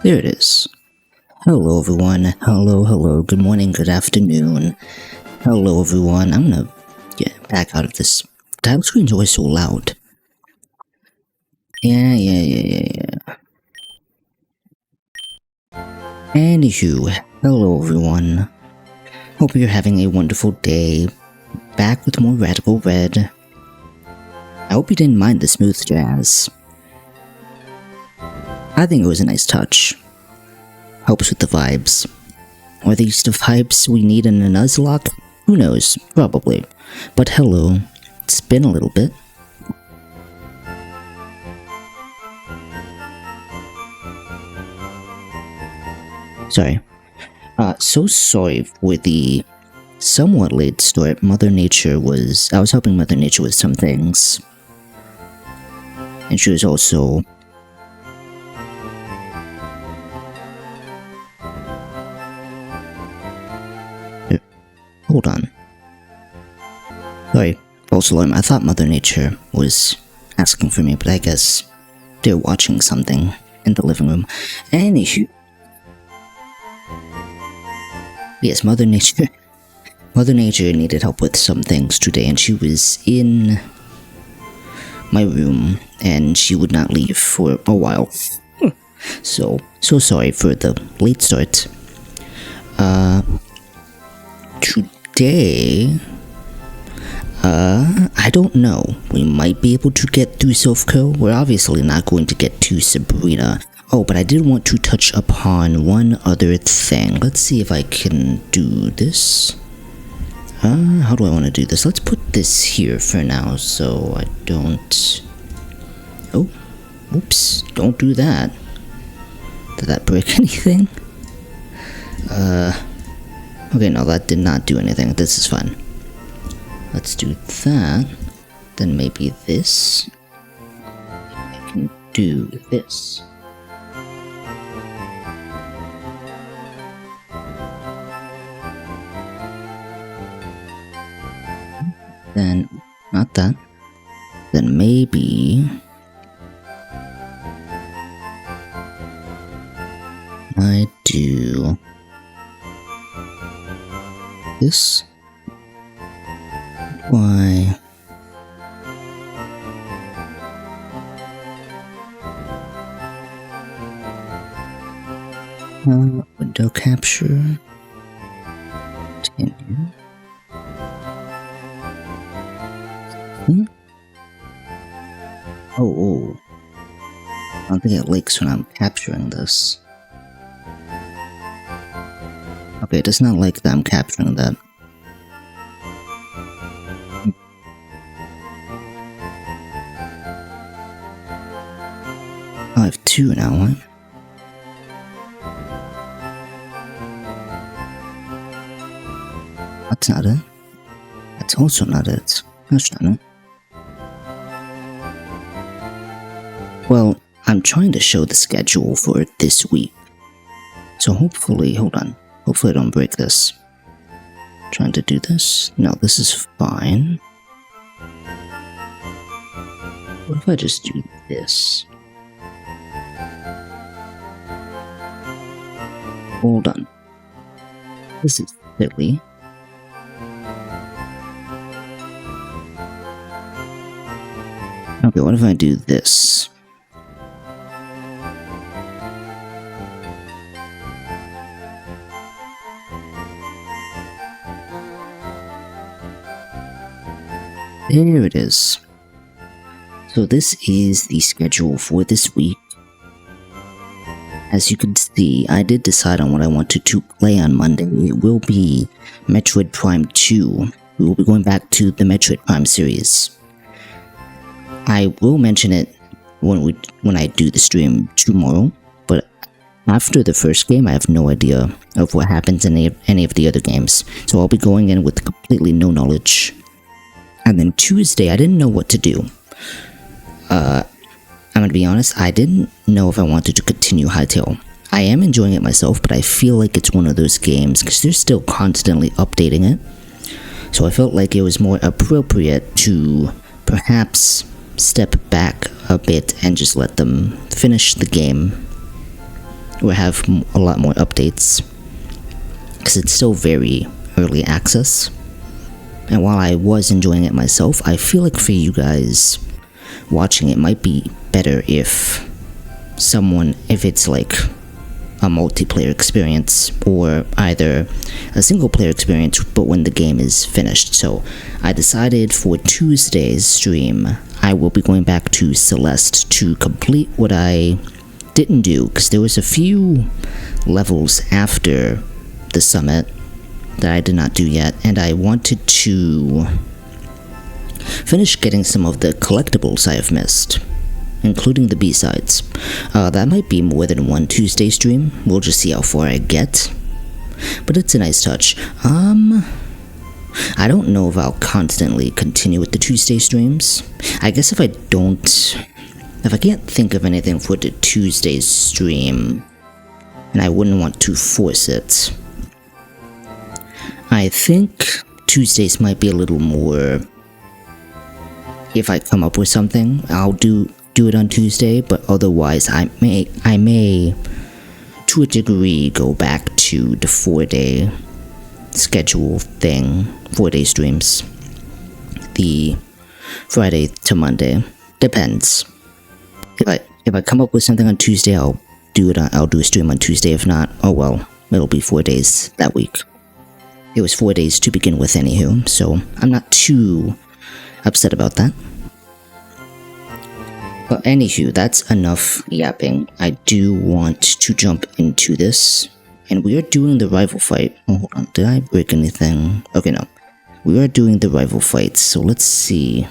There it is. Hello everyone, hello, good morning, good afternoon. Hello everyone, I'm gonna get back out of this. The title screen's always so loud. Yeah. Anywho, hello everyone. Hope you're having a wonderful day. Back with more Radical Red. I hope you didn't mind the smooth jazz. I think it was a nice touch. Helps with the vibes. Are these the vibes we need in a nuzlocke? Who knows? Probably. But hello. It's been a little bit. Sorry. So sorry for the somewhat late start. I was helping Mother Nature with some things. And she was also... Hold on. Sorry, false alarm. I thought Mother Nature was asking for me, but I guess they're watching something in the living room. Anywho. Yes, Mother Nature needed help with some things today, and she was in my room, and she would not leave for a while. So sorry for the late start. Today, I don't know. We might be able to get through Silphco. We're obviously not going to get to Sabrina. Oh, but I did want to touch upon one other thing. Let's see if I can do this. How do I want to do this? Let's put this here for now so I don't... Oh, oops, don't do that. Did that break anything? Okay, no, that did not do anything. This is fine. Let's do that. Then maybe this. I can do this. Then, not that. Then maybe... I do... this? Why? Window capture. Continue. Oh. I don't think it leaks when I'm capturing this. Okay, it does not like that I'm capturing that. I have two now, right? That's not it. That's also not it. That's not it. Well, I'm trying to show the schedule for this week. So hopefully, hold on. Hopefully I don't break this. Trying to do this? No, this is fine. What if I just do this? Hold on. This is silly. Okay, what if I do this? There it is. So this is the schedule for this week. As you can see, I did decide on what I wanted to play on Monday. It will be Metroid Prime 2. We will be going back to the Metroid Prime series. I will mention it when I do the stream tomorrow, but after the first game, I have no idea of what happens in any of the other games. So I'll be going in with completely no knowledge. And then Tuesday, I didn't know what to do. I'm gonna be honest, I didn't know if I wanted to continue Hytale. I am enjoying it myself, but I feel like it's one of those games, because they're still constantly updating it. So I felt like it was more appropriate to perhaps step back a bit and just let them finish the game or have a lot more updates, because it's still very early access. And while I was enjoying it myself, I feel like for you guys watching it might be better if it's like a multiplayer experience, or either a single player experience but when the game is finished. So I decided for Tuesday's stream I will be going back to Celeste to complete what I didn't do, because there was a few levels after the summit that I did not do yet, and I wanted to finish getting some of the collectibles I have missed, including the B-sides. That might be more than one Tuesday stream. We'll just see how far I get, but it's a nice touch. I don't know if I'll constantly continue with the Tuesday streams. I guess if I can't think of anything for the Tuesday stream, and I wouldn't want to force it, I think Tuesdays might be a little more. If I come up with something, I'll do it on Tuesday, but otherwise I may to a degree go back to the 4-day schedule thing, 4-day streams, the Friday to Monday. Depends. If I come up with something on Tuesday, I'll do a stream on Tuesday. If not, oh well, it'll be 4 days that week. It was 4 days to begin with anywho, so I'm not too upset about that. But anywho, that's enough yapping. I do want to jump into this, and we are doing the rival fight. Oh, hold on, did I break anything? Okay, no. We are doing the rival fights, so let's see.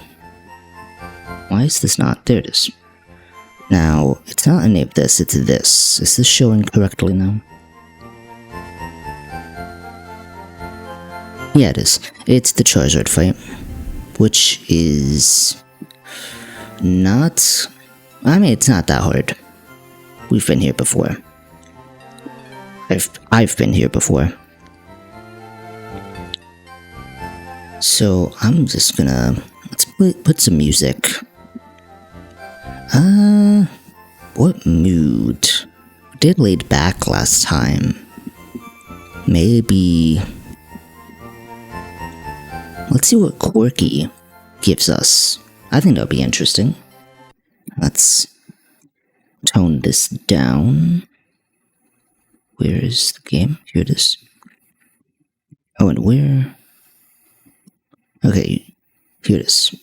Why is this not? There it is. Now, it's not enabled this, it's this. Is this showing correctly now? Yeah, it is. It's the Charizard fight, which is not... I mean, it's not that hard. We've been here before. I've been here before. So, I'm just gonna... let's put some music. What mood? Did laid back last time. Maybe... let's see what Quirky gives us. I think that'll be interesting. Let's tone this down. Where is the game? Here it is. Oh, and where? Okay, here it is.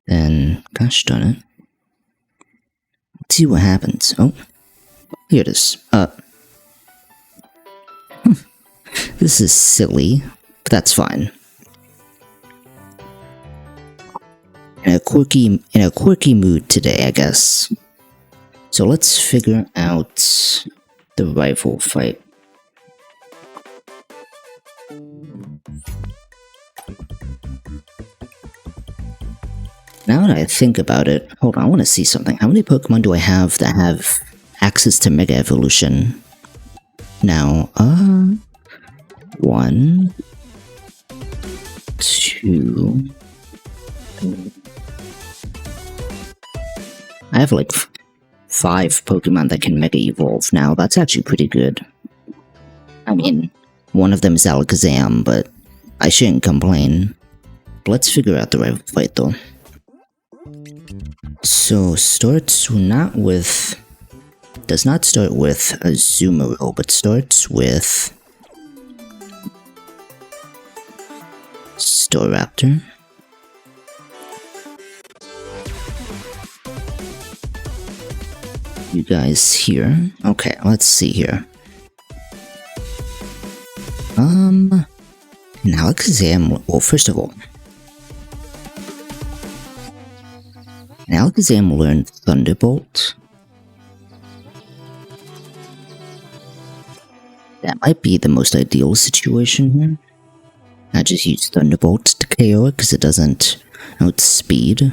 Then, gosh darn it. Let's see what happens. Oh, here it is. This is silly, but that's fine. In a quirky mood today, I guess. So let's figure out the rival fight. Now that I think about it, hold on, I want to see something. How many Pokemon do I have that have access to Mega Evolution? Now, 1, 2... I have like 5 Pokemon that can Mega Evolve now. That's actually pretty good. I mean, one of them is Alakazam, but I shouldn't complain. Let's figure out the rival fight though. So, starts not with... does not start with a Azumarill, but starts with... Staraptor. You guys here? Okay, let's see here. An Alakazam... well, first of all... an Alakazam learned Thunderbolt. That might be the most ideal situation here. I just use Thunderbolt to KO it because it doesn't outspeed.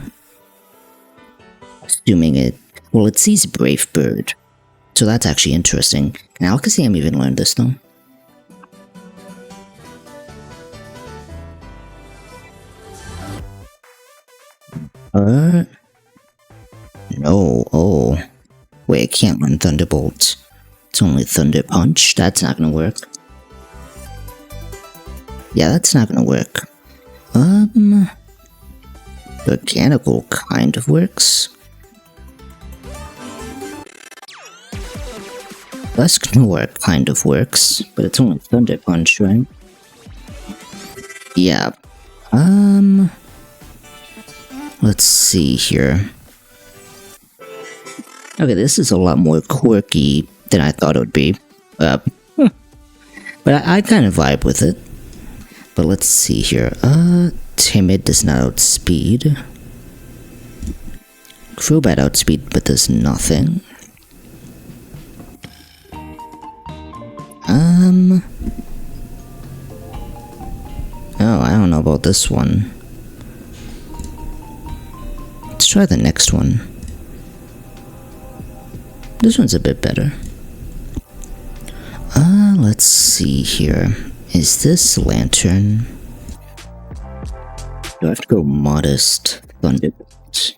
Assuming it... well, it sees Brave Bird, so that's actually interesting. And Alakazam even learned this though. No, oh. Wait, I can't run Thunderbolt. It's only Thunder Punch. That's not gonna work. Yeah, that's not gonna work. Mechanical kind of works. Dusk Noir kind of works, but it's only Thunder Punch, right? Yeah. Let's see here. Okay, this is a lot more quirky than I thought it would be. But I kind of vibe with it. But let's see here. Timid does not outspeed. Crobat outspeed, but does nothing. Oh, I don't know about this one. Let's try the next one. This one's a bit better. Let's see here. Is this Lantern? Do I have to go Modest Thunderbolt?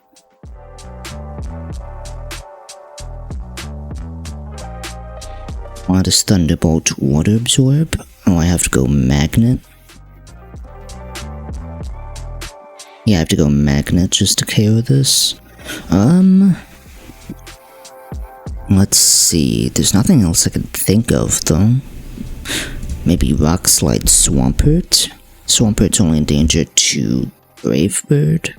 Modest Thunderbolt Water Absorb? Oh, I have to go Magnet? Yeah, I have to go Magnet just to KO this. Let's see. There's nothing else I can think of, though. Maybe Rock Slide Swampert? Swampert's only in danger to Brave Bird.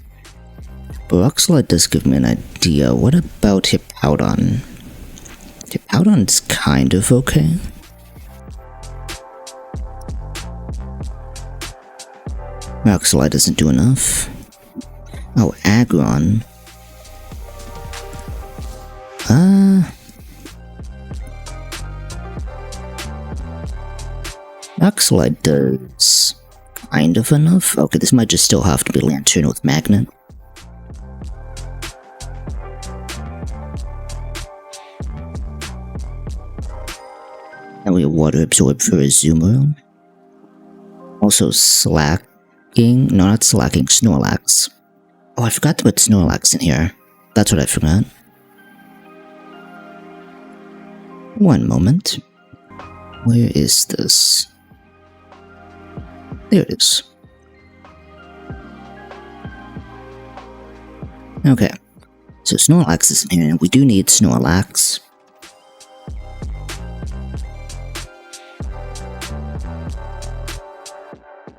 But Rock Slide does give me an idea. What about Hippowdon? Hippowdon's kind of okay. Rock Slide doesn't do enough. Oh, Aggron. Rock Slide does kind of enough. Okay, this might just still have to be Lantern with Magnet. And we Water Absorb for Azumarill. Also Slacking. No, not Slacking. Snorlax. Oh, I forgot to put Snorlax in here. That's what I forgot. One moment. Where is this? There it is. Okay. So Snorlax is in here, and we do need Snorlax.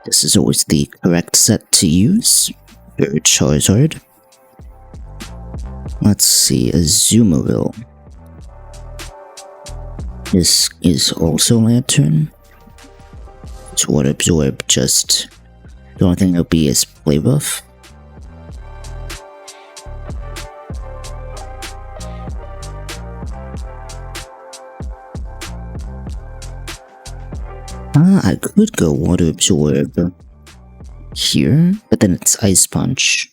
This is always the correct set to use for Charizard. Let's see, Azumarill. This is also Lantern. It's Water Absorb, just the only thing it'll be is Play Rough. I could go Water Absorb here, but then it's Ice Punch.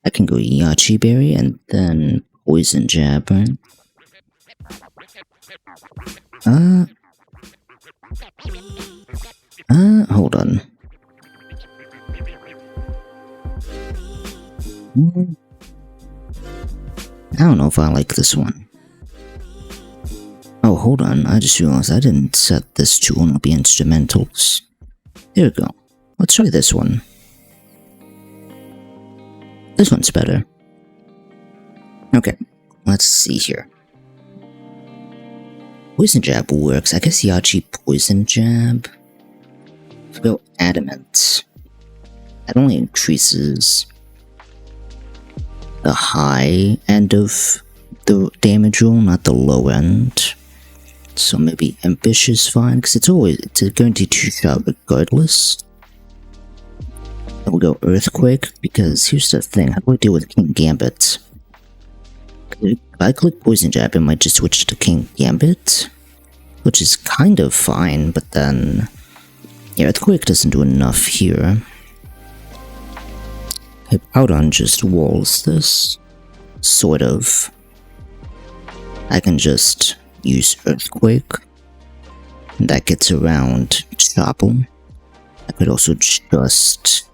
I can go Yachi Berry and then Poison Jab, right? Hold on. I don't know if I like this one. Oh, hold on, I just realized I didn't set this to only be instrumentals. There we go. Let's try this one. This one's better. Okay, let's see here. Poison Jab works. I guess Yachi Poison Jab. Let's go Adamant. That only increases the high end of the damage roll, not the low end. So maybe Ambitious fine, because it's a guaranteed 2-shot regardless. And we'll go Earthquake, because here's the thing, how do I deal with King Gambit? If I click Poison Jab, it might just switch to King Gambit, which is kind of fine, but then yeah, Earthquake doesn't do enough here. Hippowdon just walls this, sort of. I can just use Earthquake, and that gets around Chopple. I could also just...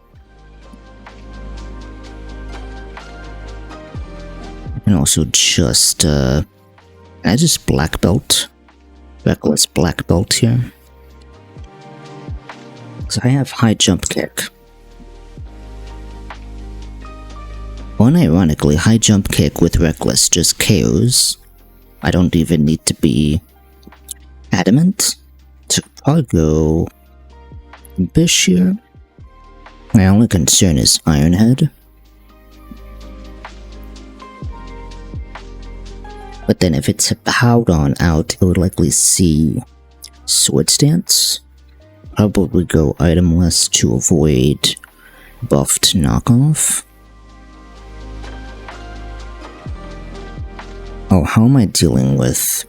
I can also just Can I just black belt? Reckless black belt here? Because I have high jump kick. Unironically, high jump kick with reckless just KOs. I don't even need to be adamant. So probably go Bish here. My only concern is Ironhead. But then if it's held on out, it would likely see Sword Stance. Probably go itemless to avoid buffed knockoff. Oh, how am I dealing with...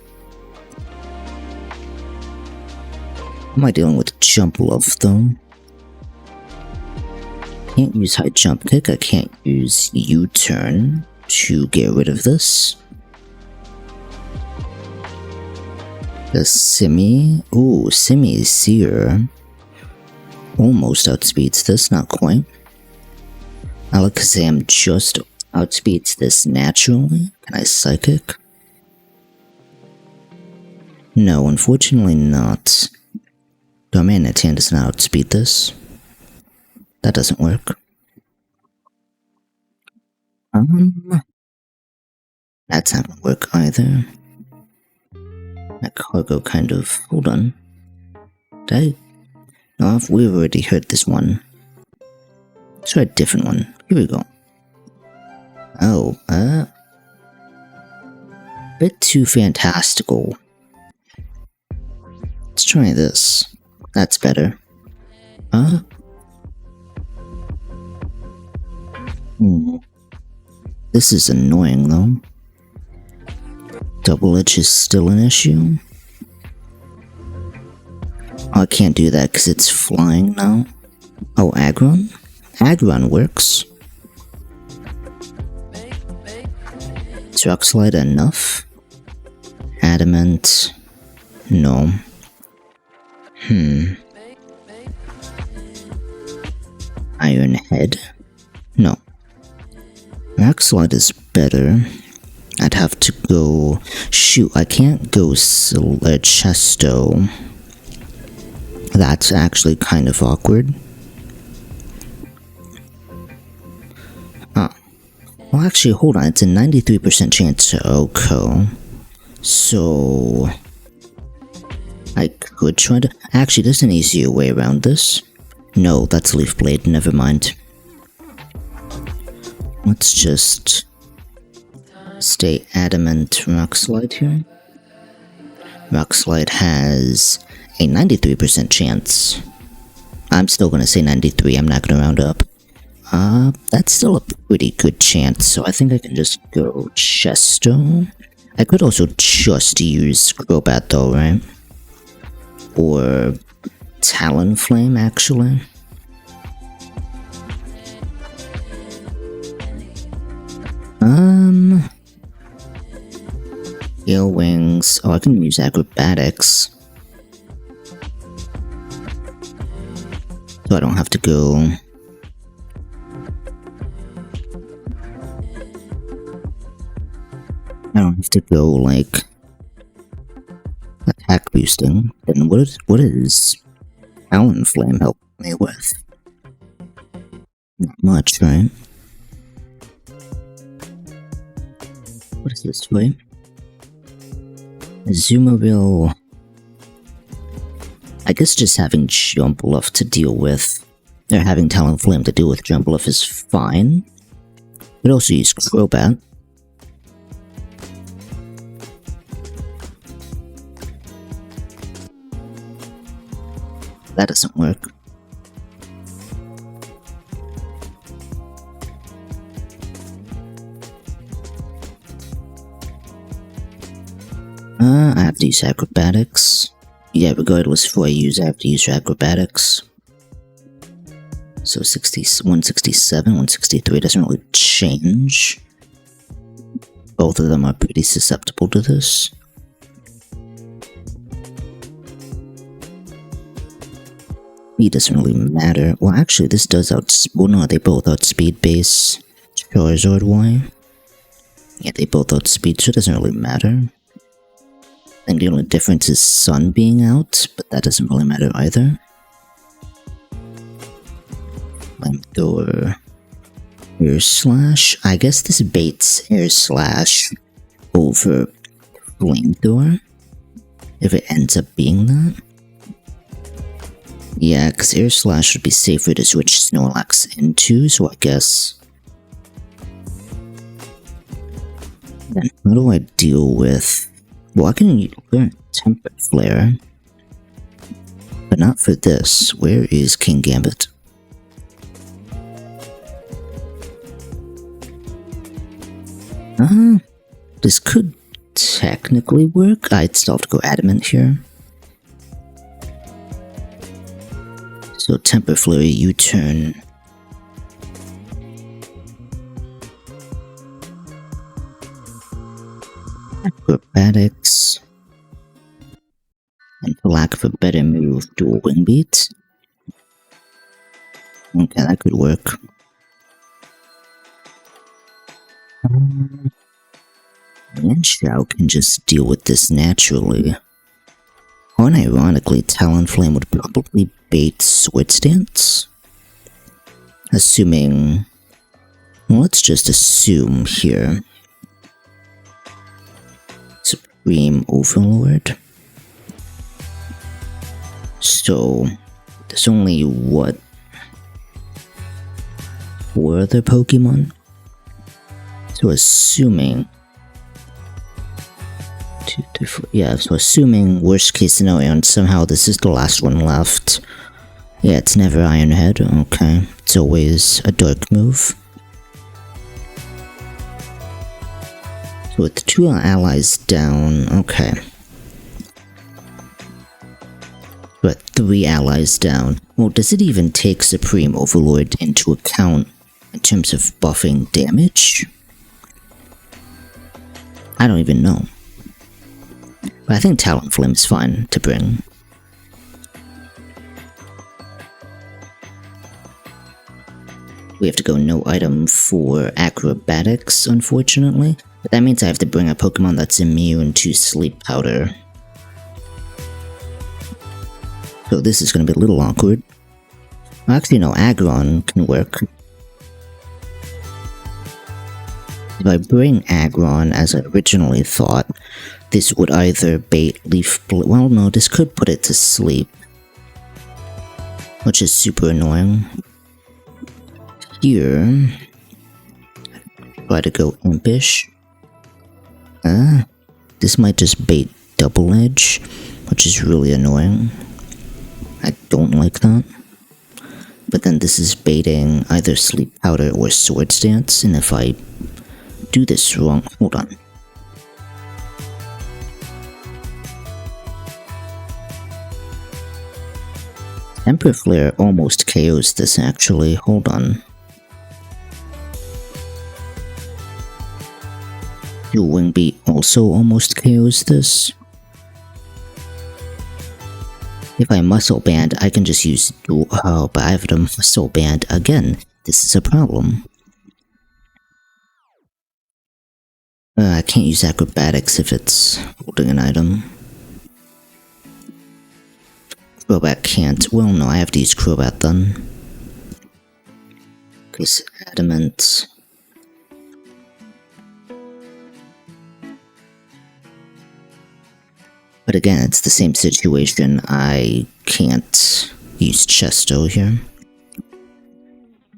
How am I dealing with jump love though? Can't use high jump kick, I can't use U-turn to get rid of this. The Simi, ooh, Simi Seer almost outspeeds this, not quite. Alakazam just outspeeds this naturally. Can I psychic? No, unfortunately not. Darmanitan does not outspeed this. That doesn't work. That's not gonna work either. That cargo kind of... Hold on. Did I... No, we've already heard this one. Let's try a different one. Here we go. Oh, bit too fantastical. Let's try this. That's better. This is annoying though. Double edge is still an issue. Oh, I can't do that because it's flying now. Oh, Aggron? Aggron works. Is Rock Slide enough? Adamant? No. Iron Head? No. Rock Slide is better. I'd have to go... Shoot, I can't go Chesto. That's actually kind of awkward. Well, actually, hold on. It's a 93% chance to OHKO. So... I could try to... Actually, there's an easier way around this. No, that's Leaf Blade. Never mind. Let's just... stay adamant Rock Slide here. Rock Slide has a 93% chance. I'm still gonna say 93, I'm not gonna round up. That's still a pretty good chance, so I think I can just go Chesto. I could also just use Crobat though, right? Or Talonflame, actually. Gale Wings. Oh, I can use Acrobatics. So I don't have to go... I don't have to go, like... attack boosting. Then what is Talonflame help me with? Not much, right? What is this way? Azumarill... I guess just having Jumpluff to deal with, or having Talonflame to deal with Jumpluff is fine. Could also use Crobat. That doesn't work. I have to use Acrobatics. Yeah, regardless of what I use, I have to use Acrobatics. So 167, 163 doesn't really change. Both of them are pretty susceptible to this. Speed doesn't really matter. Well, actually, this does well, no, they both outspeed base Charizard Y. Yeah, they both outspeed, so it doesn't really matter. think the only difference is sun being out, but that doesn't really matter either. Flamethrower. Air slash. I guess this baits air slash over flamethrower. If it ends up being that. Yeah, because air slash would be safer to switch Snorlax into, so I guess. Then how do I deal with... Well, I can learn Temper Flare. But not for this. Where is King Gambit? This could technically work. I'd still have to go Adamant here. So Temper Flurry, U-turn. Acrobatics. And for lack of a better move, dual wing beat. Okay, that could work. And Xiao can just deal with this naturally. Unironically, Talonflame would probably bait Sword Stance. Assuming... Well, let's just assume here. Supreme Overlord. So, there's only, what? 4 other Pokemon? So assuming... 2, 3, 4, yeah, so assuming worst case scenario and somehow this is the last one left. Yeah, it's never Ironhead, okay. It's always a dark move. So with 2 allies down, okay. But 3 allies down. Well, does it even take Supreme Overlord into account in terms of buffing damage? I don't even know. But I think Talonflame is fine to bring. We have to go no item for Acrobatics, unfortunately. But that means I have to bring a Pokemon that's immune to Sleep Powder. So this is going to be a little awkward. Well, actually, no, Aggron can work. If I bring Aggron as I originally thought, this would either bait Leaf Blade. Well, no, this could put it to sleep, which is super annoying. Here, try to go Impish. This might just bait Double Edge, which is really annoying. I don't like that. But then this is baiting either Sleep Powder or Sword Stance, and if I do this wrong, hold on. Temper Flare almost KOs this actually, hold on. Dual Wing Beat also almost KOs this. If I Muscle Band, I can just use dual. Oh, but I have to Muscle Band again. This is a problem. I can't use Acrobatics if it's holding an item. Crobat can't. Well, no, I have to use Crobat then. Because Adamant. But again, it's the same situation. I can't use Chesto here.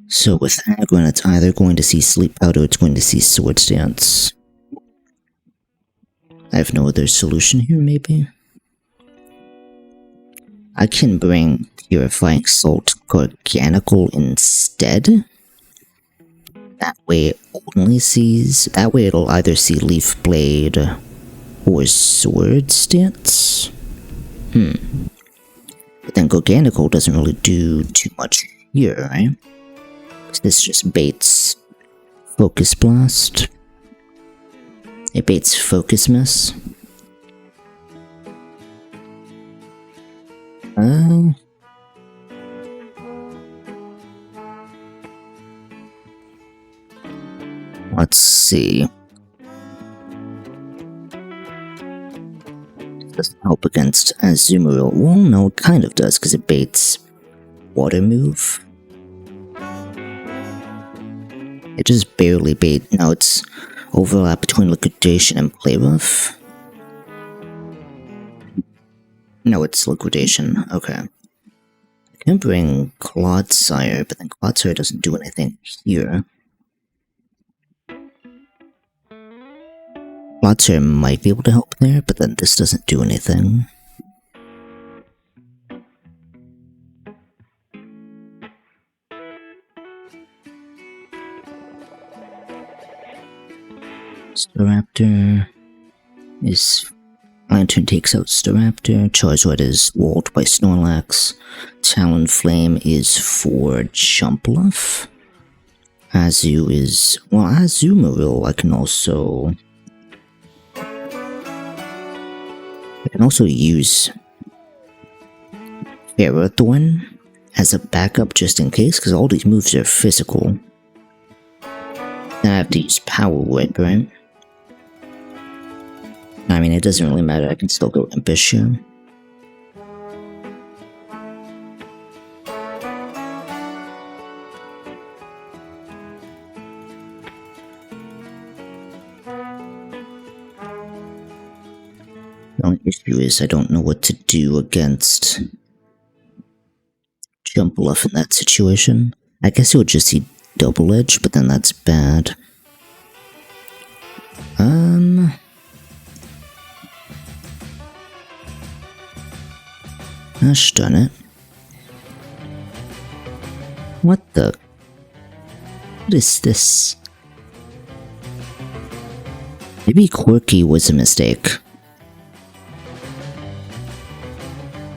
So with Aggron, it's either going to see Sleep Powder or it's going to see Sword Stance. I have no other solution here, maybe? I can bring Purifying Salt Organical instead. That way it only sees... That way it'll either see Leaf Blade or Sword Stance. But then Gorganical doesn't really do too much here, right? This just baits Focus Blast. It baits Focus Miss. Let's see. doesn't help against Azumarill. Well, no, it kind of does, because it baits Water move. It just barely bait. Now it's overlap between Liquidation and Play Rough. No, it's Liquidation. Okay. I can bring Clodsire, but then Clodsire doesn't do anything here. Clodsire might be able to help there, but then this doesn't do anything. Staraptor is... Lantern takes out Staraptor. Charizard is walled by Snorlax. Talonflame is for Jumpluff. Azu is... Well, Azumarill I can also use Ferrothorn as a backup just in case, because all these moves are physical. Then I have to use Power Whip, right? I mean, it doesn't really matter, I can still go Impish here. The only issue is I don't know what to do against Jumpluff in that situation. I guess it would just see Double Edge, but then that's bad. Gosh darn it. What the? What is this? Maybe Quirky was a mistake.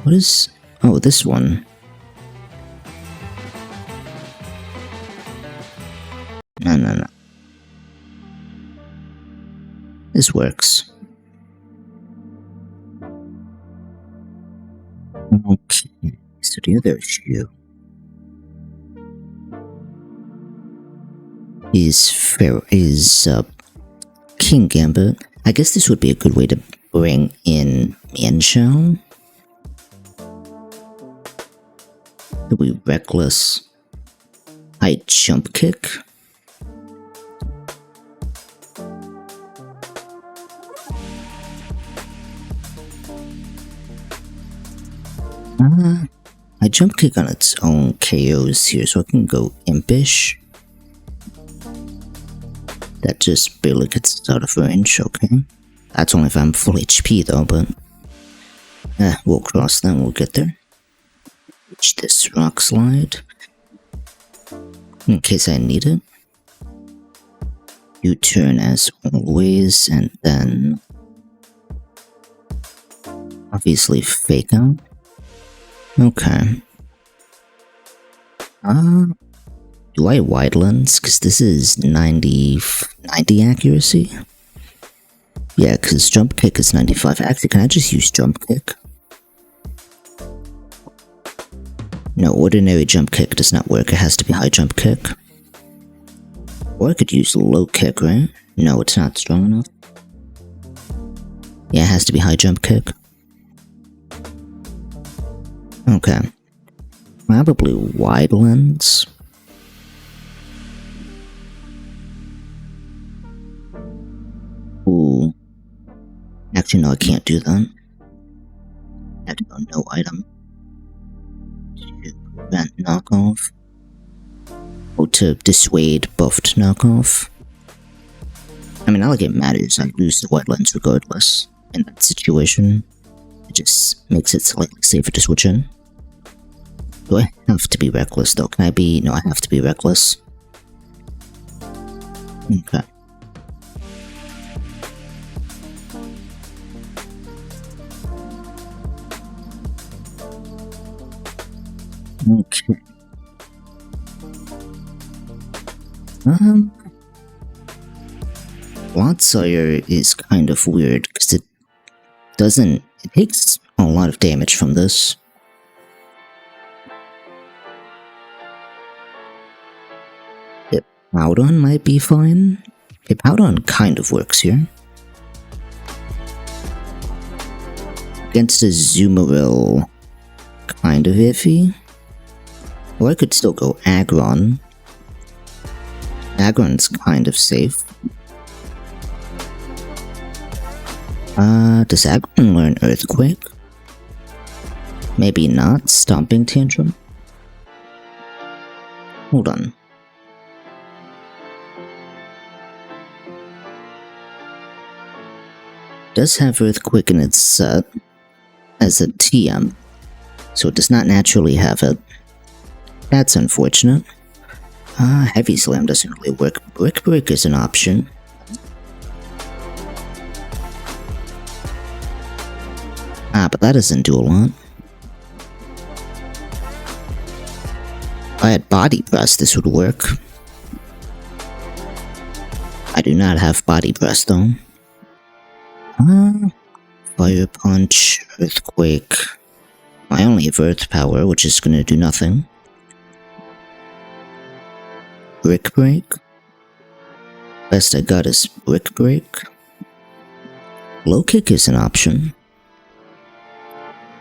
What is... Oh, this one. No. This works. Okay, so the other issue is King Gambit. I guess this would be a good way to bring in Mienshao. Could be Reckless. High Jump Kick. I Jump Kick on its own KOs here, so I can go Impish. That just barely gets it out of range, okay. That's only if I'm full HP though, but... we'll cross that, we'll get there. Reach this Rock Slide. In case I need it. U-turn as always, and then... obviously Fake Out. Okay. Do I Wide Lens? Because this is 90 accuracy? Yeah, because Jump Kick is 95. Actually, can I just use Jump Kick? No, ordinary Jump Kick does not work. It has to be High Jump Kick. Or I could use Low Kick, right? No, it's not strong enough. Yeah, it has to be High Jump Kick. Okay. Probably Wide Lens. Ooh. Actually, no, I can't do that. I have to go no item. To prevent knockoff. Or to dissuade buffed knockoff. I mean, not like it matters. I lose the Wide Lens regardless in that situation. It just makes it slightly safer to switch in. Do I have to be Reckless though? Can I be... No, I have to be Reckless. Okay. Okay. Clodsire is kind of weird because it doesn't... It takes a lot of damage from this. Hippowdon might be fine. Hippowdon kind of works here. Against the Zoomeril, kind of iffy. Or I could still go Aggron. Aggron's kind of safe. Does Aggron learn Earthquake? Maybe not. Stomping Tantrum? Hold on. Does have Earthquake in its set as a TM, so it does not naturally have it. That's unfortunate. Heavy Slam doesn't really work. Brick Break is an option. But that doesn't do a lot. If I had Body Press, this would work. I do not have Body Press though. Fire Punch, Earthquake. I only have Earth Power, which is gonna do nothing. Brick Break. Best I got is Brick Break. Low Kick is an option.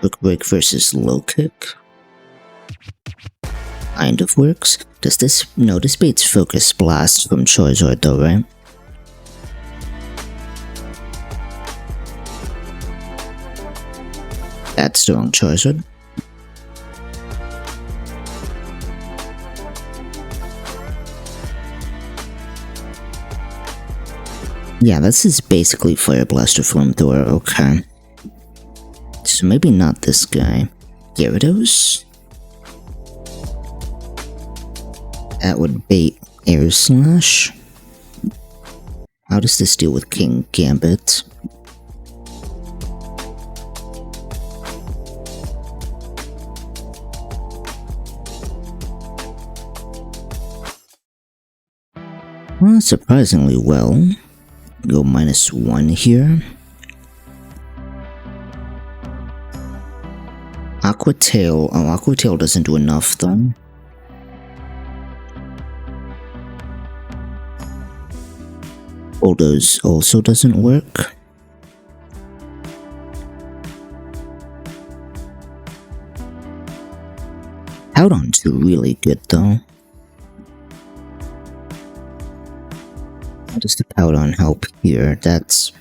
Brick Break versus Low Kick. Kind of works. Does this... No, this beats Focus Blast from Charizard though, right? That's the wrong Charizard. Yeah, this is basically Fire Blast or Flamethrower, okay. So maybe not this guy. Gyarados? That would bait Air Slash. How does this deal with King Gambit? Well, surprisingly well. Go -1 here. Aqua Tail. Oh, Aqua Tail doesn't do enough though. Bulldoze also doesn't work. Powdon's really good though. How does the Powdon help here? That's...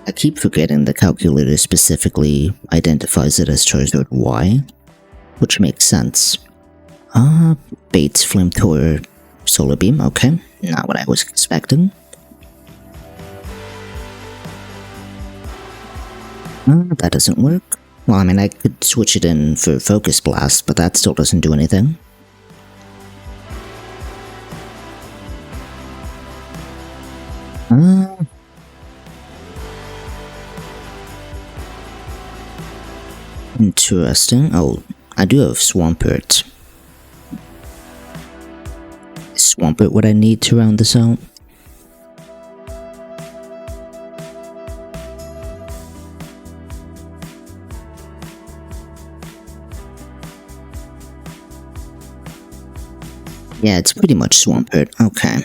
I keep forgetting the calculator specifically identifies it as Charizard Y, which makes sense. Bates Flamethrower Solar Beam, okay. Not what I was expecting. That doesn't work. Well, I mean, I could switch it in for Focus Blast, but that still doesn't do anything. Interesting. Oh, I do have Swampert. Is Swampert what I need to round this out? Yeah, it's pretty much Swampert. Okay.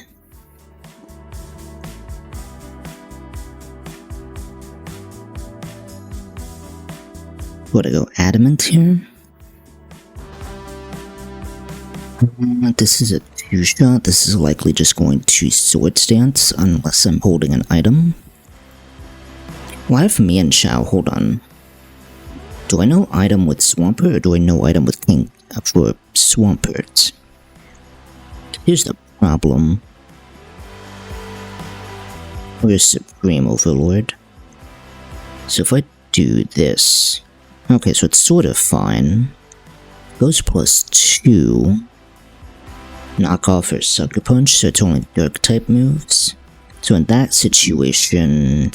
Would I go Adamant here? This is a 2-shot. This is likely just going to Swords Dance unless I'm holding an item. Well, I have Mienshao. Hold on. Do I know item with Swampert or do I know item with King for Swampert? Here's the problem. Where's Supreme Overlord? So if I do this... Okay, so it's sort of fine. Goes +2. Knock off or Sucker Punch, so it's only Dark type moves. So in that situation...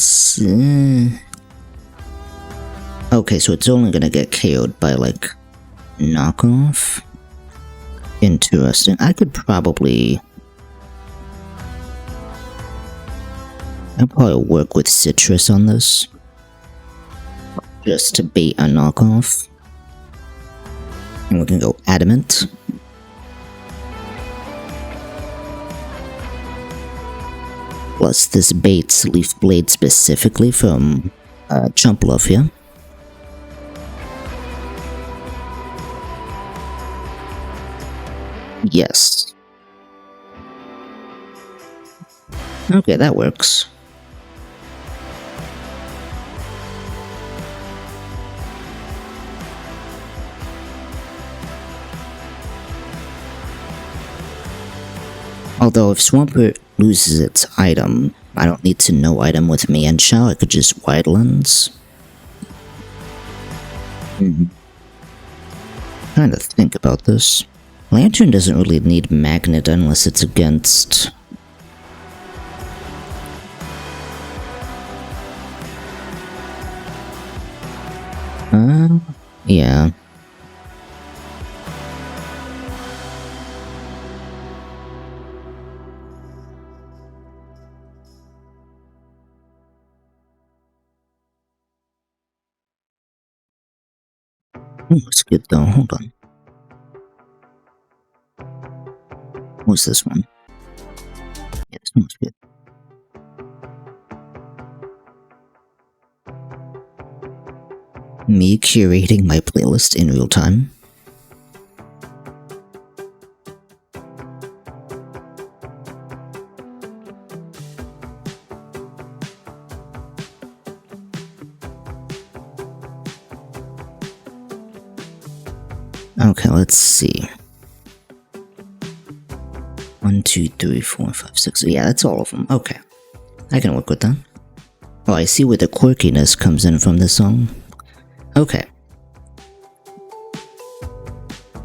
Okay, so it's only gonna get KO'd by, like, knockoff. Interesting. I could probably... I'll probably work with Citrus on this. Just to bait a knockoff. And we can go Adamant. Plus this baits Leaf Blade specifically from Chump Love here. Yes. Okay, that works. Although if Swampert loses its item, I don't need to know item with me and Shao, I could just wide lens. Trying to think about this. Lantern doesn't really need magnet unless it's against... yeah. It's good though, hold on. What's this one? Yeah, this one's good. Me curating my playlist in real time. Okay, let's see. 1, 2, 3, 4, 5, 6. Yeah, that's all of them. Okay. I can work with that. Oh, I see where the quirkiness comes in from this song. Okay.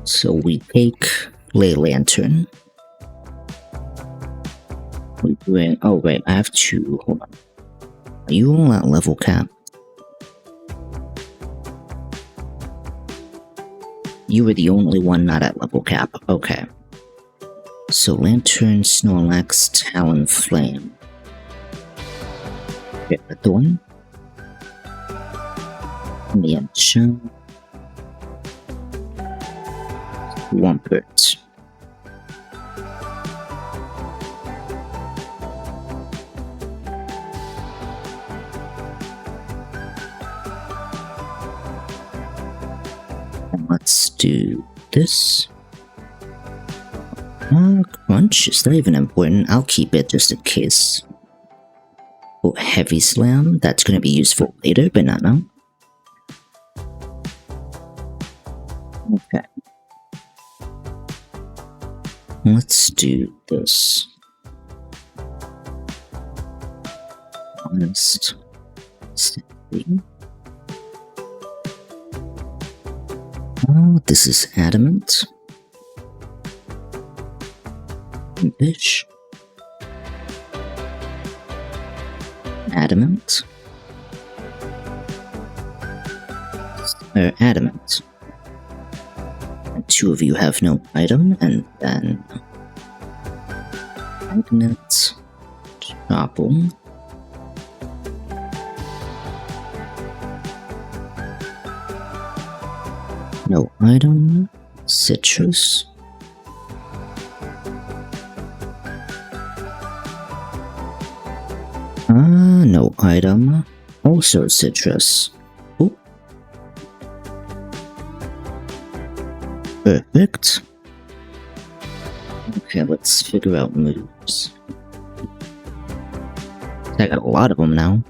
So we take Lay Lantern. We bring... Oh, wait, I have to... Hold on. Are you all at level cap? You were the only one not at level cap. Okay. So Lantern, Snorlax, Talon, Flame. Okay, the one. Mienshao. Swampert. And let's do this. Crunch, is that even important? I'll keep it just in case. Oh, Heavy Slam, that's gonna be useful later, but not now. Okay. Let's do this. Honest. Oh, this is Adamant. Fish. Adamant. Adamant. And 2 of you have no item, and then... Magnet. Apple. No item. Citrus. No item. Also citrus. Oh. Perfect. Okay, let's figure out moves. I got a lot of them now.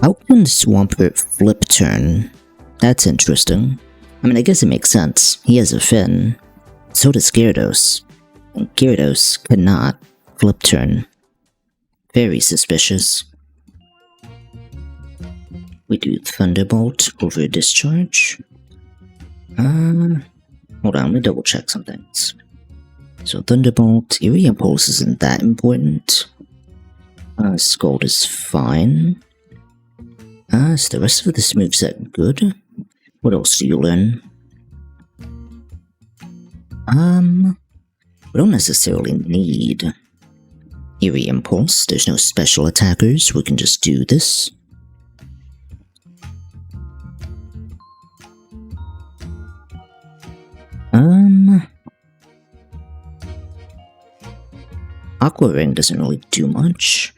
How can Swampert flip turn? That's interesting. I mean, I guess it makes sense. He has a fin. So does Gyarados. And Gyarados cannot flip turn. Very suspicious. We do Thunderbolt over Discharge. Hold on, let me double check some things. So Thunderbolt, Eerie Impulse isn't that important. Scald is fine. Is the rest of this moveset good? What else do you learn? We don't necessarily need Eerie Impulse. There's no special attackers. We can just do this. Aqua Ring doesn't really do much.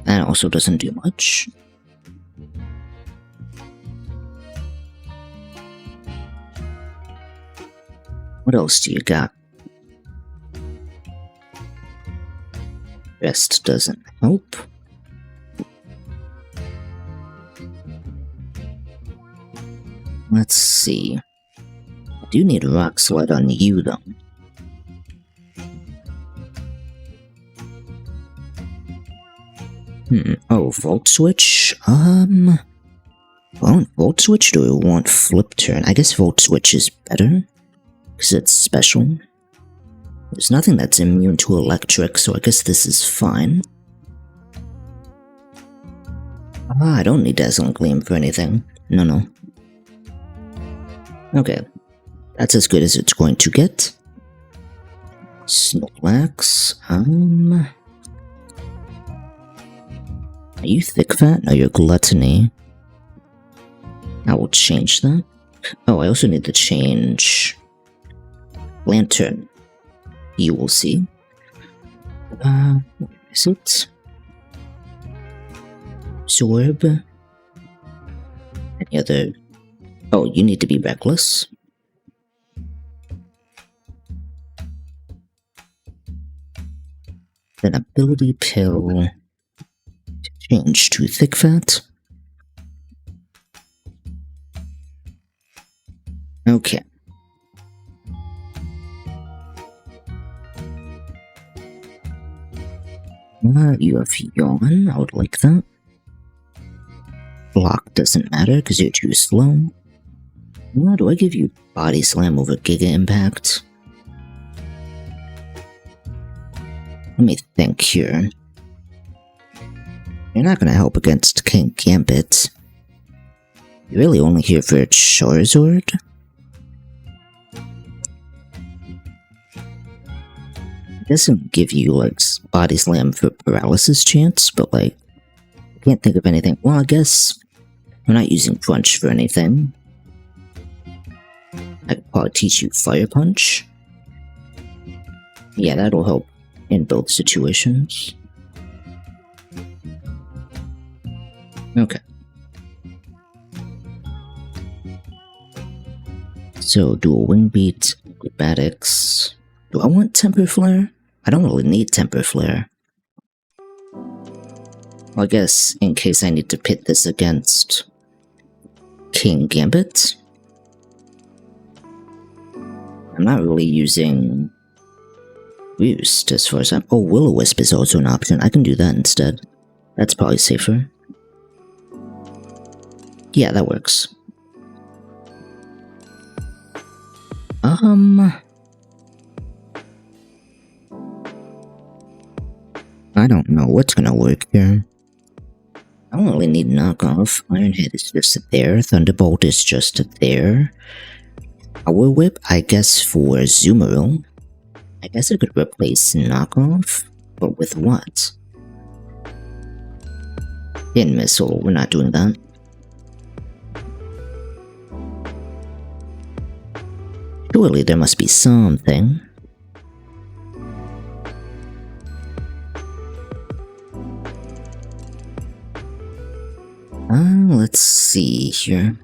That also doesn't do much. What else do you got? Rest doesn't help. Let's see. I do need a rock slide on you, though. Oh, Volt Switch? I want Volt Switch, or do I want Flip Turn? I guess Volt Switch is better, because it's special. There's nothing that's immune to electric, so I guess this is fine. I don't need Dazzling Gleam for anything. No. Okay, that's as good as it's going to get. Snorlax, are you thick fat? No, you're gluttony. I will change that. Oh, I also need to change Lantern. You will see. Where is it? Absorb. Any other? Oh, you need to be reckless. Then ability pill. Change to thick fat. Okay. You have Yawn, I would like that. Block doesn't matter because you're too slow. Do I give you Body Slam over Giga Impact? Let me think here. You're not gonna help against King Gambit. You're really only here for Charizard? It doesn't give you, like, Body Slam for Paralysis chance, but, like, I can't think of anything. Well, I guess we're not using Crunch for anything. I could probably teach you Fire Punch. Yeah, that'll help in both situations. Okay. So, dual Wing Beat, Acrobatics. Do I want Temper Flare? I don't really need Temper Flare. Well, I guess in case I need to pit this against King Gambit. I'm not really using Roost as far as I'm... Oh, Will-O-Wisp is also an option. I can do that instead. That's probably safer. Yeah, that works. I don't know what's gonna work here. I don't really need knockoff. Iron Head is just there. Thunderbolt is just there. Power Whip, I guess for Zoomeril. I guess I could replace knockoff, but with what? Pin Missile, we're not doing that. Surely there must be something. Let's see here.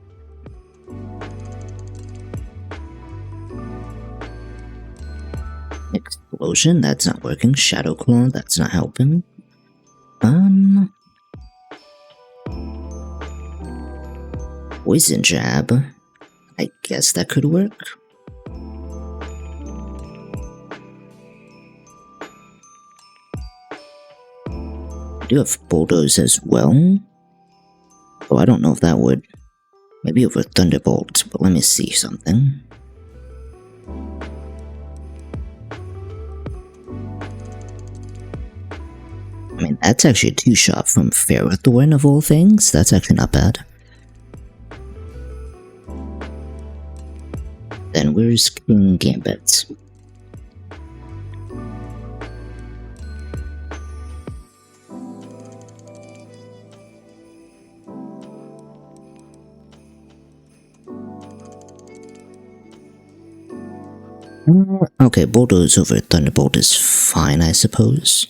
Explosion, that's not working. Shadow Claw, that's not helping. Poison Jab. I guess that could work. I do have Bulldoze as well. Oh, I don't know if that would... Maybe over Thunderbolt, but let me see something. I mean, that's actually a 2-shot from Ferrothorn of all things. That's actually not bad. Then where's King Gambit? Okay, Bulldoze over Thunderbolt is fine, I suppose.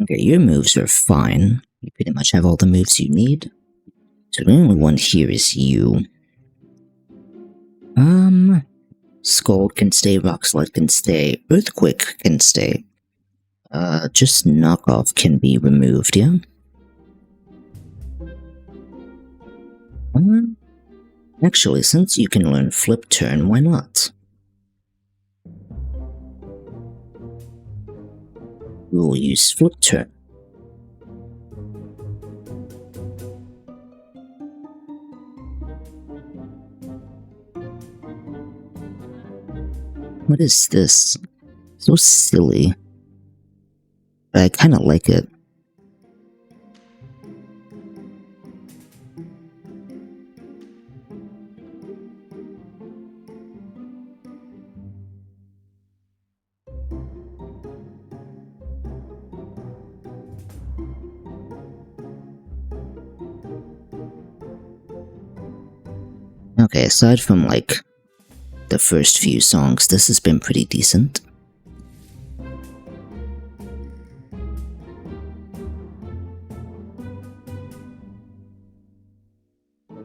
Okay, your moves are fine. You pretty much have all the moves you need. So the only one here is you. Scald can stay, Rock Slide can stay, Earthquake can stay. Just Knockoff can be removed, yeah? Actually, since you can learn Flip Turn, why not? We will use Flip Turn. What is this? So silly. But I kinda like it. Okay, aside from like the first few songs, this has been pretty decent.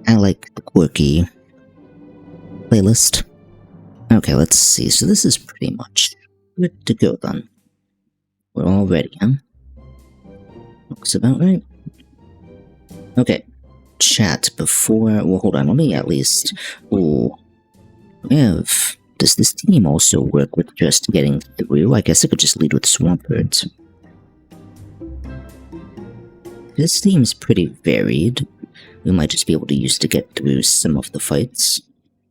I like the quirky playlist. Okay, let's see. So this is pretty much good to go then. We're all ready, huh? Looks about right. Okay. Chat before... Well, hold on. Let me at least... Ooh. Does this team also work with just getting through? I guess I could just lead with Swampert. This team's pretty varied. We might just be able to use to get through some of the fights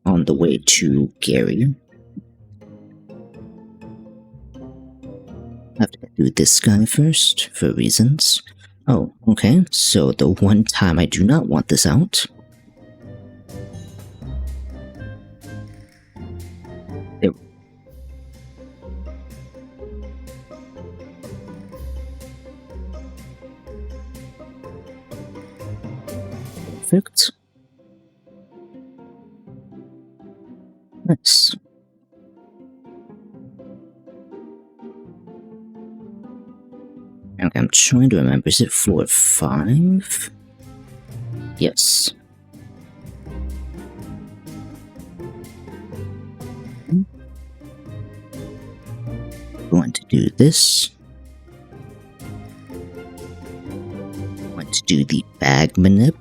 on the way to Gary. I have to get through this guy first, for reasons. Oh, okay, so the one time I do not want this out... There. Perfect. Nice. Okay, I'm trying to remember, is it floor 5? Yes. Going to do this. Going to do the bag manip.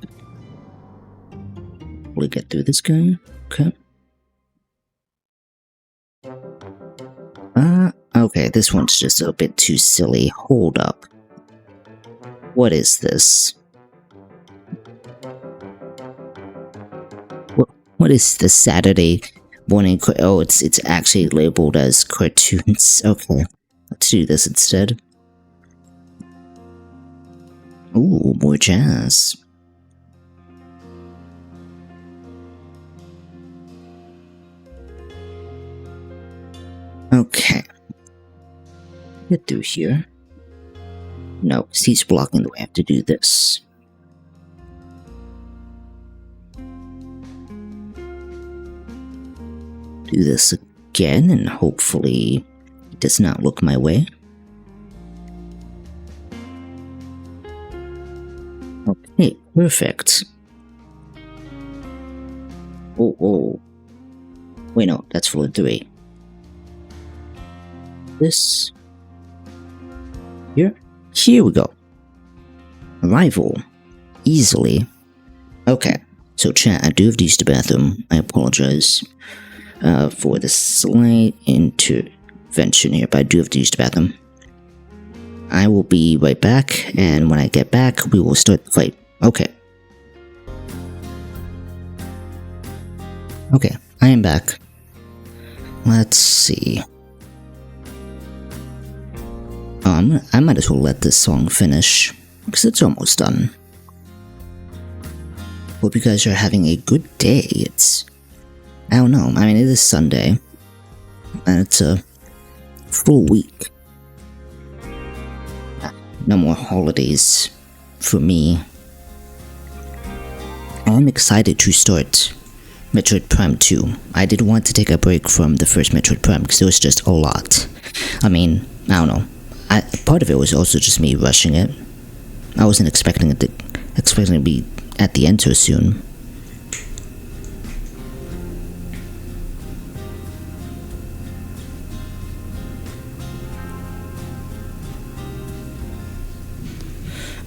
We'll get through this guy. Okay. Okay, this one's just a bit too silly. Hold up. What is this? What is the Saturday morning? Oh, it's actually labeled as cartoons. Okay, let's do this instead. Ooh, more jazz. Okay. Get through here. No, because he's blocking the way. I have to do this. Do this again, and hopefully it does not look my way. Okay, perfect. Oh. Wait, no, that's floor 3. This. Here we go. Arrival. Easily. Okay, so chat, I do have to use the bathroom. I apologize for the slight intervention here, but I do have to use the bathroom. I will be right back, and when I get back, we will start the fight. Okay. Okay, I am back. Let's see. I might as well let this song finish, because it's almost done. Hope you guys are having a good day. I don't know, I mean, it is Sunday, and it's a full week. No more holidays for me. I'm excited to start Metroid Prime 2. I did want to take a break from the first Metroid Prime because it was just a lot. I mean, I don't know. part of it was also just me rushing it. I wasn't expecting it to be at the end so soon.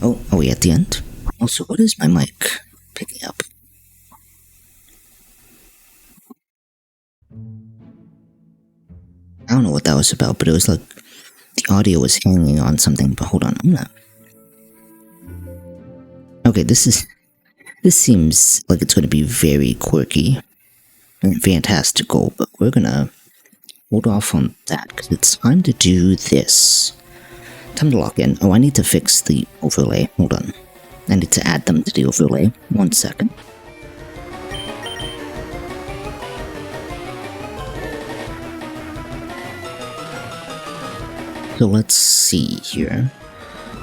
Oh, are we at the end? Also, what is my mic picking up? I don't know what that was about, but it was like the audio was hanging on something. But hold on, I'm not. Okay, this seems like it's gonna be very quirky and fantastical, but we're gonna hold off on that because it's time to do this. Time to lock in. Oh, I need to fix the overlay. Hold on. I need to add them to the overlay. 1 second. So let's see here.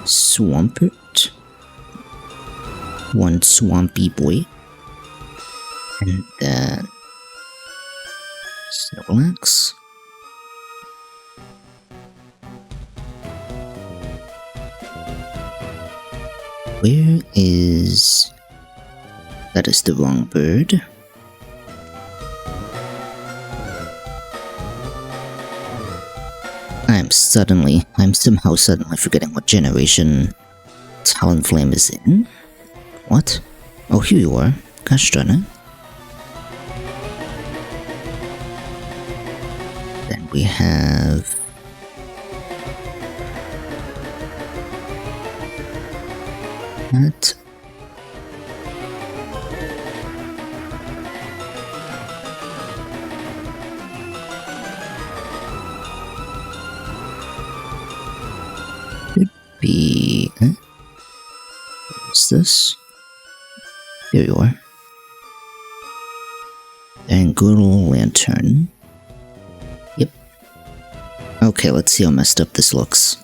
Swampert. One swampy boy. And then Snorlax. Where is... That is the wrong bird. I'm somehow suddenly forgetting what generation Talonflame is in. What? Oh, here you are. Gosh darn it. Then we have... that. Could be... What's this? Here you are. And good old lantern. Yep. Okay, let's see how messed up this looks.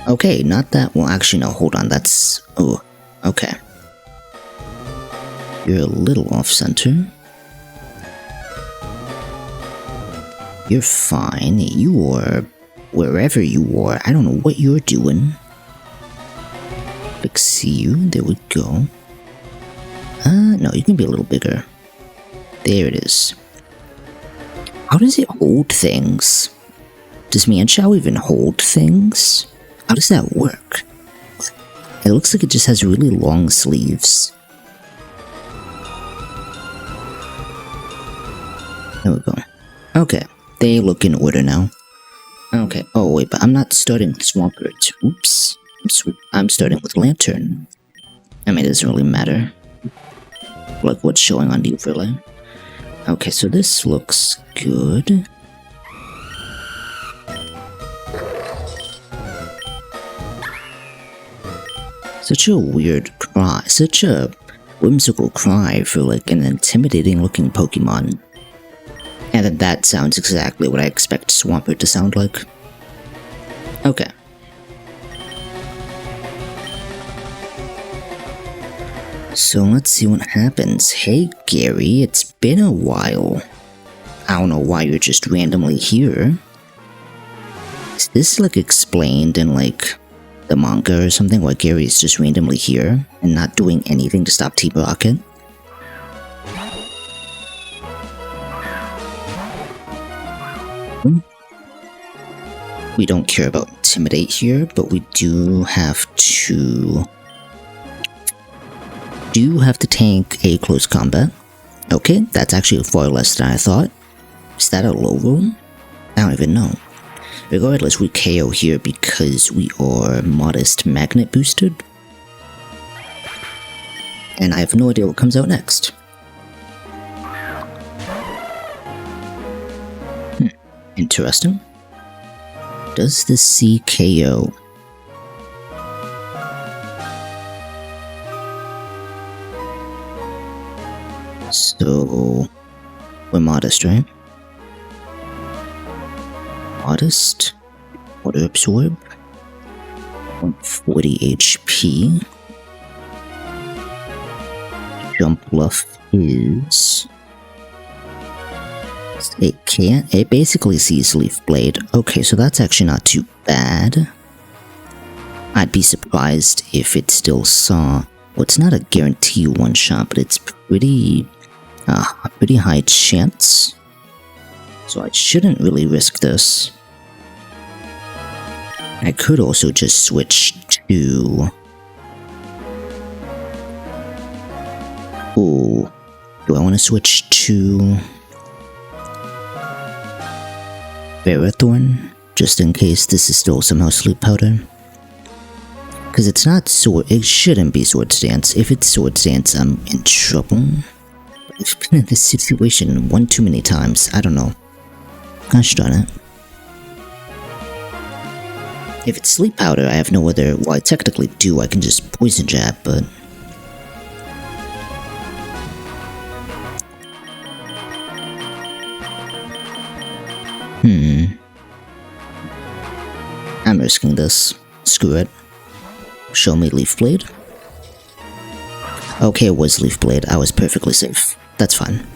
Okay, not that... Well, actually, no, hold on, that's... Oh, okay. You're a little off-center. You're fine. You are... wherever you are. I don't know what you're doing. Fix you. There we go. No, you can be a little bigger. There it is. How does it hold things? Does Mienshao even hold things? How does that work? It looks like it just has really long sleeves. There we go. Okay, they look in order now. Okay, oh wait, but I'm not starting with Swampert. Oops. I'm starting with Lantern. I mean, it doesn't really matter. Like what's showing on the overlay. Okay, so this looks good. Such a weird cry, such a whimsical cry for like an intimidating looking Pokemon. And then that sounds exactly what I expect Swampert to sound like. Okay. So let's see what happens. Hey Gary, it's been a while. I don't know why you're just randomly here. Is this like explained in like the manga or something, why Gary is just randomly here and not doing anything to stop Team Rocket? We don't care about Intimidate here, but we do have to tank a close combat. Okay, that's actually far less than I thought. Is that a low roll? I don't even know. Regardless, we KO here because we are modest magnet boosted. And I have no idea what comes out next. Interesting. Does this see KO? So, we're modest, right? Modest, water absorb, 140 HP. Jump bluff is It can't. It basically sees Leaf Blade. Okay, so that's actually not too bad. I'd be surprised if it still saw. Well, it's not a guarantee one shot, but it's pretty a pretty high chance. So I shouldn't really risk this. I could also just switch to... Oh, do I want to switch to Ferrothorn, just in case this is still somehow Sleep Powder? Because it's not sword, it shouldn't be Swords Dance. If it's Swords Dance, I'm in trouble. I've been in this situation one too many times, I don't know. Gosh darn it. If it's Sleep Powder, I have no other, well I technically do, I can just Poison Jab, but... I'm risking this. Screw it. Show me Leaf Blade. Okay, it was Leaf Blade. I was perfectly safe. That's fine.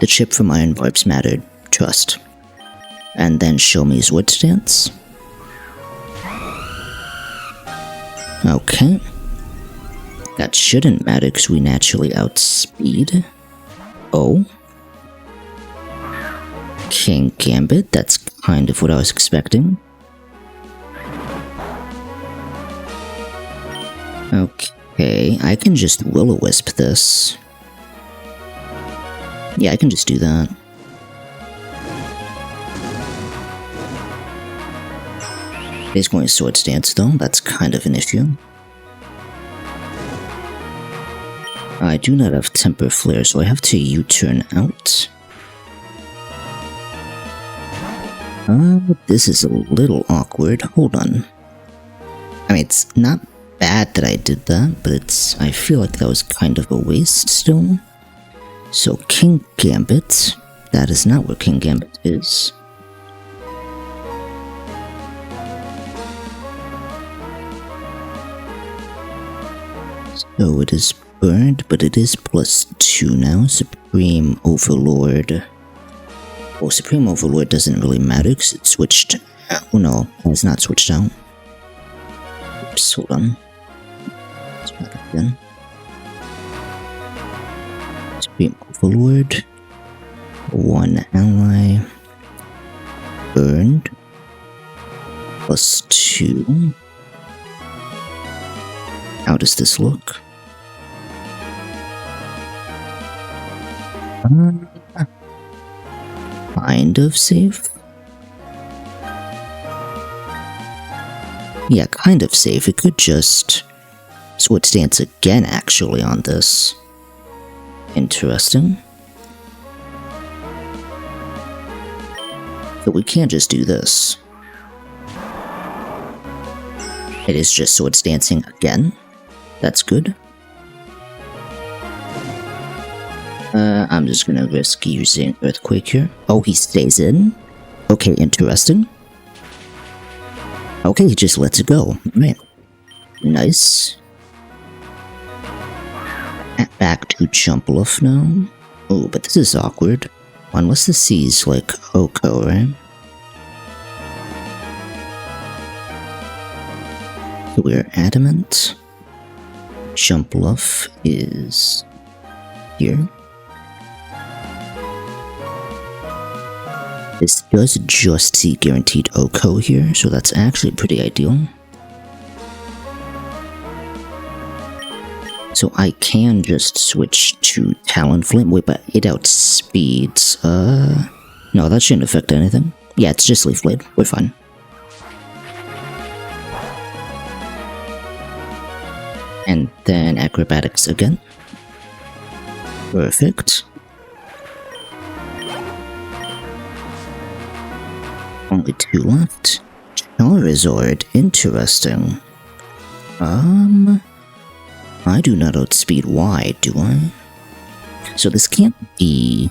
The chip from Iron Barbs mattered. Trust. And then show me Swords Dance. Okay. That shouldn't matter because we naturally outspeed. Oh. King Gambit, that's kind of what I was expecting. Okay, I can just Will-O-Wisp this. Yeah, I can just do that. He's going to Swords Dance though, that's kind of an issue. I do not have Temper Flare, so I have to U-turn out. This is a little awkward. Hold on. I mean, it's not bad that I did that, but it's... I feel like that was kind of a waste still. So, King Gambit. That is not where King Gambit is. So, it is burned, but it is +2 now. Supreme Overlord. Well, Supreme Overlord doesn't really matter because it switched. Oh no, it's not switched out. Oops, hold on. Let's back up again. Supreme Overlord. One ally. Burned. +2. How does this look? Kind of safe? Yeah, kind of safe. It could just Swords Dance again actually on this. Interesting. But we can't just do this. It is just Swords Dancing again. That's good. I'm just gonna risk using Earthquake here. Oh, he stays in? Okay, interesting. Okay, he just lets it go. Right. Nice. Back to Jumpluff now. Oh, but this is awkward. Unless this sees, like, Oko, right? So we're Adamant. Jumpluff is here. This does just see guaranteed Oko here, so that's actually pretty ideal. So I can just switch to Talonflame. Wait, but it outspeeds. No, that shouldn't affect anything. Yeah, it's just Leaf Blade. We're fine. And then Acrobatics again. Perfect. Only 2 left. Charizard, interesting. I do not outspeed Y, do I? So this can't be...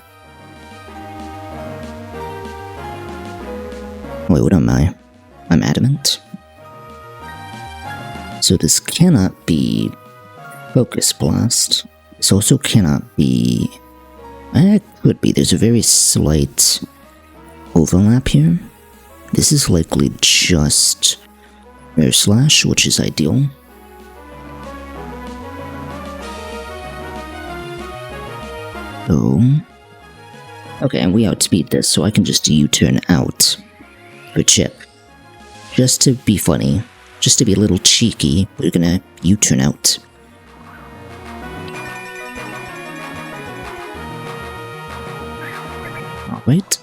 Wait, what am I? I'm Adamant. So this cannot be Focus Blast. This also cannot be It could be. There's a very slight overlap here. This is likely just air slash, which is ideal. Oh. Okay, and we outspeed this, so I can just U-turn out for chip. Just to be funny, just to be a little cheeky, we're gonna U-turn out. Alright.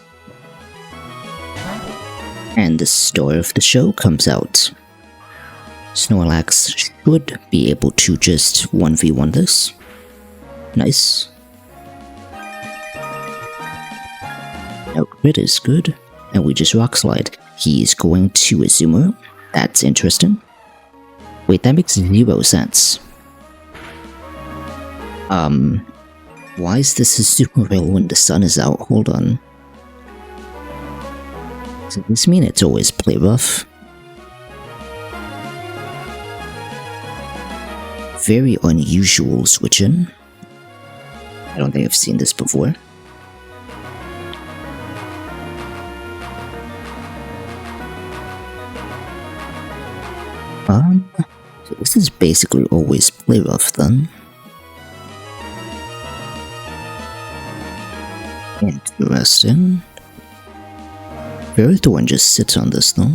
And the star of the show comes out. Snorlax should be able to just 1v1 this. Nice. Outfit is good. And we just rock slide. He's going to Azumarill. That's interesting. Wait, that makes 0 sense. Why is this Azumarill when the sun is out? Hold on. Does this mean it's always play rough? Very unusual switch-in. I don't think I've seen this before. So this is basically always play rough then. Interesting. Ferrothorn just sits on this though.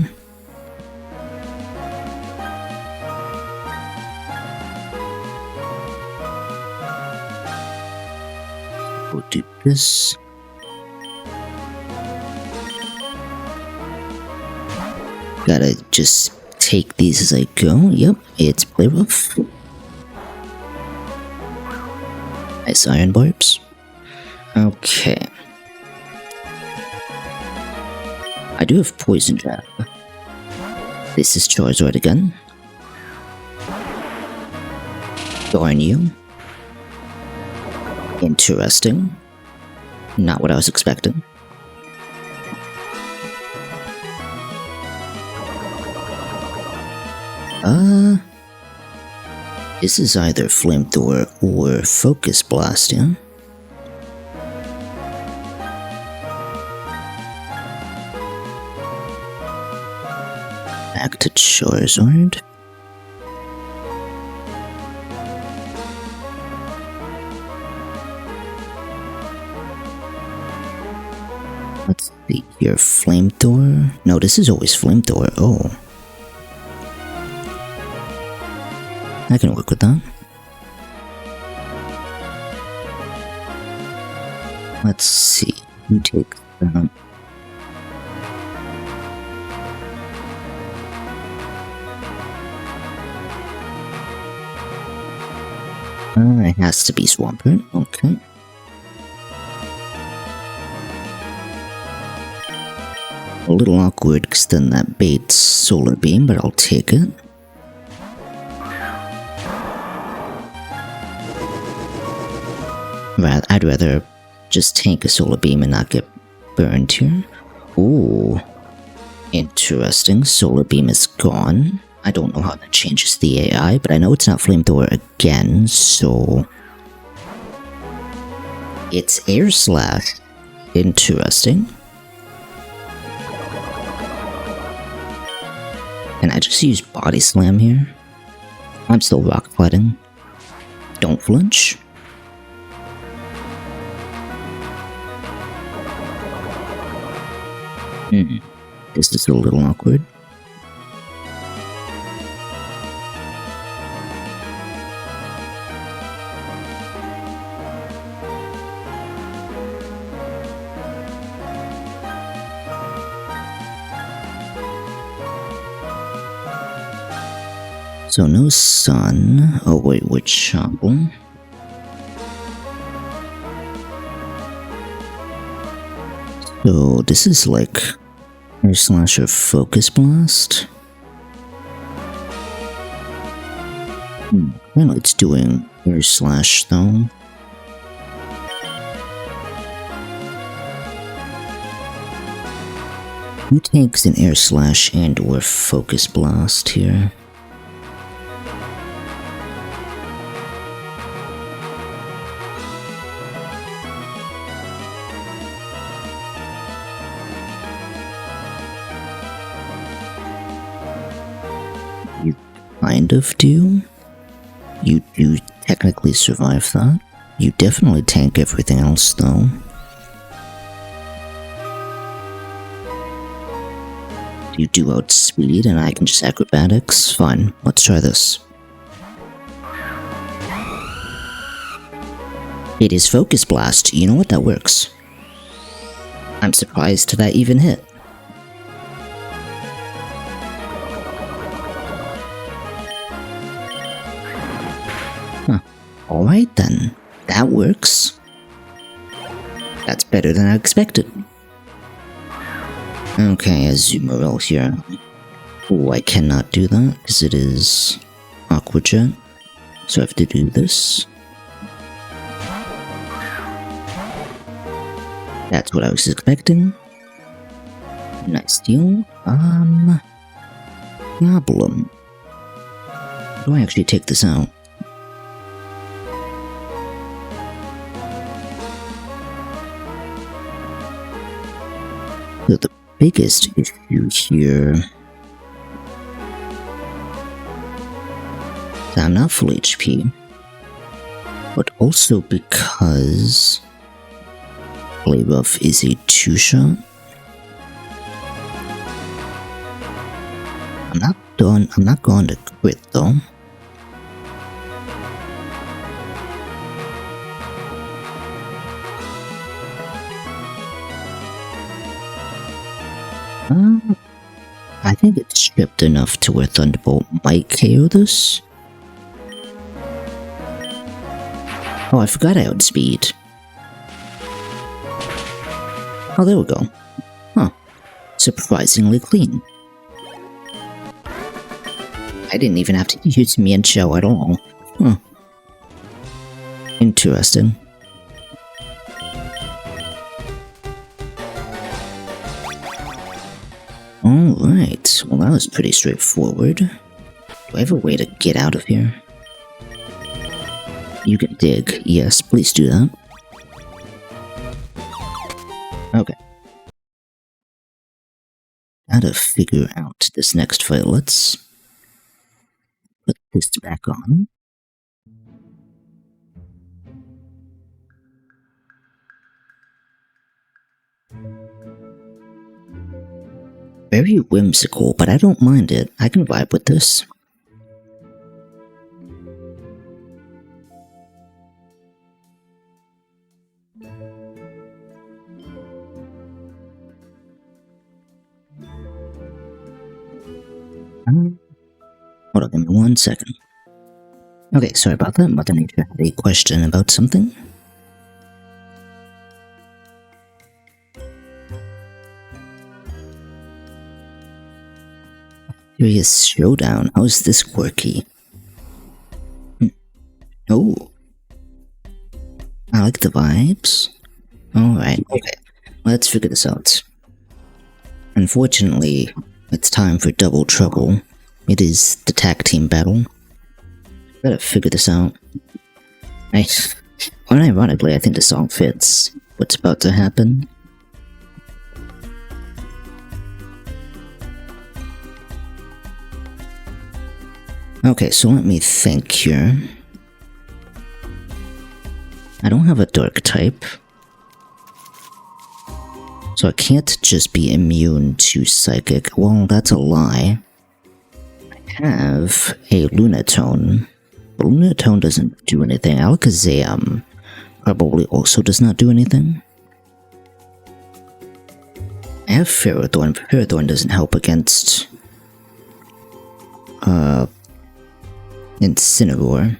We'll do this. Gotta just take these as I go. Yep, it's play rough. Nice iron barbs. Okay. I do have poison jab. This is Charizard again. Darn you. Interesting. Not what I was expecting. This is either Flamethrower or Focus Blast, yeah? Back to Charizard. Let's see here, Flamethrower. No, this is always Flamethrower. Oh. I can work with that. Let's see. You take that. It has to be Swampert. Okay. A little awkward because then that baits Solar Beam, but I'll take it. I'd rather just tank a Solar Beam and not get burned here. Ooh. Interesting. Solar Beam is gone. I don't know how that changes the AI, but I know it's not Flamethrower again, so... It's Air Slash. Interesting. Can I just use Body Slam here? I'm still rock sliding. Don't flinch. This is a little awkward. So no sun. Oh wait, which Chopple? So this is like Air Slash or Focus Blast. Well, it's doing Air Slash though. Who takes an Air Slash and or Focus Blast here? kind of do. You do technically survive that. You definitely tank everything else, though. You do outspeed, and I can just acrobatics. Fine, let's try this. It is Focus Blast. You know what? That works. I'm surprised that even hit. Huh. Alright then. That works. That's better than I expected. Okay, Azumarill here. Oh, I cannot do that because it is Aqua Jet. So I have to do this. That's what I was expecting. Nice deal. Problem. Do I actually take this out? So the biggest issue here is I'm not full HP, but also because Play Rough is a 2-shot. I'm not going to quit though. I think it's stripped enough to where Thunderbolt might KO this. Oh, I forgot I outspeed. Oh, there we go. Huh. Surprisingly clean. I didn't even have to use Mienshao at all. Huh. Interesting. Alright, well that was pretty straightforward. Do I have a way to get out of here? You can dig. Yes, please do that. Okay. Gotta figure out this next fight. Let's put this back on. Very whimsical, but I don't mind it. I can vibe with this. Hold on, give me 1 second. Okay, sorry about that. Mother Nature had a question about something. Curious Showdown. How is this quirky? Oh. I like the vibes. Alright, okay. Let's figure this out. Unfortunately, it's time for double trouble. It is the tag team battle. Gotta figure this out. Unironically, I think the song fits what's about to happen. Okay, so let me think here. I don't have a dark type, so I can't just be immune to psychic. Well, that's a lie. I have a Lunatone, but Lunatone doesn't do anything. Alakazam probably also does not do anything. I have Ferrothorn, but Ferrothorn doesn't help against Incineroar.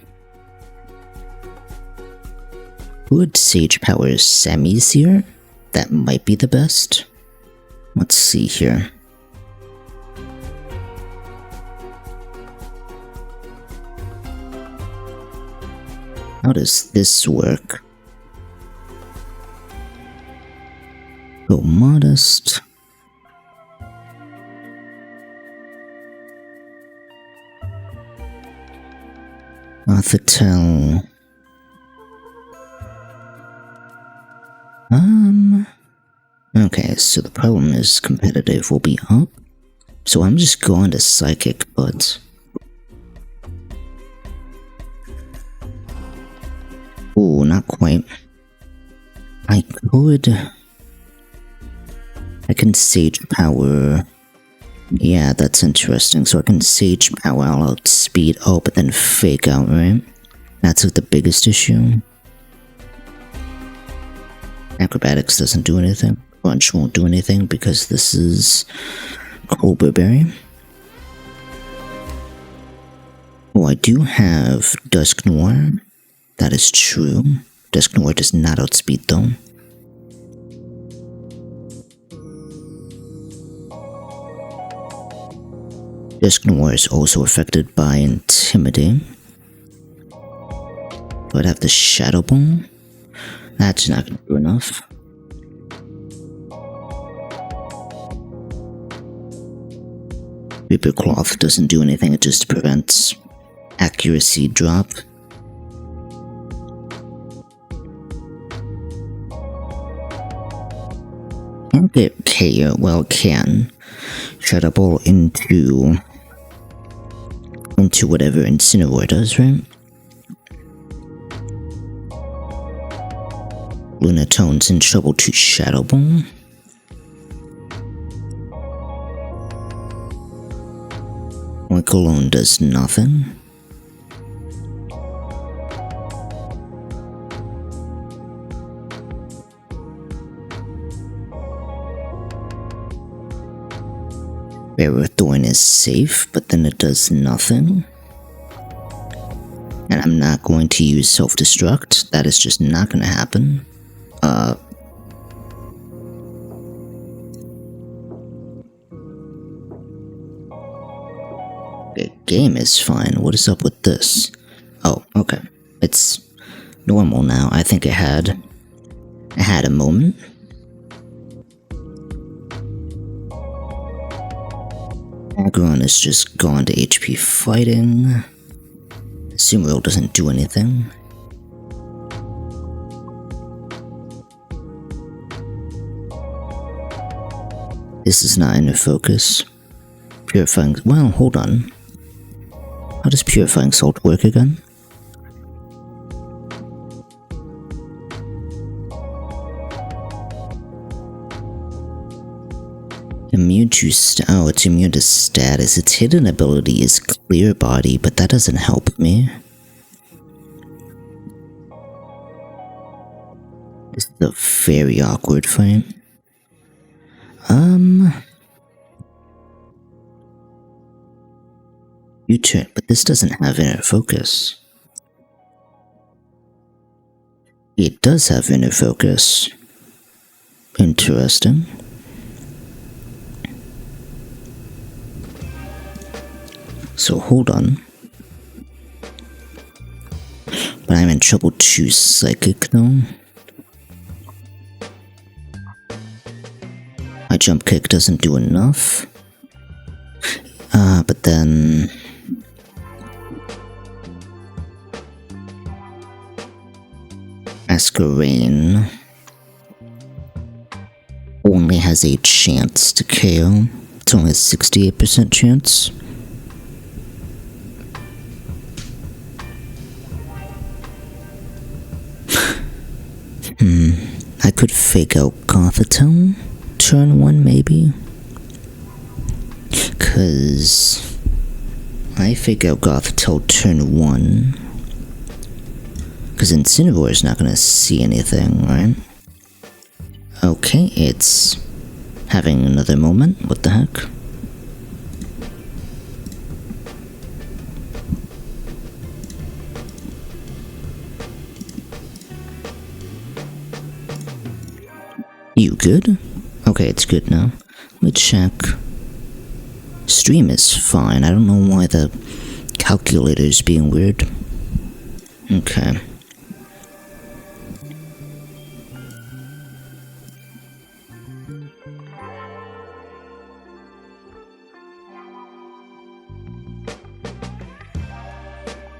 Would Sage Power Sammy's here? That might be the best. Let's see here. How does this work? Go Modest. Arthatel. Okay, so the problem is competitive will be up. So I'm just going to Psychic, but Oh, not quite. I can Sage Power. Yeah, that's interesting. So I can Sage Power, I'll outspeed, oh, but then Fake Out, right? That's like the biggest issue. Acrobatics doesn't do anything. Crunch won't do anything because this is Cobra Berry. Oh, I do have Dusk Noir. That is true. Dusk Noir does not outspeed though. Dusk Noir is also affected by Intimidate. Do I have the Shadow Bone? That's not gonna do enough. Reaper Cloth doesn't do anything, it just prevents accuracy drop. Can't get KO, well, it can. Shadow Ball into whatever Incineroar does, right? Lunatone's in trouble to Shadow Ball. Cologne does nothing. Thorn is safe, but then it does nothing. And I'm not going to use self-destruct. That is just not going to happen. The game is fine. What is up with this? Oh, okay. It's normal now. I think it had a moment. Aggron is just gone to HP fighting. Sumeru doesn't do anything. This is not in focus. Purifying. Well, hold on. How does Purifying Salt work again? Immune to oh, it's immune to status. Its hidden ability is Clear Body, but that doesn't help me. This is a very awkward fight. U-turn, but this doesn't have inner focus. It does have inner focus. Interesting. So hold on. But I'm in trouble to Psychic though. My jump kick doesn't do enough. But then Masquerain only has a chance to KO. It's only a 68% chance. I could fake out Gothitone turn 1 maybe. Cause I fake out Gothitone turn 1. Cause Incineroar is not gonna see anything, right? Okay, it's having another moment. What the heck? You good? Okay, it's good now. Let me check. Stream is fine. I don't know why the calculator is being weird. Okay.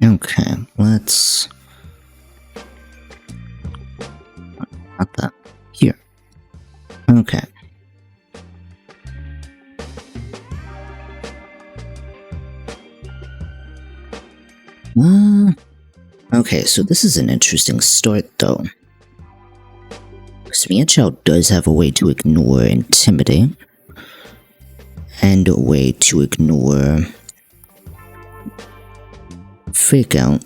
Okay, let's... Not that. Here. Okay. Okay, so this is an interesting start though. Mian does have a way to ignore Intimidate, and a way to ignore Fake Out.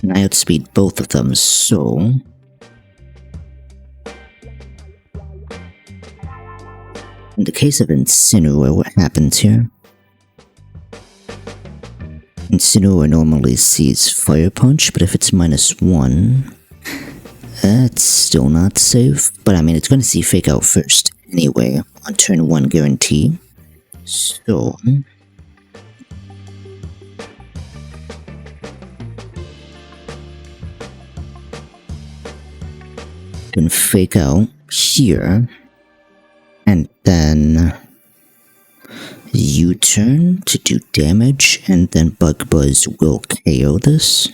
And I outspeed both of them, so... In the case of Incineroar, what happens here? Incineroar normally sees Fire Punch, but if it's -1, that's still not safe. But I mean, it's gonna see Fake Out first, anyway, on turn 1 guarantee. So... can Fake Out here, and then U-turn to do damage, and then Bug Buzz will KO this.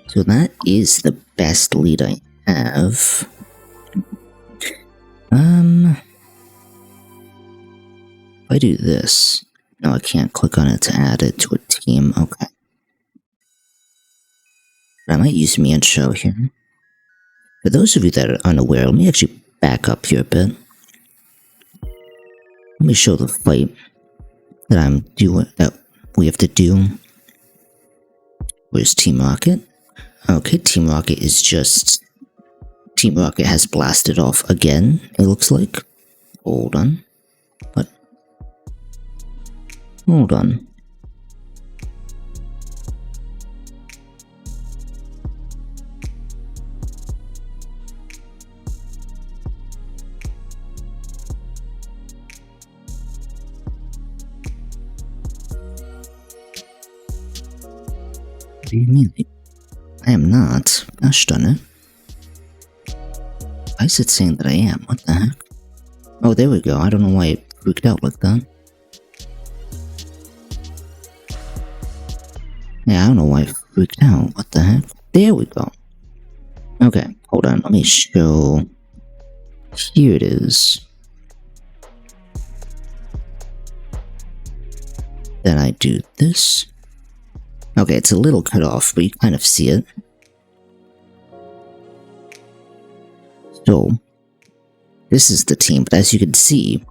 So that is the best lead I have. If I do this, no, I can't click on it to add it to a team. Okay. I might use Mian here. For those of you that are unaware, let me actually back up here a bit. Let me show the fight that I'm doing, that we have to do. Where's Team Rocket? Okay, Team Rocket is just... Team Rocket has blasted off again, it looks like. Hold on. What? Hold on. What do you mean? I am not. Gosh darn it. Why is it saying that I am? What the heck? Oh, there we go. I don't know why it freaked out like that. Yeah, I don't know why it freaked out. What the heck? There we go. Okay, hold on. Let me show... Here it is. Then I do this. Okay, it's a little cut off, but you kind of see it. So, this is the team, but as you can see,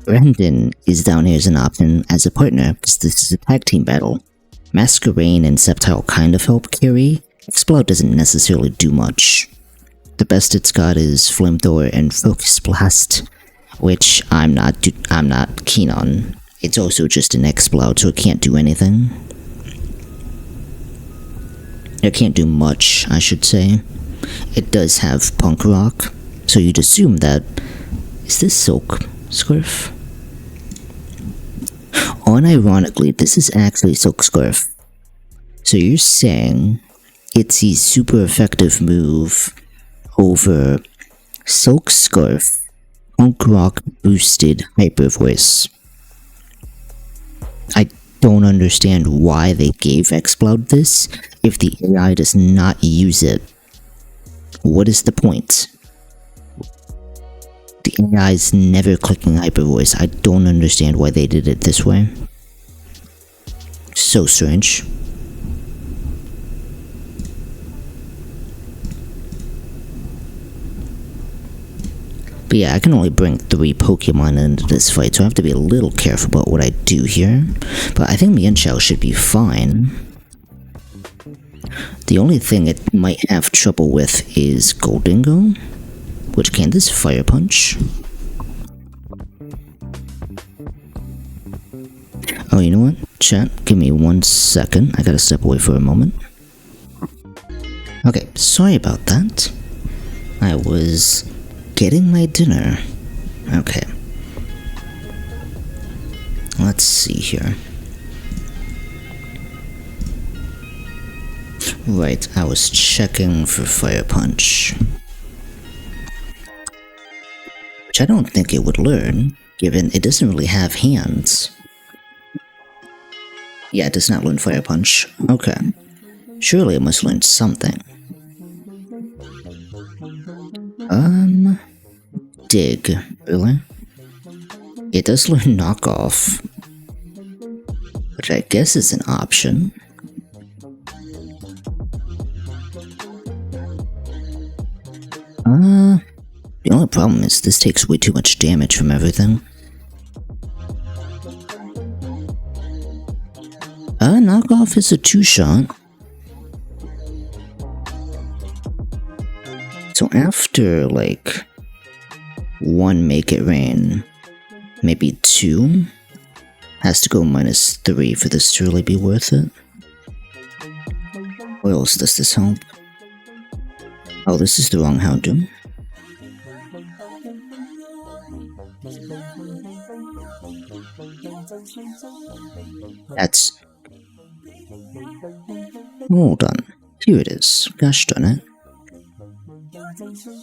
Brandon is down here as an option as a partner, because this is a tag team battle. Masquerain and Sceptile kind of help carry. Explode doesn't necessarily do much. The best it's got is Flamethrower and Focus Blast, which I'm not keen on. It's also just an Explode, so it can't do anything. It can't do much, I should say. It does have Punk Rock, so you'd assume that... Is this Silk Scarf? Unironically, this is actually Silk Scarf. So you're saying it's a super effective move over Silk Scarf, Punk Rock boosted Hyper Voice. I don't understand why they gave Explode this if the AI does not use it. What is the point? The AI is never clicking Hyper Voice. I don't understand why they did it this way. So strange. But yeah, I can only bring 3 Pokemon into this fight, so I have to be a little careful about what I do here. But I think Mian should be fine. The only thing it might have trouble with is Goldingo, which can this Fire Punch. Oh, you know what? Chat, give me 1 second. I gotta step away for a moment. Okay, sorry about that. I was getting my dinner. Okay. Let's see here. Right, I was checking for Fire Punch. Which I don't think it would learn, given it doesn't really have hands. Yeah, it does not learn Fire Punch. Okay. Surely it must learn something. Dig, really? It does learn knockoff, which I guess is an option. The only problem is this takes way too much damage from everything. Knockoff is a 2-shot. So after, like, 1 Make It Rain, maybe 2, has to go -3 for this to really be worth it. What else does this help? Oh, this is the wrong Houndoom. That's... Hold on. Here it is. Gosh darn it.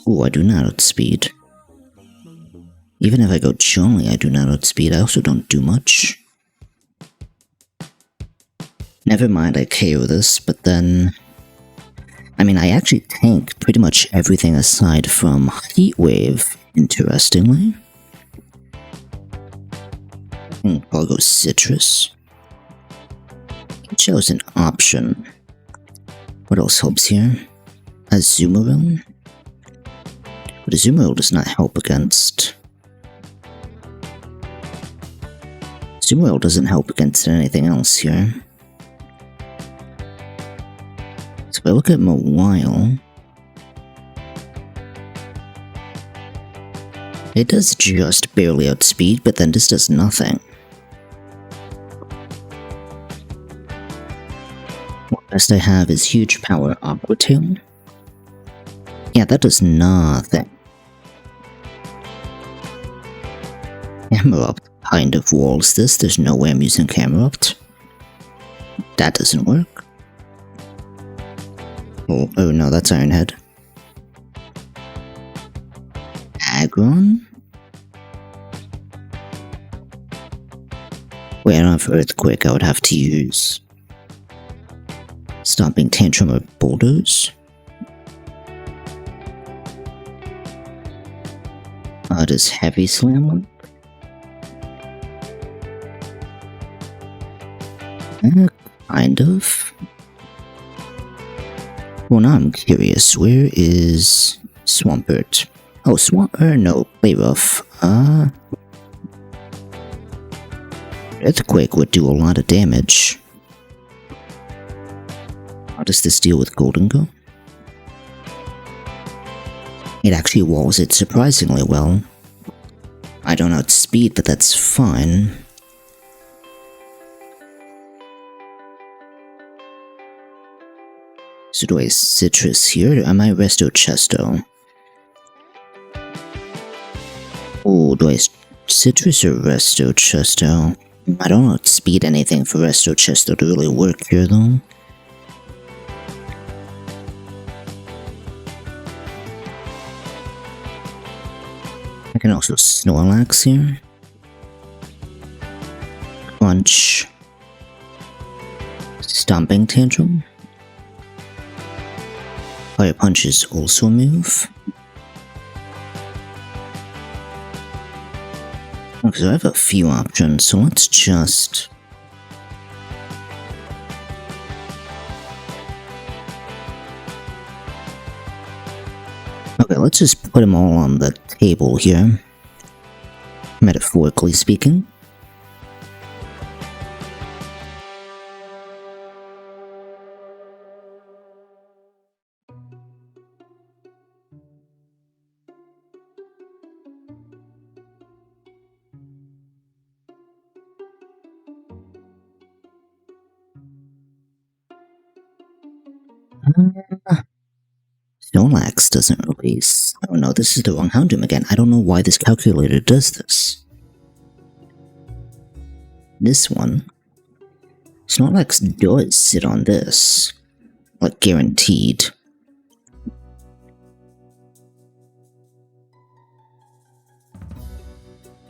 Oh, I do not outspeed. Even if I go jolly, I do not outspeed. I also don't do much. Never mind, I KO this, but then... I mean, I actually tank pretty much everything aside from Heat Wave, interestingly. I'll go Citrus. Chose an option. What else helps here? Azumarill? But Azumarill does not help against... Azumarill doesn't help against anything else here. So if I look at Mawile... It does just barely outspeed, but then this does nothing. What best I have is Huge Power Aqua Tail. Yeah, that does nothing. Camerupt kind of walls this. There's no way I'm using Camerupt. That doesn't work. Oh no, that's Ironhead. Aggron? Wait, I don't have Earthquake. I would have to use Stomping Tantrum or Bulldoze. Does Heavy Slam work? Kind of. Well, now I'm curious. Where is Swampert? Oh, no, play rough. Earthquake would do a lot of damage. How does this deal with Golden Go? It actually walls it surprisingly well. I don't outspeed, but that's fine. So do I Citrus here, or am I Resto Chesto? Oh, do I Citrus or Resto Chesto? I don't outspeed anything for Resto Chesto to really work here, though. I can also Snorlax here. Crunch. Stomping Tantrum. Fire Punch is also a move. Okay, so I have a few options, so let's just... Okay, let's just put them all on the table here. Metaphorically speaking. Snorlax doesn't release. Oh no, this is the wrong Houndoom again. I don't know why this calculator does this. This one. Snorlax does sit on this. Like, guaranteed.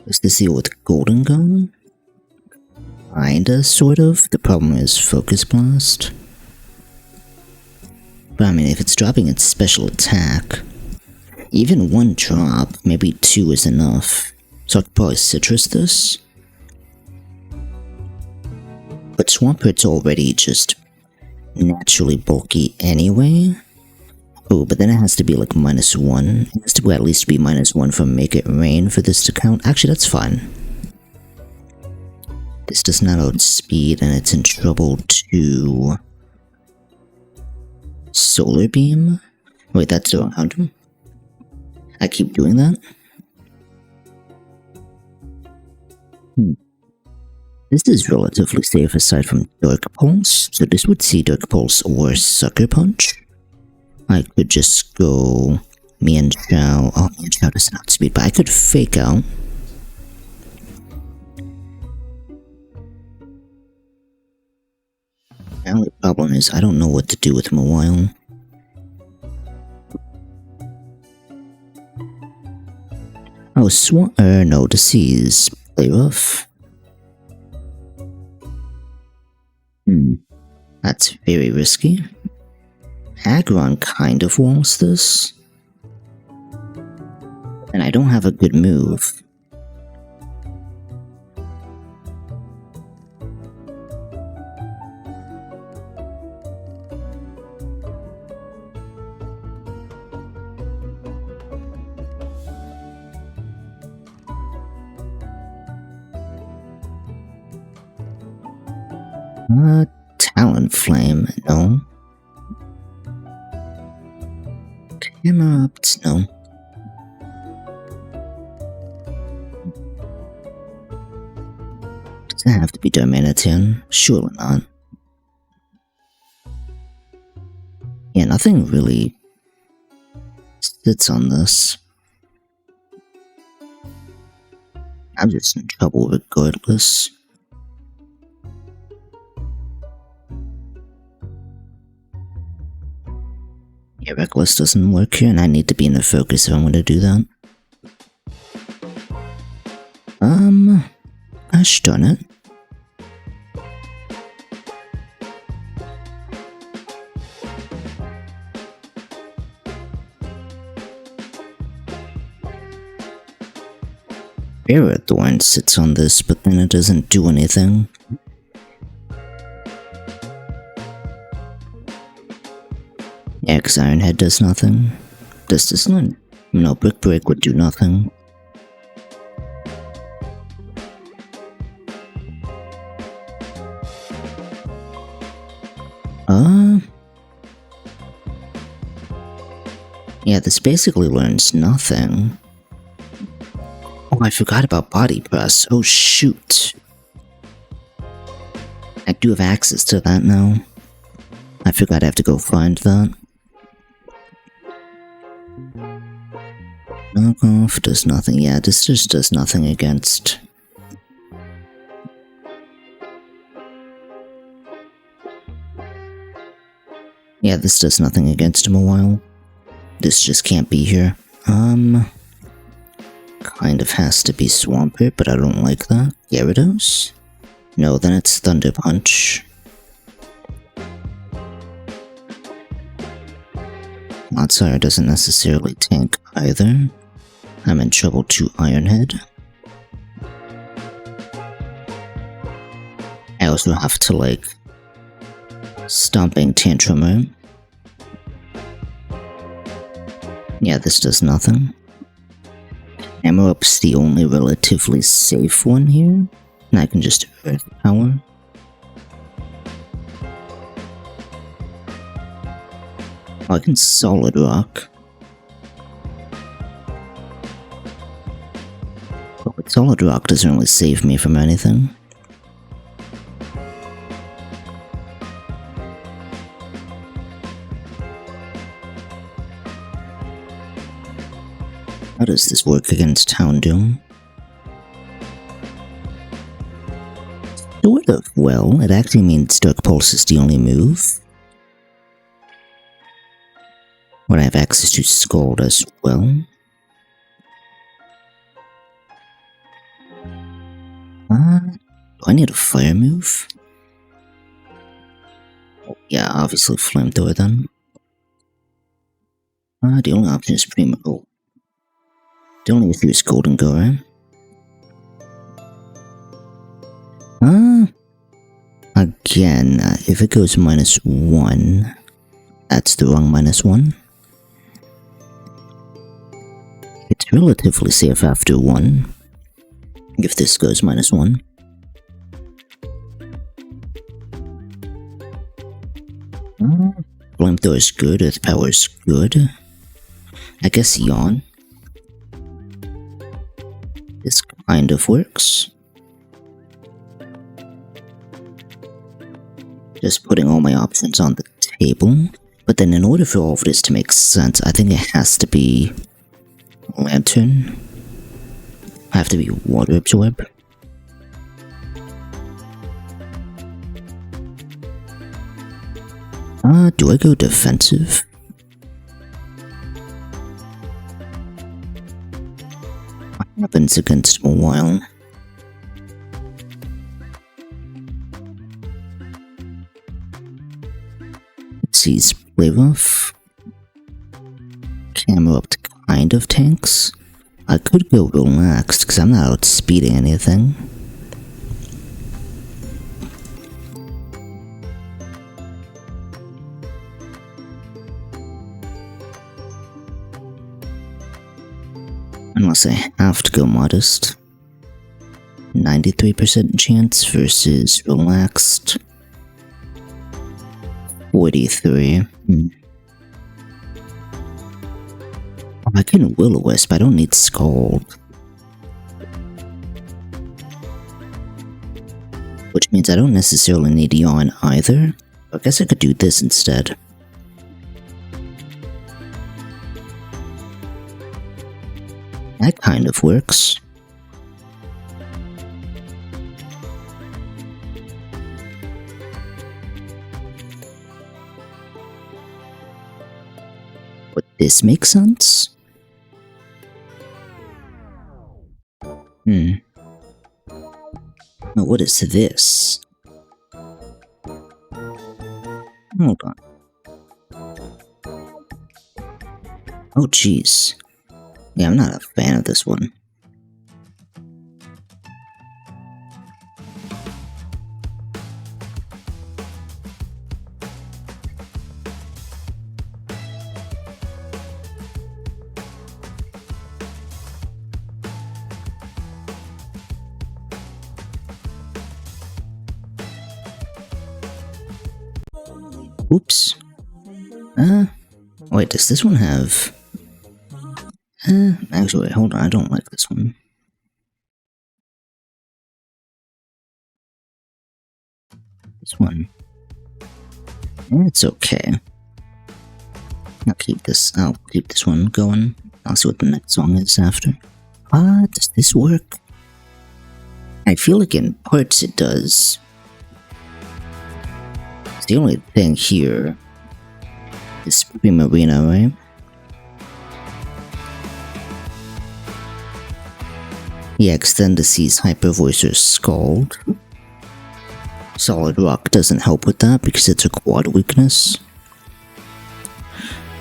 Does this deal with Golden Gun? Kinda, sort of. The problem is Focus Blast. But I mean, if it's dropping its special attack, even one drop, maybe 2 is enough. So I could probably citrus this. But Swampert already just naturally bulky anyway. Oh, but then it has to be like -1. It has to at least be -1 from Make It Rain for this to count. Actually, that's fine. This does not outspeed, and it's in trouble too. Solar Beam? Wait, that's the wrong hunter. I keep doing that? This is relatively safe aside from Dark Pulse, so this would see Dark Pulse or Sucker Punch. I could just go Mian Chao. Oh, Mian Chao doesn't outspeed, but I could Fake Out. The only problem is I don't know what to do with him a while. Oh, no, Disease. Play rough. That's very risky. Aggron kind of wants this. And I don't have a good move. Talonflame, no. Interrupt, no. Does it have to be Darmanitan? Surely not. Yeah, nothing really sits on this. I'm just in trouble regardless. Yeah, Reckless doesn't work here, and I need to be in the focus if I'm gonna do that. Gosh darn it. Thorn sits on this, but then it doesn't do anything. Yeah, because Ironhead does nothing. Does this not? No, Brick Break would do nothing. Yeah, this basically learns nothing. Oh, I forgot about Body Press. Oh, shoot. I do have access to that now. I forgot I have to go find that. Knockoff does nothing. Yeah, this just does nothing against. Yeah, this does nothing against him a while. This just can't be here. Kind of has to be Swampert, but I don't like that. Gyarados? No, then it's Thunder Punch. Motsire doesn't necessarily tank either. I'm in trouble too, Ironhead. I also have to, like, Stomping Tantrumer. Yeah, this does nothing. Amarup's the only relatively safe one here, and I can just Earth Power. Oh, I can Solid Rock. Oh, but Solid Rock doesn't really save me from anything. How does this work against Houndoom? Sort of. Well, it actually means Dark Pulse is the only move. But I have access to Scald as well. Do I need a fire move? Oh, yeah, obviously Flamethrower then. The only option is Primo. The only issue is Golden Go, right? Again, if it goes -1, that's the wrong -1. It's relatively safe after 1, if this goes -1. Flamethrower is good, earth power is good. I guess yawn. This kind of works. Just putting all my options on the table. But then in order for all of this to make sense, I think it has to be lantern. I have to be water absorb. Do I go defensive? What happens against a while? Sees play rough. Camera up to kind of tanks. I could go relaxed because I'm not outspeeding anything. Unless I have to go modest. 93% chance versus relaxed. 43. I can Will-O-Wisp, I don't need Scald. Which means I don't necessarily need Yawn either. I guess I could do this instead. That kind of works. Would this make sense? Now what is this? Hold on. Oh jeez. Yeah, I'm not a fan of this one. Oops. Wait, does this one have... actually, hold on, I don't like this one. This one. It's okay. I'll keep this one going. I'll see what the next song is after. Does this work? I feel like in parts it does. The only thing here is Primarina, right? Yeah, Extend the Seas, Hyper Voice, or Scald. Solid Rock doesn't help with that because it's a quad weakness.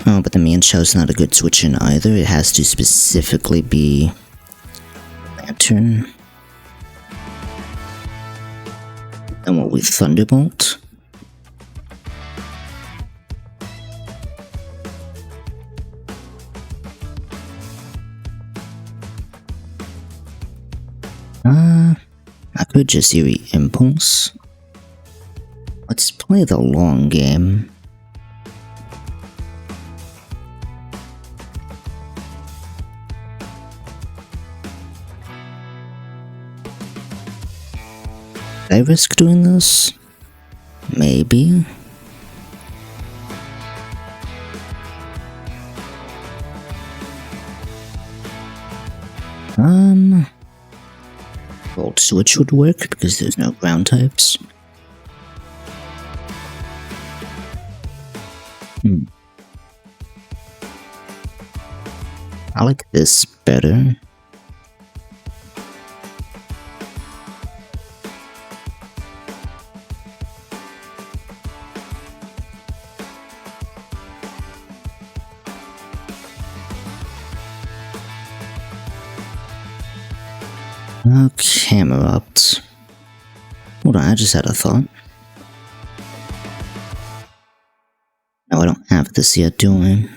Oh, but the Mian Shell's not a good switch in either. It has to specifically be Lantern. And what we Thunderbolt? I could just Eerie Impulse. Let's play the long game. Did I risk doing this? Maybe. Volt Switch would work because there's no ground types. I like this better. Camerupt. Hold on, I just had a thought. No, I don't have this yet, do I?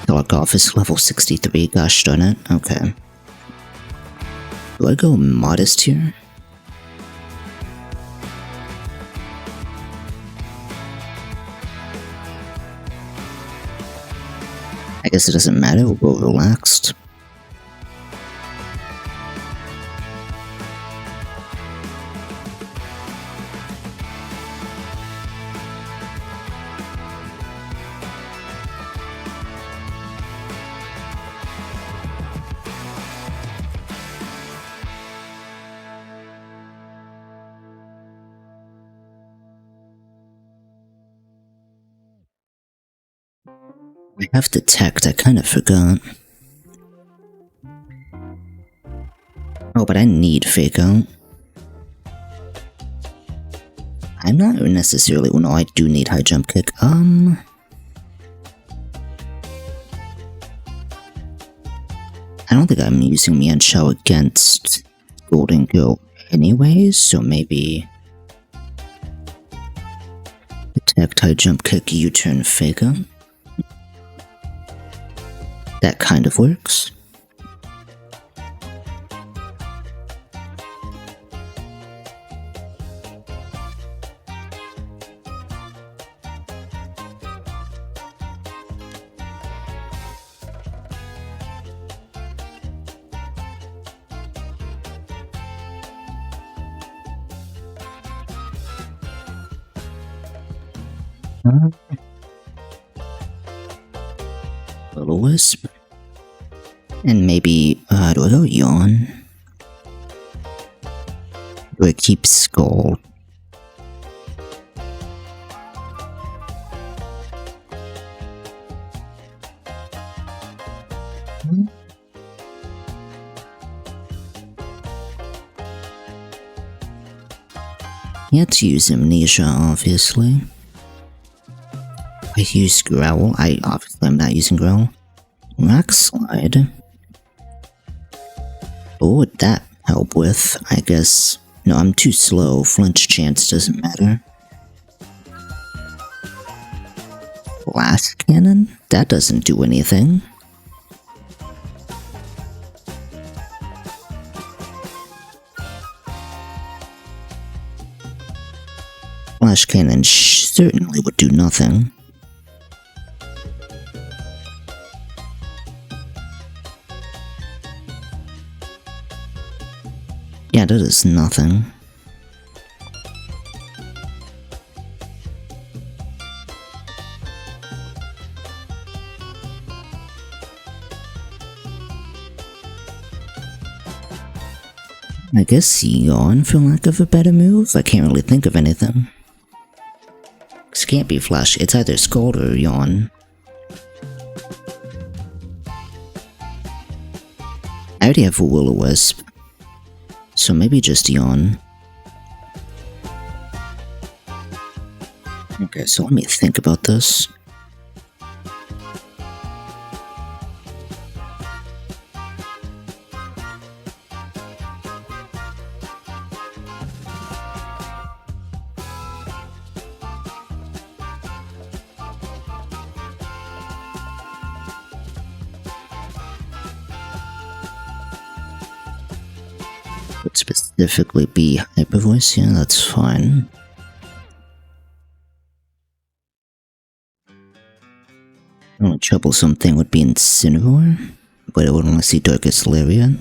Dark Office level 63, gosh darn it. Okay. Do I go modest here? I guess it doesn't matter, we'll go relaxed. I have detect, I kinda forgot. Oh, but I need fake out. I'm not necessarily, well, no, I do need high jump kick. I don't think I'm using Mian Shao against Golden Girl anyways, so maybe detect high jump kick, U-turn fake out. That kind of works. Little Wisp. And maybe, do I go Yawn? Do I keep Skull? You had to use Amnesia, obviously. I use Growl. Obviously I'm not using Growl. Rock Slide. What would that help with? I guess. No, I'm too slow. Flinch chance doesn't matter. Blast Cannon? That doesn't do anything. Flash Cannon certainly would do nothing. Yeah, that is nothing. I guess Yawn, for lack of a better move? I can't really think of anything. This can't be Flash, it's either Scald or Yawn. I already have a Will-O-Wisp, so maybe just Yawn. Okay, so let me think about this. Would specifically be Hyper Voice, yeah, that's fine. The only troublesome thing would be Incineroar, but I would want to see Darkest Lariat,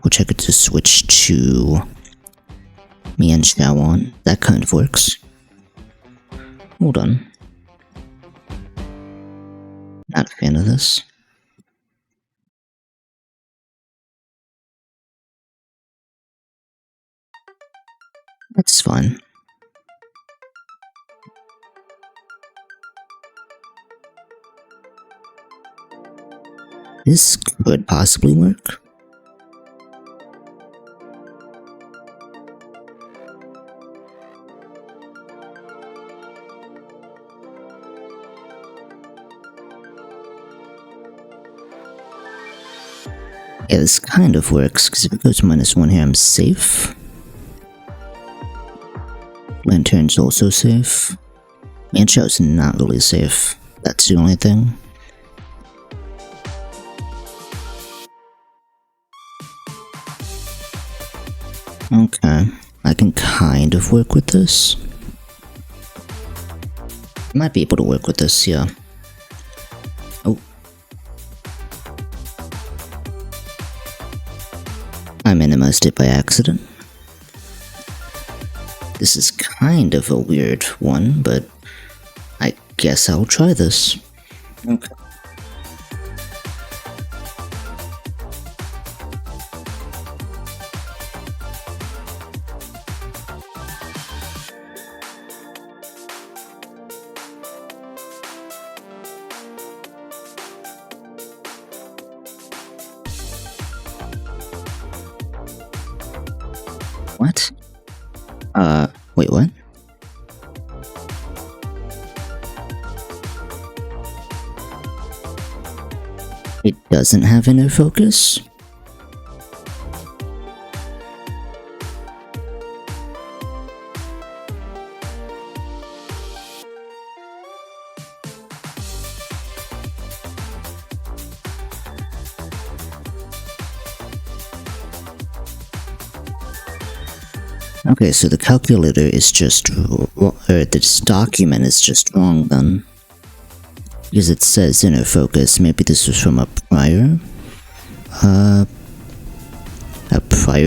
which I could just switch to Mian Shao on. That kind of works. Hold on. Not a fan of this. That's fine. This could possibly work. Yeah, this kind of works, because if it goes -1 here, I'm safe. Lantern's also safe. Manshow's not really safe. That's the only thing. Okay, I can kind of work with this. I might be able to work with this, yeah. Oh. I minimized it by accident. This is kind of a weird one, but I guess I'll try this. Okay. What? Wait, what? It doesn't have inner focus? Okay, so the calculator is just, or this document is just wrong then. Because it says inner focus, maybe this was from a prior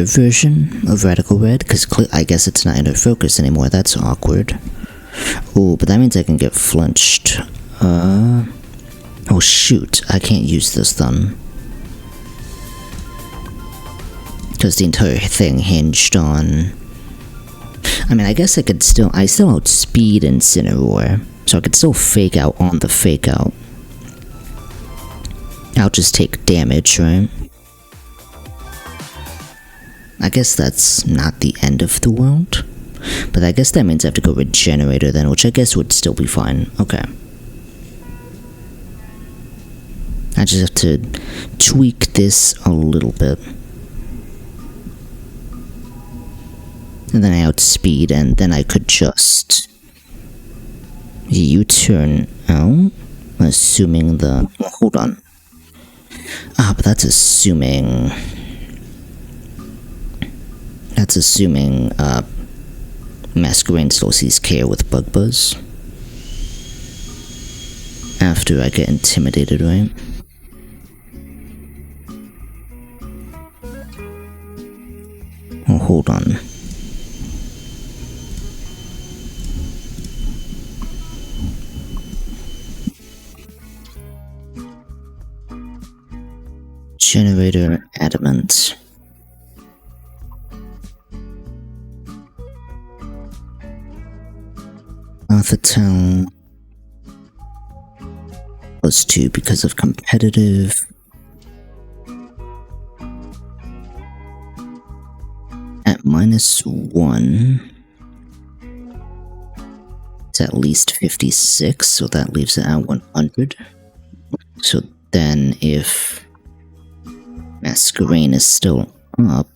version of Radical Red, because I guess it's not inner focus anymore, that's awkward. Oh, but that means I can get flinched. Oh shoot, I can't use this then. Because the entire thing hinged on... I mean, I guess I still outspeed Incineroar, so I could still fake out on the fake out. I'll just take damage, right? I guess that's not the end of the world, but I guess that means I have to go Regenerator then, which I guess would still be fine. Okay. I just have to tweak this a little bit. And then I outspeed, and then I could just U-turn out, assuming the... Well, hold on. But that's assuming... Masquerain still sees KO with Bug Buzz. After I get intimidated, right? Oh, hold on. Generator Adamant. Arthurtown +2 because of competitive. At -1. It's at least 56, so that leaves it at 100. So then if Masquerain is still up,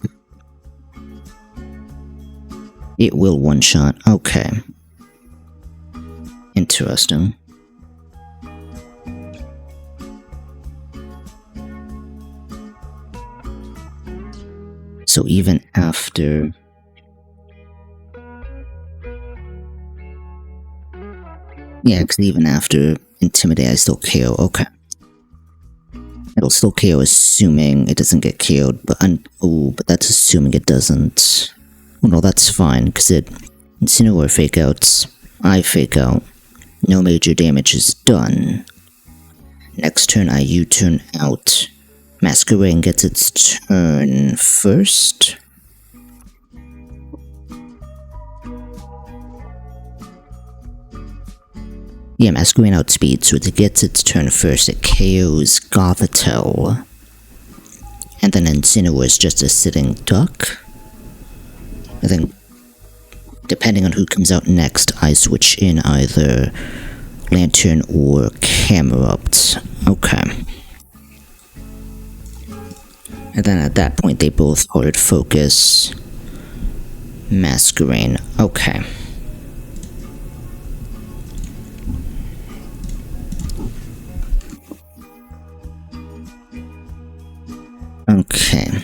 it will one-shot. Okay. Interesting. So even after... Yeah, because even after Intimidate I still KO. Okay. It'll still KO assuming it doesn't get KO'd, but but that's assuming it doesn't. Well, no, that's fine, because Incineroar fake outs, I fake out, no major damage is done. Next turn I U-turn out. Masquerain gets its turn first. Yeah, Masquerain outspeed, so it gets its turn first. It KOs Gothitelle. And then Incineroar is just a sitting duck. I think, depending on who comes out next, I switch in either Lantern or Camerupt. Okay. And then at that point, they both ordered focus. Masquerain. Okay. Okay.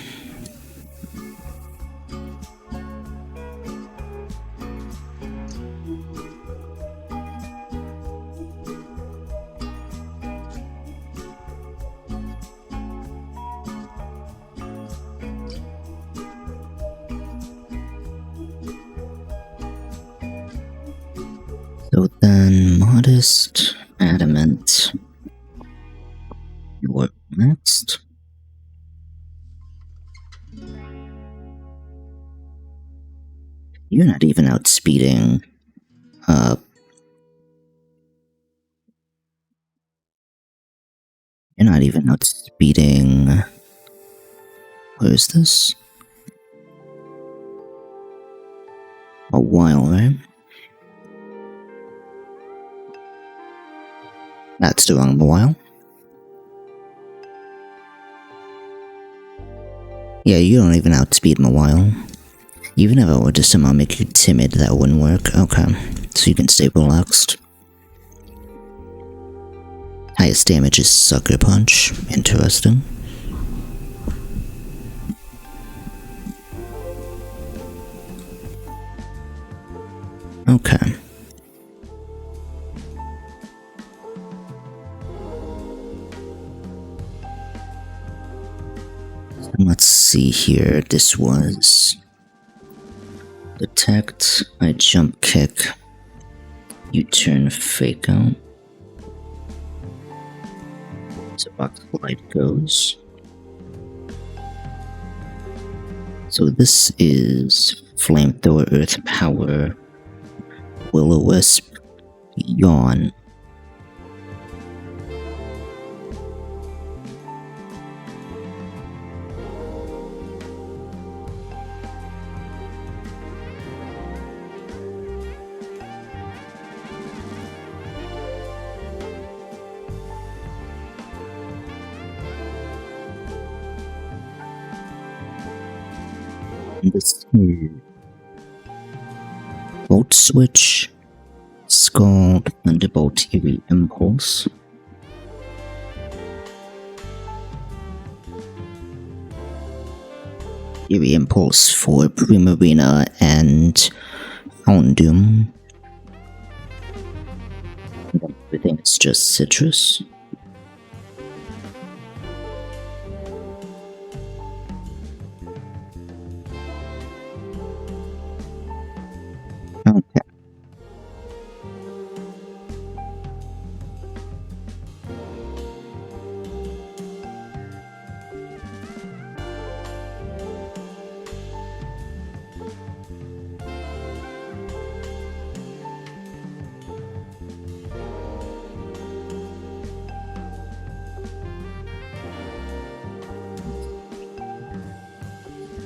So then, modest, adamant. You're next. You're not even outspeeding. You're not even outspeeding. Where is this? A while, right? That's the wrong while. Yeah, you don't even outspeed him a while. Even if I were to somehow make you timid, that wouldn't work. Okay, so you can stay relaxed. Highest damage is Sucker Punch. Interesting. Okay. So let's see here. This was detect. I jump kick. U-turn fake out. So box light goes. So this is Flamethrower, Earth Power, Will-O-Wisp, Yawn. This is Volt Switch, Scald, Thunderbolt, Eerie Impulse. Eerie Impulse for Primarina and Houndoom. I think it's just Citrus. Okay.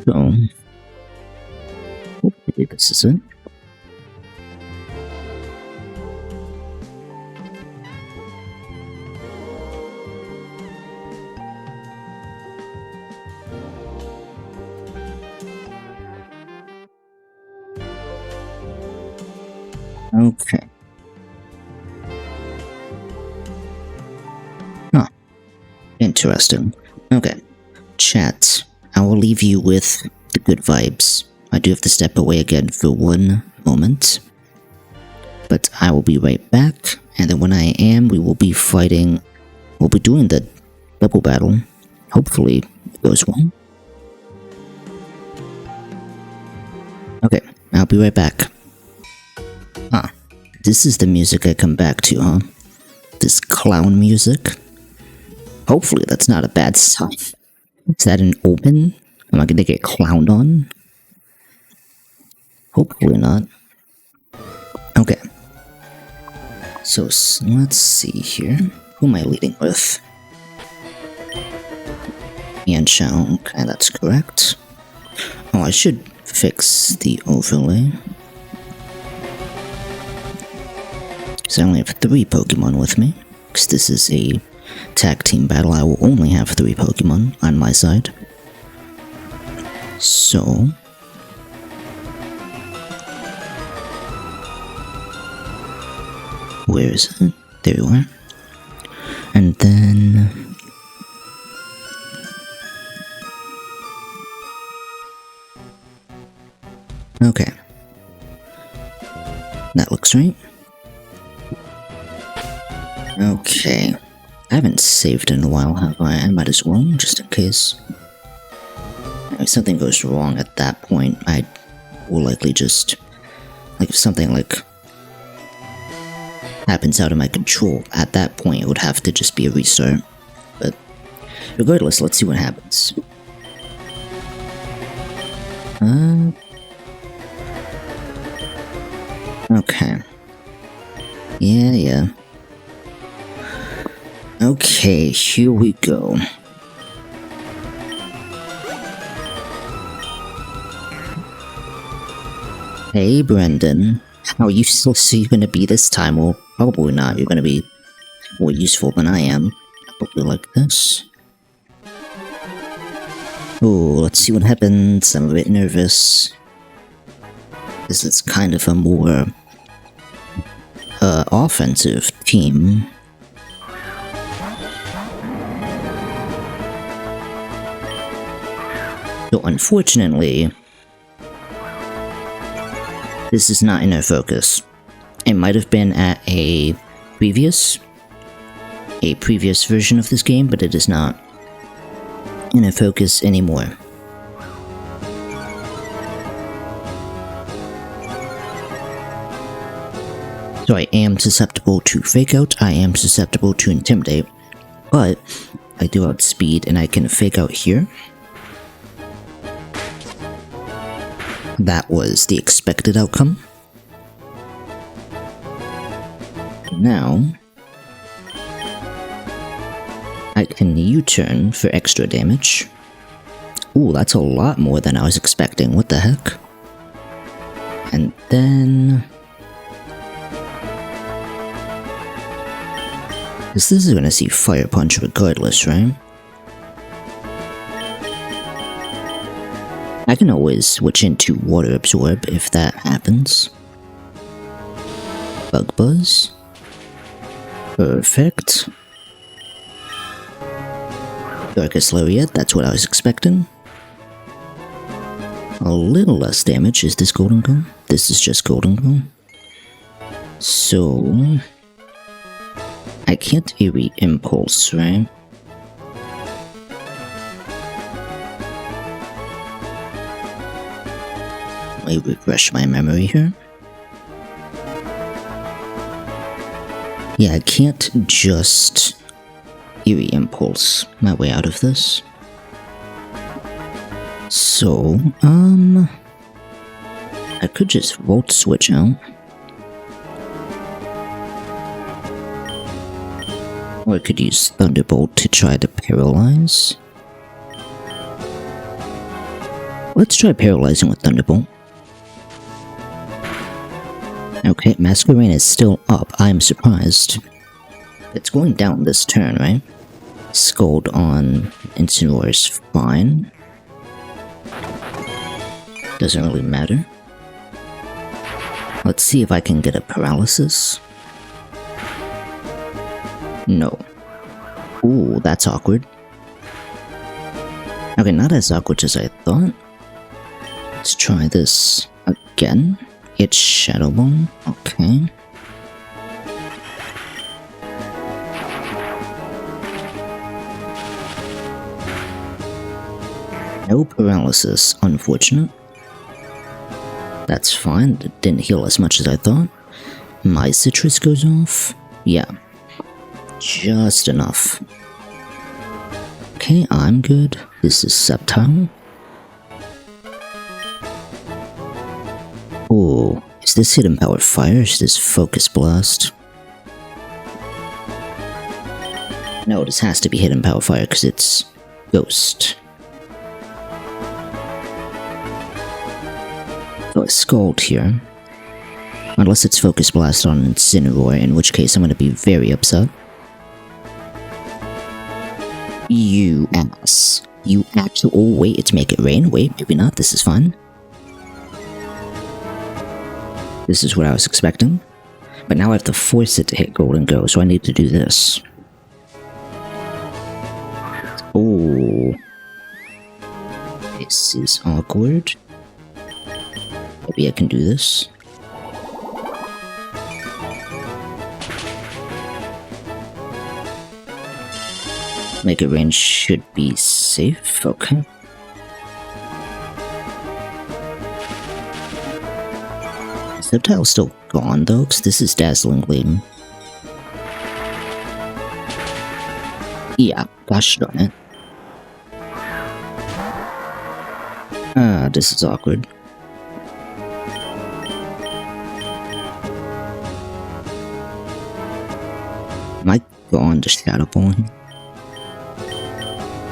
So, hopefully this is it. Okay. Huh. Interesting. Okay. Chat. I will leave you with the good vibes. I do have to step away again for one moment. But I will be right back. And then when I am, we will be fighting. We'll be doing the double battle. Hopefully it goes well. Okay. I'll be right back. Ah, this is the music I come back to, huh? This clown music? Hopefully that's not a bad sign. Is that an open? Am I gonna get clowned on? Hopefully not. Okay. So let's see here. Who am I leading with? Yanchao. Okay, that's correct. Oh, I should fix the overlay. So I only have 3 Pokemon with me, because this is a tag team battle. I will only have 3 Pokemon on my side. So... where is it? There you are. And then... okay. That looks right. Okay. I haven't saved in a while, have I? I might as well, just in case. If something goes wrong at that point, I will likely just... like, if something, like... happens out of my control, at that point it would have to just be a restart. But regardless, let's see what happens. Okay. Yeah. Okay, here we go. Hey, Brendan. How are you gonna be this time? Well, probably not. You're gonna be more useful than I am. Probably like this. Oh, let's see what happens. I'm a bit nervous. This is kind of a more offensive team. So unfortunately, this is not in our focus. It might have been at a previous version of this game, but it is not in our focus anymore. So I am susceptible to fake out, I am susceptible to intimidate, but I do outspeed and I can fake out here. That was the expected outcome. Now, I can U-turn for extra damage. Ooh, that's a lot more than I was expecting, what the heck? And then... because this is gonna see Fire Punch regardless, right? I can always switch into Water Absorb if that happens. Bug Buzz. Perfect. Darkest Lariat, that's what I was expecting. A little less damage. Is this Golden Gun? This is just Golden Gun. So... I can't Eerie Impulse, right? Let me refresh my memory here. Yeah, I can't just Eerie Impulse my way out of this. So, I could just Volt Switch out. Or I could use Thunderbolt to try to paralyze. Let's try paralyzing with Thunderbolt. Okay, Masquerain is still up. I'm surprised. It's going down this turn, right? Scold on Incineroar is fine. Doesn't really matter. Let's see if I can get a paralysis. No. Ooh, that's awkward. Okay, not as awkward as I thought. Let's try this again. It's Shadow Bone. Okay. No paralysis, unfortunate. That's fine, it didn't heal as much as I thought. My citrus goes off. Yeah. Just enough. Okay, I'm good. This is Sceptile. Oh, is this Hidden Power Fire? Is this Focus Blast? No, this has to be Hidden Power Fire because it's Ghost. So a Scald here. Unless it's Focus Blast on Incineroar, in which case I'm going to be very upset. You ass. You actually- oh wait, it's make it rain? Wait, maybe not, this is fun. This is what I was expecting. But now I have to force it to hit golden go, so I need to do this. Oh. This is awkward. Maybe I can do this. Make it rain should be safe, okay. Is the tile still gone though? Because this is dazzling gleam. Yeah, gosh darn it. Ah, this is awkward. Am I gone to shadow balling?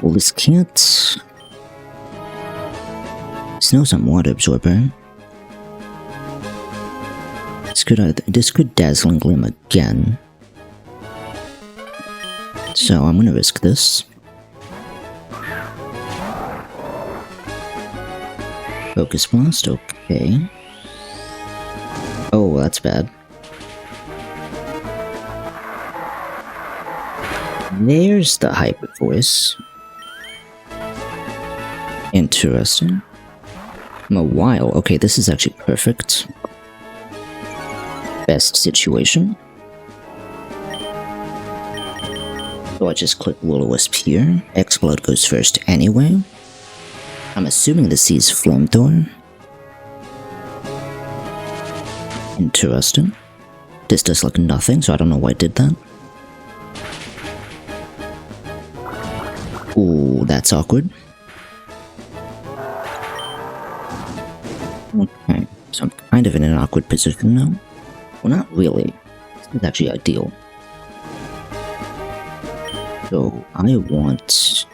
Well, this can't... Snow's on water absorber. This could dazzling gleam again. So I'm gonna risk this. Focus blast, okay. Oh, that's bad. There's the hyper voice. Interesting. I'm a while. Okay, this is actually perfect. Best situation. So I just click Will-O-Wisp here. Explode goes first anyway. I'm assuming this sees Flamethrower. Interesting. This does like nothing, so I don't know why I did that. Ooh, that's awkward. Okay, so I'm kind of in an awkward position now. Well, not really. This is actually ideal. So, I want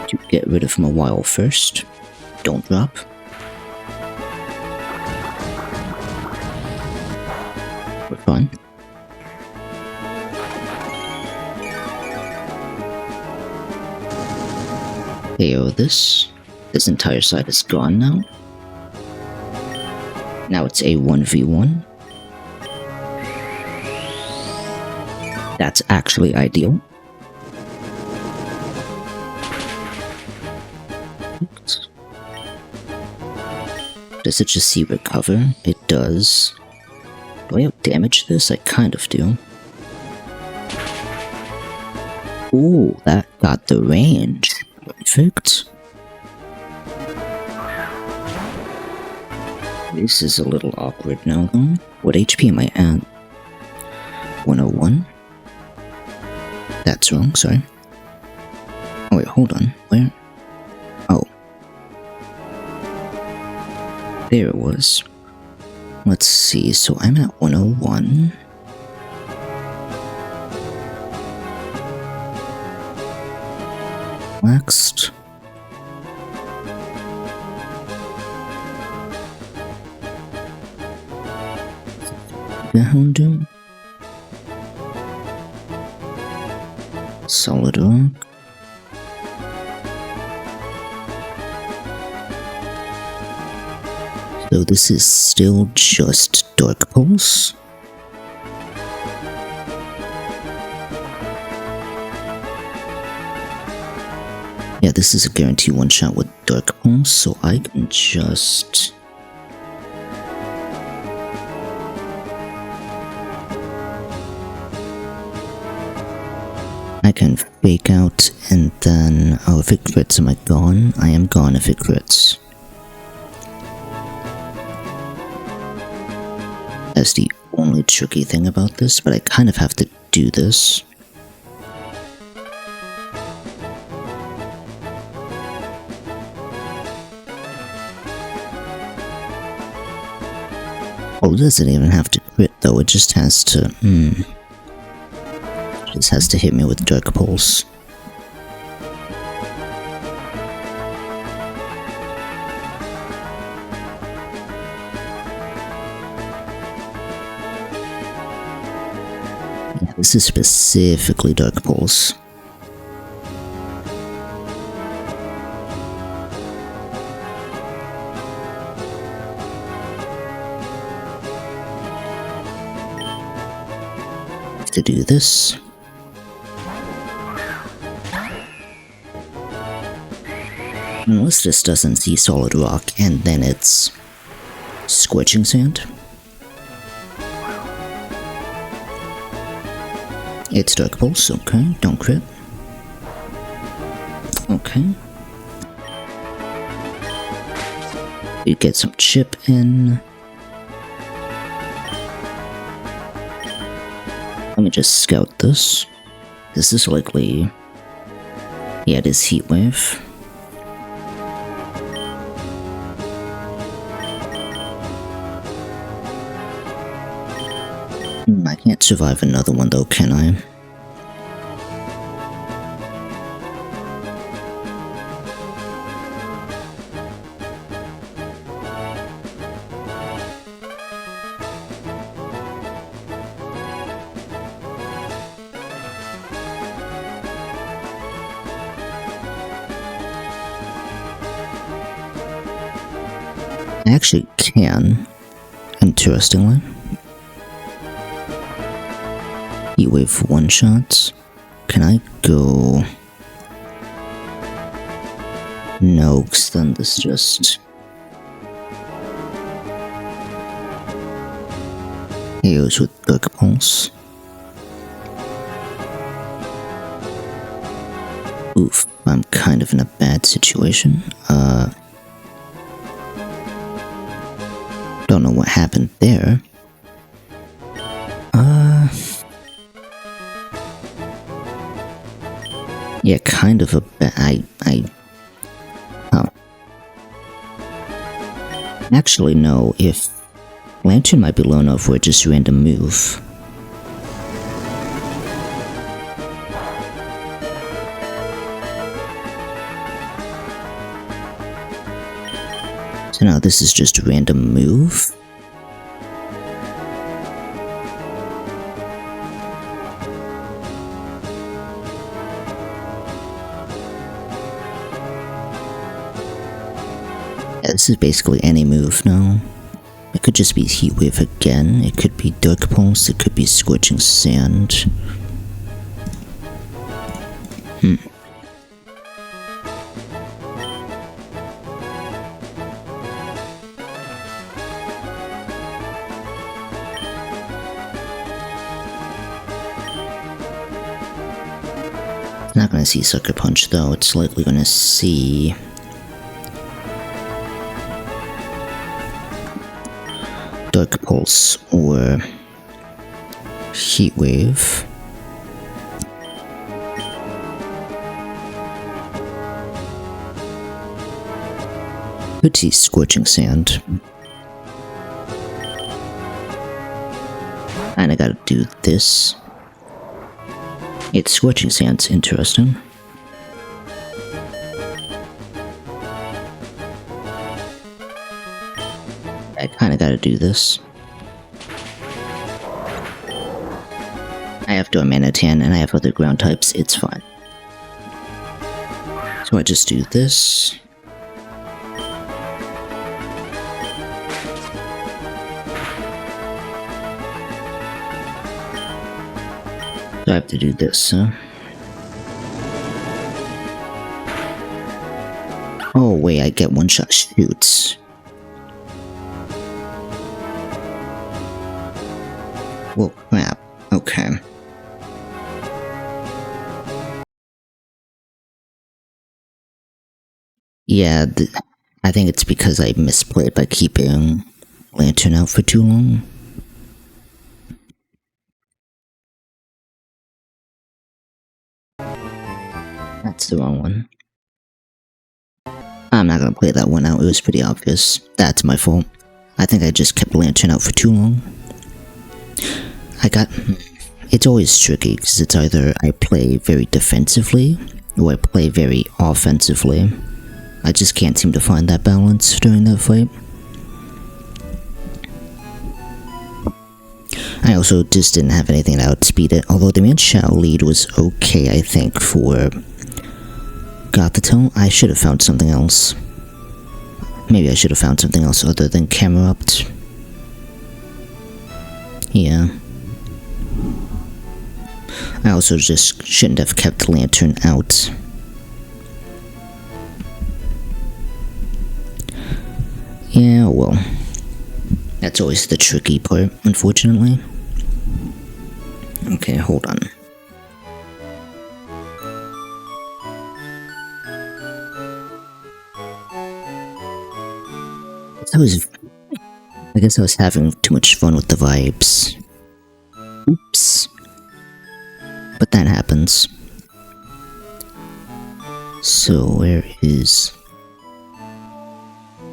to get rid of my while first. Don't drop. We're fine. KO this. This entire side is gone now. Now it's a 1v1. That's actually ideal. Does it just see recover? It does. Do I have damage this? I kind of do. Ooh, that got the range. Perfect. This is a little awkward now though. What HP am I at? 101? That's wrong, sorry. Oh wait, hold on. Where? Oh. There it was. Let's see, so I'm at 101. Next. Down. Solid rock. So this is still just Dark Pulse. Yeah, this is a guarantee one shot with Dark Pulse, so I can just... I can fake out and then... Oh, if it crits, am I gone? I am gone if it crits. That's the only tricky thing about this, but I kind of have to do this. Oh, it doesn't even have to crit though, it just has to... Just has to hit me with Dark Pulse. Yeah, this is specifically Dark Pulse. to do this. Unless this doesn't see solid rock and then it's scorching sand. It's dark pulse, okay, don't crit. Okay. You get some chip in. Let me just scout this. This is likely... Yeah, it is heat wave. I can't survive another one though, can I? I actually can, interestingly. Heat wave one shots. Can I go? No, because then this just heals with dark pulse. Oof, I'm kind of in a bad situation. Don't know what happened there. Yeah, kind of a bad. Oh. Actually, no. If Lantern might be low enough for just random move. So now this is just a random move. Yeah, this is basically any move now. It could just be Heat Wave again, it could be Dark Pulse, it could be Scorching Sand. It's not gonna see Sucker Punch though, it's likely gonna see... Dark Pulse or Heat Wave. Could see Scorching Sand. And I gotta do this. It's Scorching Sand's interesting. I kinda gotta do this. I have Dormanitan and I have other ground types, it's fine. So I just do this. So I have to do this, huh? Oh wait, I get one shot shoots. Well, crap. Okay. Yeah, I think it's because I misplayed by keeping Lantern out for too long. That's the wrong one. I'm not gonna play that one out, it was pretty obvious. That's my fault. I think I just kept Lantern out for too long. It's always tricky, because it's either I play very defensively, or I play very offensively. I just can't seem to find that balance during that fight. I also just didn't have anything to outspeed it, although the Manchow lead was okay, I think, for Gothitelle. I should have found something else. Maybe I should have found something else other than Camerupt. Yeah. I also just shouldn't have kept the lantern out. Yeah, well, that's always the tricky part, unfortunately. Okay, hold on. I guess I was having too much fun with the vibes. Oops. But that happens. So where is...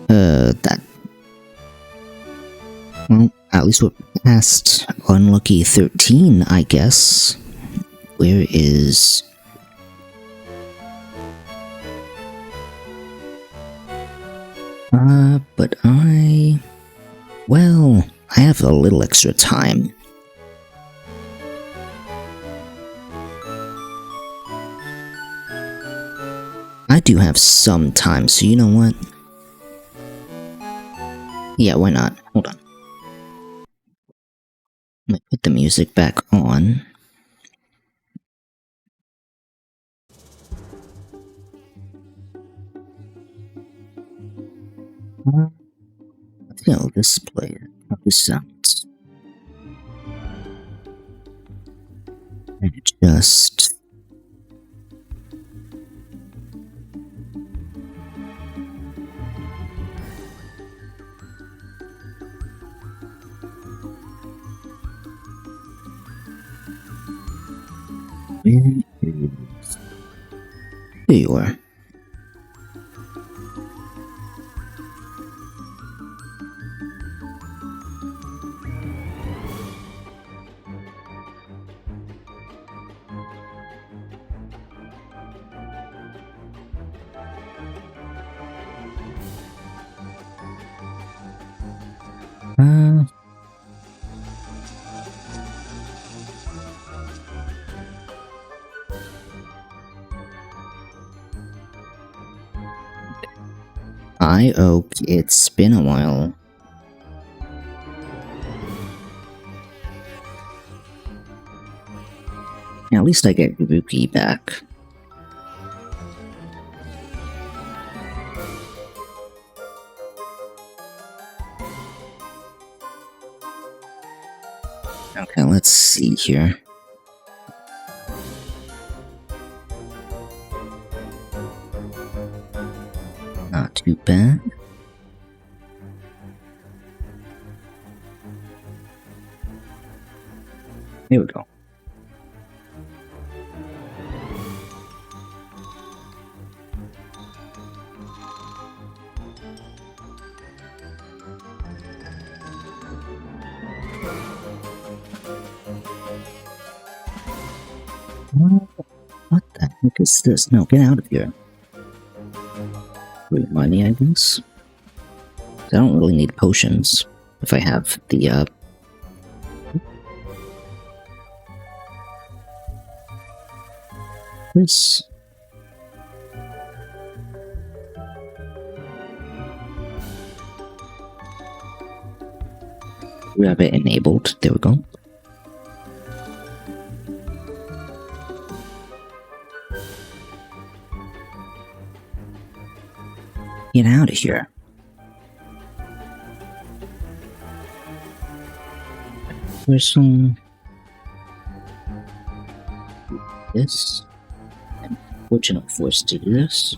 that... Well, at least we're past unlucky 13, I guess. Where is... but well, I have a little extra time. I do have some time, so you know what? Yeah, why not? Hold on. Let me put the music back on. Let's see how this plays. How this sounds. And just... Where is... There you are. It's been a while. At least I get Ruki back. Okay, let's see here. Not too bad. Here we go. What the heck is this? No, get out of here. Free money, I guess. I don't really need potions if I have the, this. We have it enabled. There we go. Get out of here. Where's some... this? I'm fortunately forced to do this.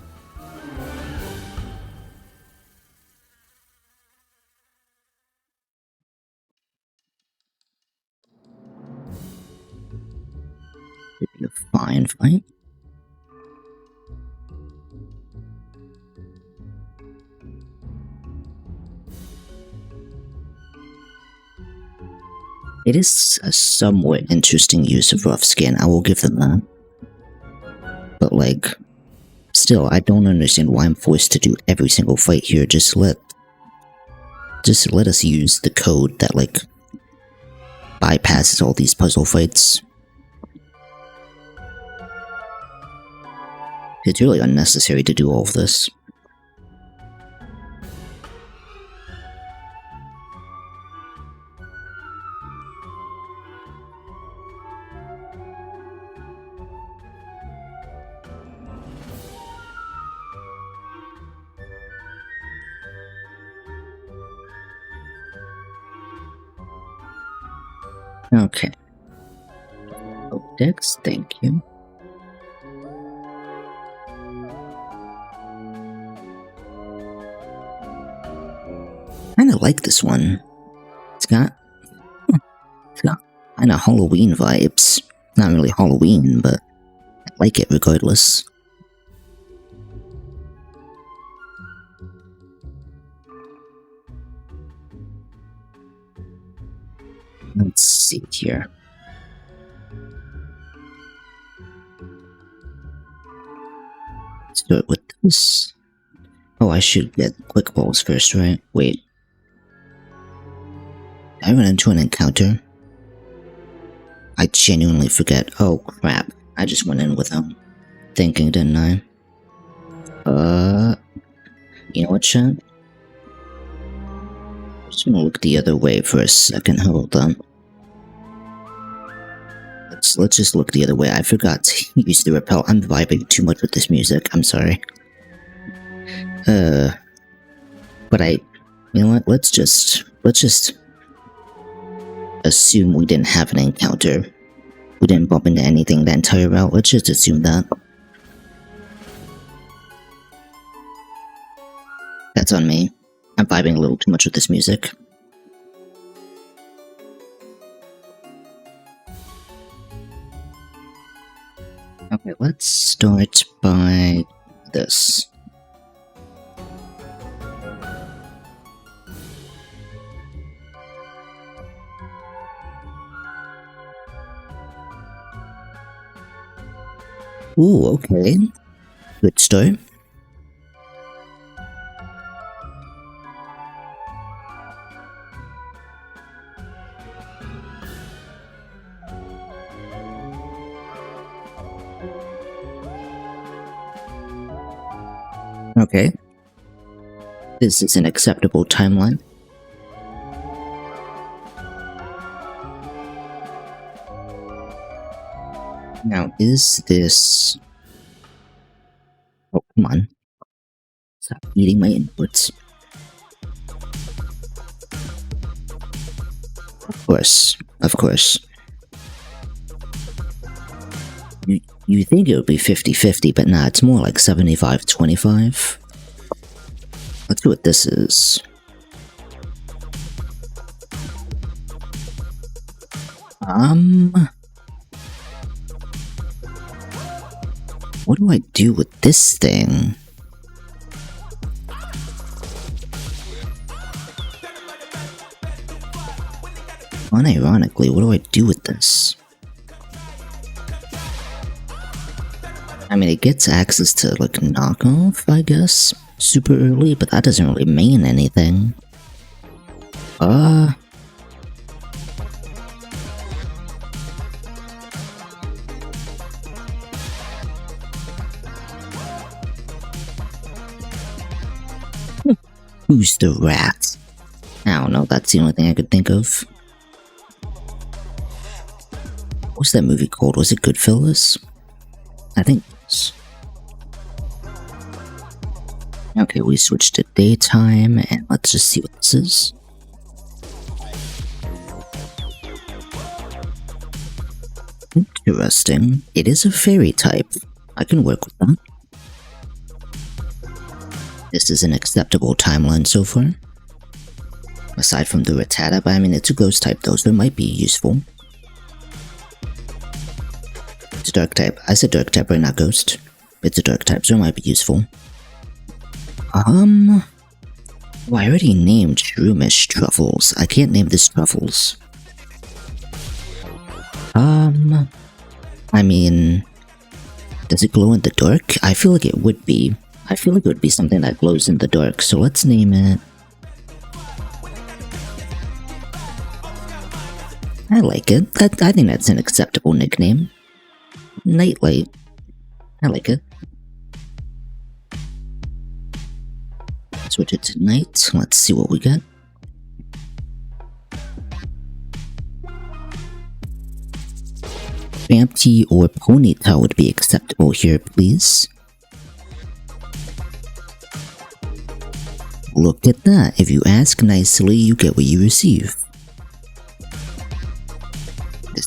It'd be a fine fight. It is a somewhat interesting use of rough skin, I will give them that. But like, still, I don't understand why I'm forced to do every single fight here. Just let us use the code that like bypasses all these puzzle fights. It's really unnecessary to do all of this. Okay. Dex, thank you. Kinda like this one. It's got kinda Halloween vibes. Not really Halloween, but I like it regardless. Let's see here. Let's start with this. Oh, I should get quick balls first, right? Wait. Did I run into an encounter? I genuinely forget. Oh crap. I just went in without thinking, didn't I? You know what, chat? I'm just gonna look the other way for a second. Hold on. Let's just look the other way. I forgot to use the repel. I'm vibing too much with this music. I'm sorry. But you know what? Let's just assume we didn't have an encounter. We didn't bump into anything the entire route. Let's just assume that. That's on me. I'm vibing a little too much with this music. Okay, let's start by this. Ooh, okay. Good start. Okay. This is an acceptable timeline. Now, is this... Oh, come on. Stop eating my inputs. Of course. Of course. You think it would be 50-50, but nah, it's more like 75-25. Let's see what this is. What do I do with this thing? Unironically, what do I do with this? I mean, it gets access to, like, knockoff, I guess, super early, but that doesn't really mean anything. Who's the rat? I don't know, that's the only thing I could think of. What's that movie called? Was it Goodfellas? I think it's... Okay, we switched to daytime, and let's just see what this is. Interesting. It is a fairy type. I can work with that. This is an acceptable timeline so far. Aside from the Rattata, but I mean, it's a ghost type though, so it might be useful. It's a dark type. I said dark type, right? Not ghost. It's a dark type, so it might be useful. Well, I already named Shroomish Truffles. I can't name this Truffles. I mean... Does it glow in the dark? I feel like it would be. I feel like it would be something that glows in the dark, so let's name it... I like it. I think that's an acceptable nickname. Nightlight. I like it. Switch it to night. Let's see what we get. Vampty or Ponytail would be acceptable here, please. Look at that. If you ask nicely, you get what you receive.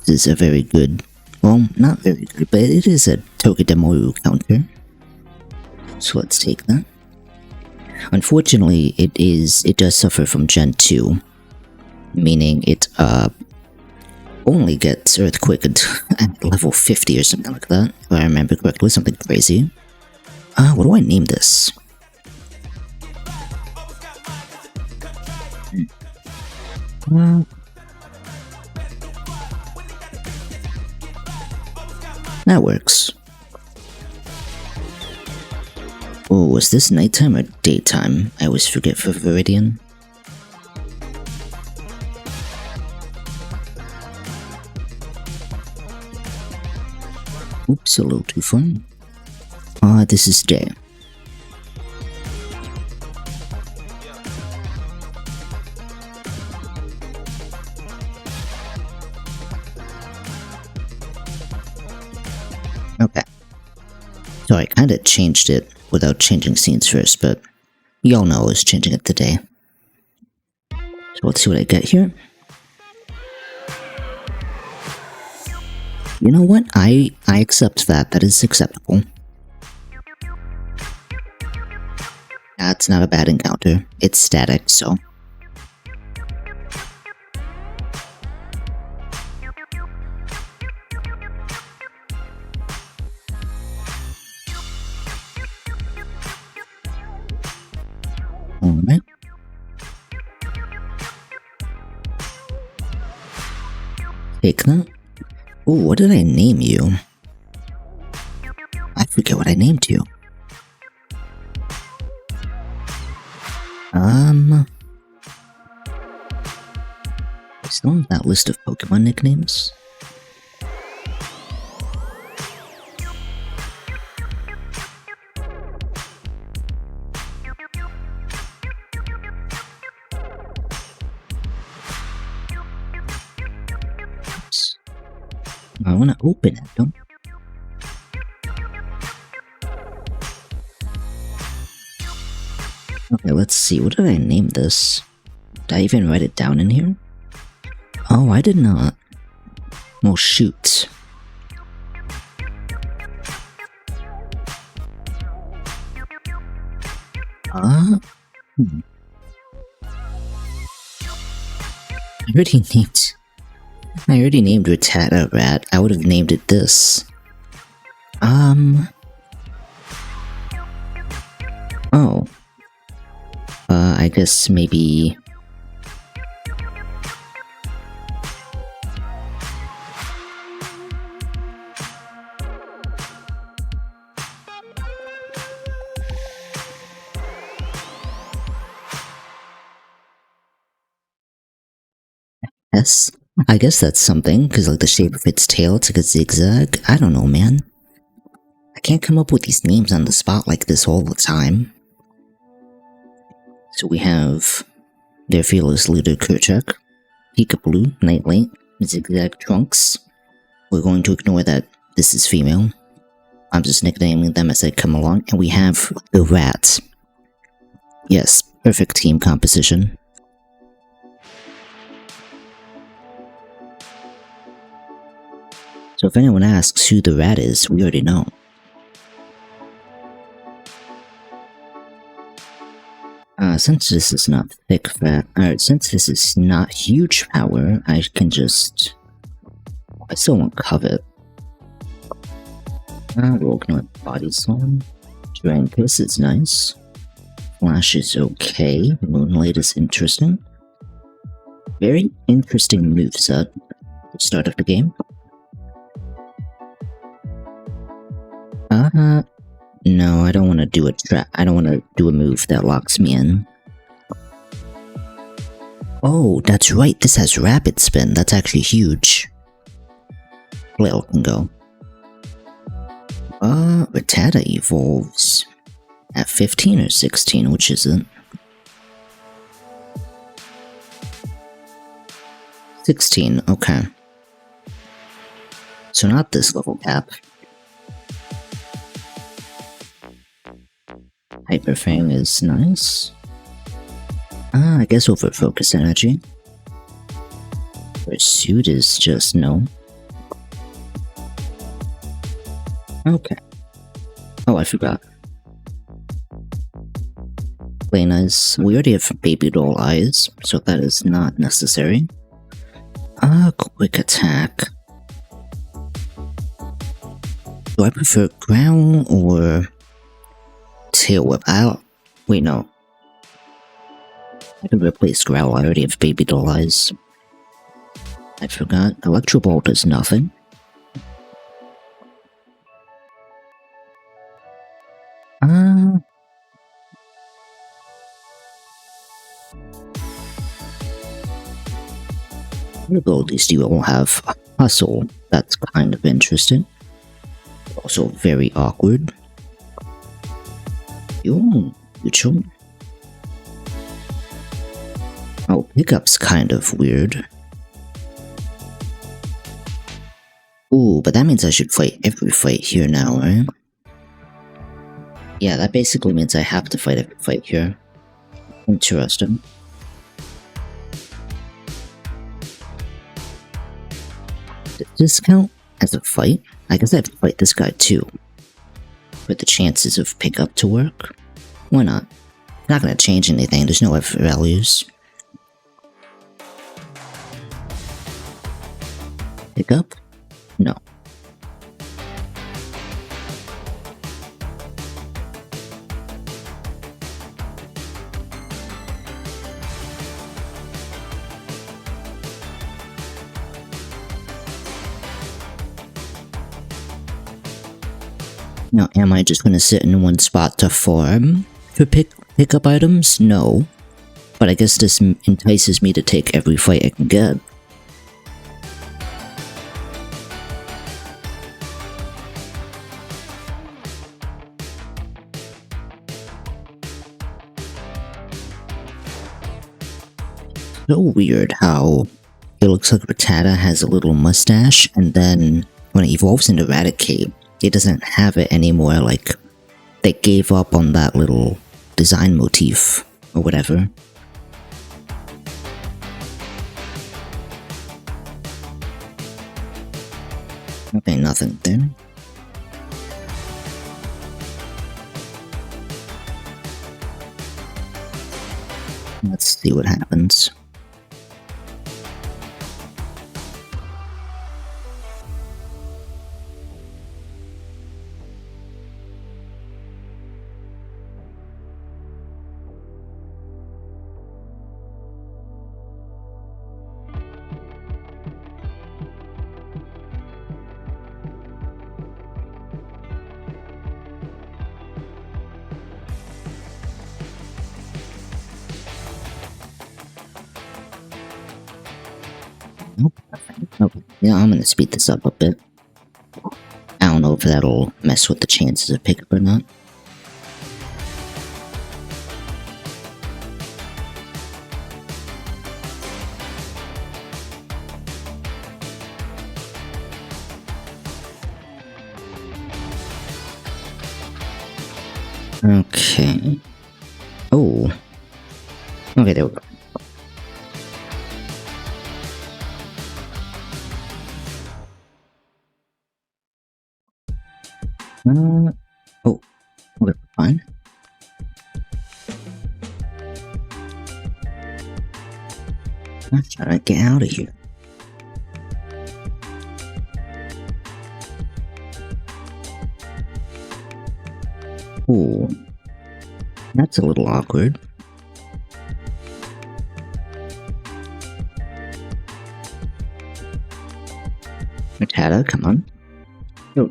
is a very good, well, not very good, but it is a Togedemoru counter. So let's take that. Unfortunately, it does suffer from Gen 2, meaning it only gets Earthquake at level 50 or something like that, if I remember correctly, something crazy. What do I name this? That works. Oh, was this nighttime or daytime? I always forget for Viridian. Oops, a little too fun. This is day. Okay. So I kinda changed it without changing scenes first, but y'all know I was changing it today. So let's see what I get here. You know what? I accept that. That is acceptable. That's not a bad encounter. It's static, so... Alright. Take that. Oh, what did I name you? I forget what I named you. I still have that list of Pokemon nicknames. Oops. I want to open it, don't I? Okay, let's see. What did I name this? Did I even write it down in here? Oh, I did not. Well, shoot. I already named Rattata Rat. I would have named it this. Oh. I guess maybe... Yes, I guess that's something, because like the shape of its tail, it's like a zigzag. I don't know, man. I can't come up with these names on the spot like this all the time. So we have their fearless leader Kerchak, Peekaboo, Nightlight, Zigzag Trunks. We're going to ignore that this is female. I'm just nicknaming them as I come along. And we have the Rat. Yes, perfect team composition. So if anyone asks who the Rat is, we already know. Since this is not thick fat, since this is not huge power, I can just... I still won't covet. We'll ignore Body Slam. Drancus is nice. Flash is okay. Moonlight is interesting. Very interesting moveset. The start of the game. No, I don't want to do a I don't want to do a move that locks me in. Oh, that's right, this has Rapid Spin, that's actually huge. Flail can go. Rattata evolves at 15 or 16, which is it? 16, okay. So not this level cap. Hyper Fang is nice. I guess over Focus Energy. Pursuit is just no. Okay. Oh, I forgot. Lena's. We already have baby doll eyes, so that is not necessary. Quick attack. Do I prefer growl or tail whip? Wait, no. I can replace growl. I already have baby doll eyes. I forgot. Electro ball does nothing. Although at least you all have hustle. That's kind of interesting. Also very awkward. Yo, neutral. Oh, pickup's kind of weird. Ooh, but that means I should fight every fight here now, right? Yeah, that basically means I have to fight every fight here. Interesting. Does this count as a fight? I guess I have to fight this guy too. For the chances of pickup to work? Why not? Not gonna change anything, there's no F values. Pickup? No. Now, am I just gonna sit in one spot to farm for pick up items? No. But I guess this entices me to take every fight I can get. So weird how it looks like Rattata has a little mustache, and then when it evolves into Raticate, it doesn't have it anymore. Like, they gave up on that little design motif, or whatever. Okay, nothing there. Let's see what happens. Nope. Okay. Yeah, I'm gonna speed this up a bit. I don't know if that'll mess with the chances of pickup or not. Okay. Oh. Okay, there we go. Oh. Okay, fine. I'm trying to get out of here. Ooh. That's a little awkward. Rattata, come on. Oh.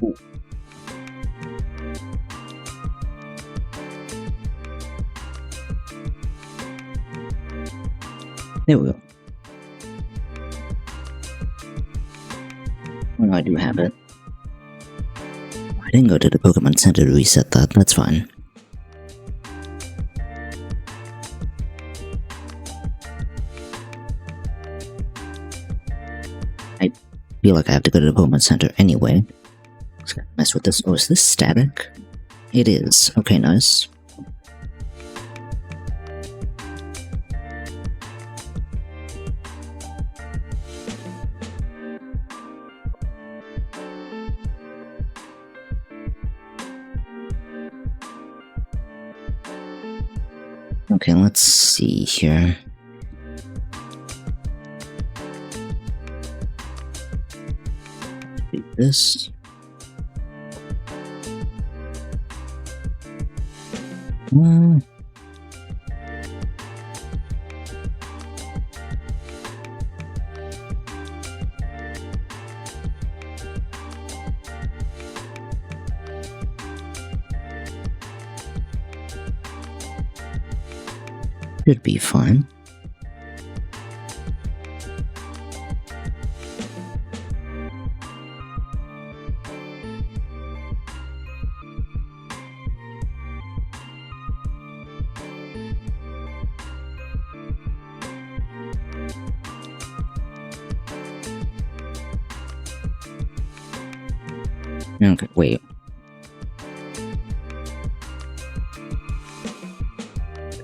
Ooh. There we go. Oh no, I do have it. I didn't go to the Pokemon Center to reset that, that's fine. I feel like I have to go to the Pokemon Center anyway. Let's mess with this. Oh, is this static? It is. Okay, nice. Okay, let's see here. Do this. Should be fine. Okay, wait.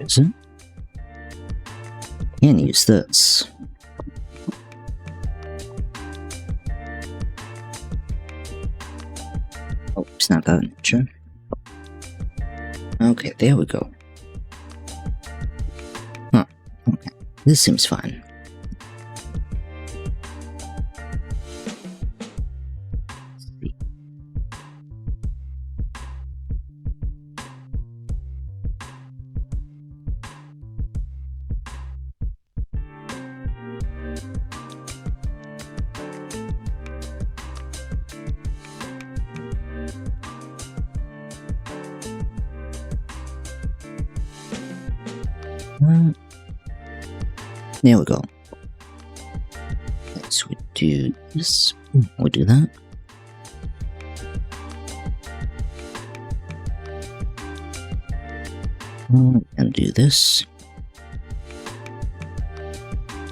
Is it? Can't use this. Oh, it's not that nature. Okay, there we go. Huh, okay. This seems fine. There we go. So we do this. We do that. And do this.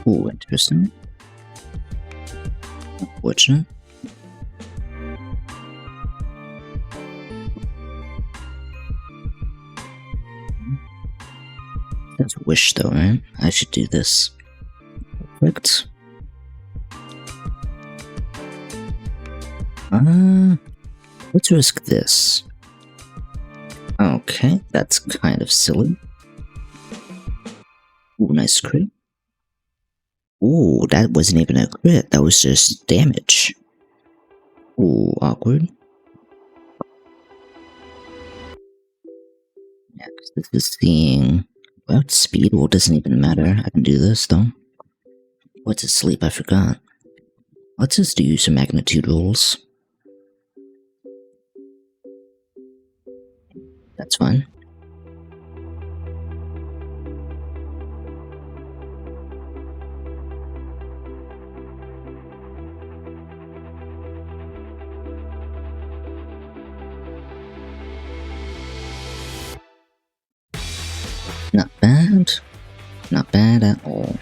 Oh, interesting. Unfortunate. That's a wish though, right? I should do this. Perfect. Let's risk this. Okay, that's kind of silly. Ooh, nice crit. Ooh, that wasn't even a crit, that was just damage. Ooh, awkward. Yeah, because this is seeing... Well, speed, well, it doesn't even matter. I can do this, though. What's asleep? I forgot. Let's just do some magnitude rolls. That's fine. Not bad. Not bad at all.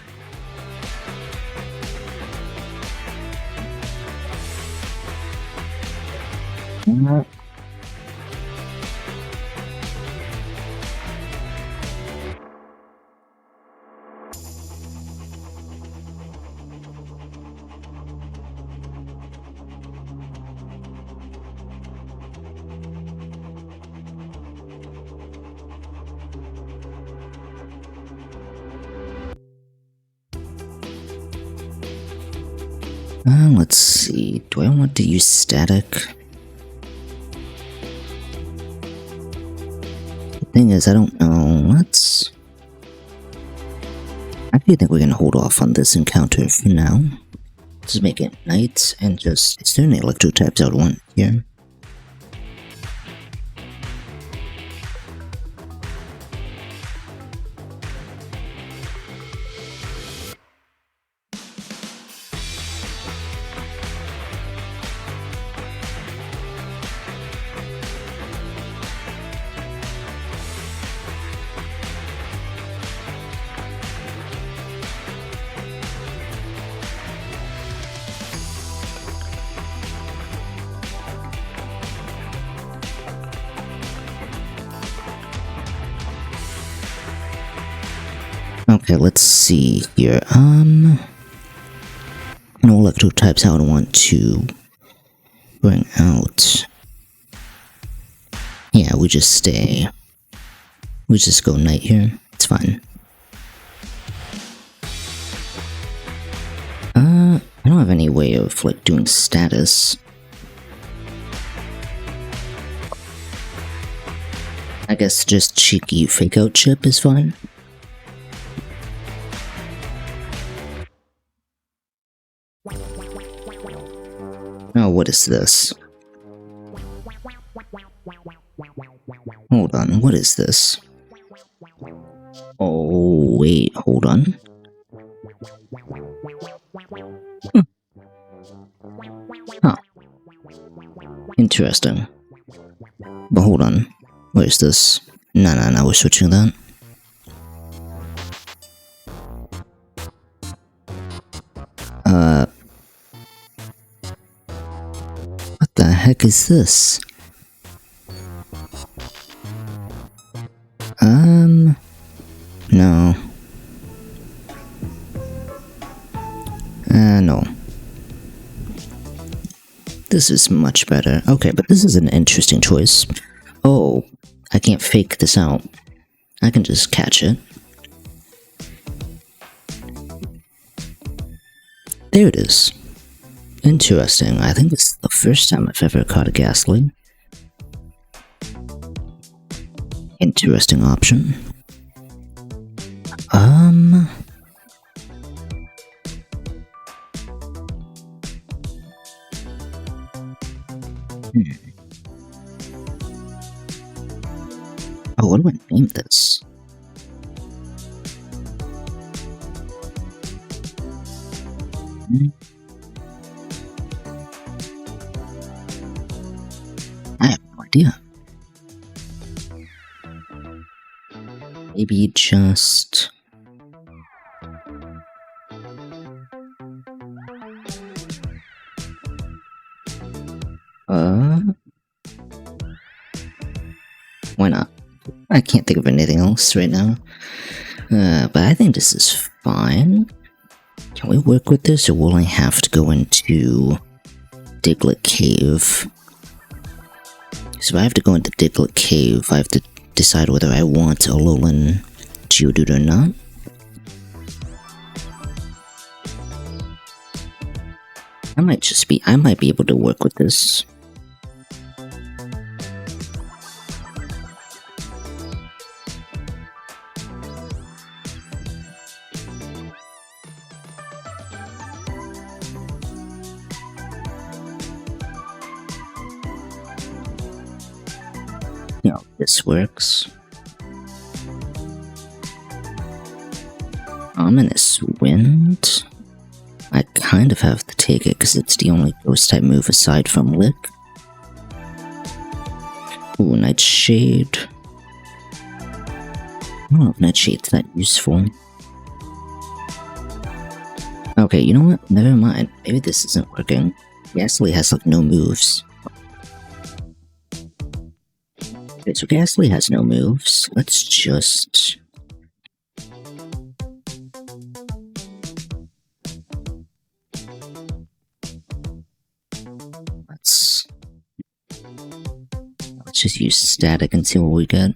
Let's see. Do I want to use static? The thing is, I don't know. Let's... I actually think we're gonna hold off on this encounter for now. Just make it night and just... Is there any electro types I would want here? Okay, let's see here. No electro types I would want to bring out. Yeah, we just stay. We just go night here. That's fine. I don't have any way of, like, doing status. I guess just cheeky fake out chip is fine. Oh, what is this? Hold on, what is this? Oh, wait, hold on. Huh. Interesting. But hold on. What is this? No, we're switching that. What the heck is this? No. No. This is much better. Okay, but this is an interesting choice. Oh, I can't fake this out. I can just catch it. There it is. Interesting. I think it's the first time I've ever caught a Ghastly. Interesting option. Oh, what do I name this? I have no idea. Maybe just... Why not? I can't think of anything else right now. But I think this is fine. Can we work with this, or will I have to go into Diglett Cave? So if I have to go into Diglett Cave, I have to decide whether I want a Alolan Geodude or not. I might be able to work with this. No, this works. Ominous Wind. I kind of have to take it because it's the only ghost type move aside from Lick. Ooh, Nightshade. I don't know if Nightshade's that useful. Okay, you know what? Never mind. Maybe this isn't working. Ghastly has like no moves. Okay, so Ghastly has no moves. Let's just... Let's just use static and see what we get.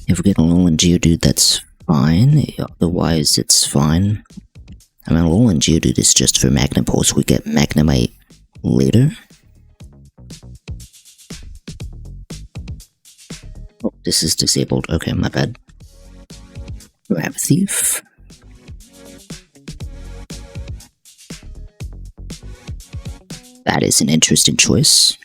If we get a Alolan Geodude, that's fine. Otherwise, it's fine. I mean, Alolan Geodude is just for Magnapulse. We get Magnemite later. Oh, this is disabled. Okay, my bad. Do I have a Thief? That is an interesting choice.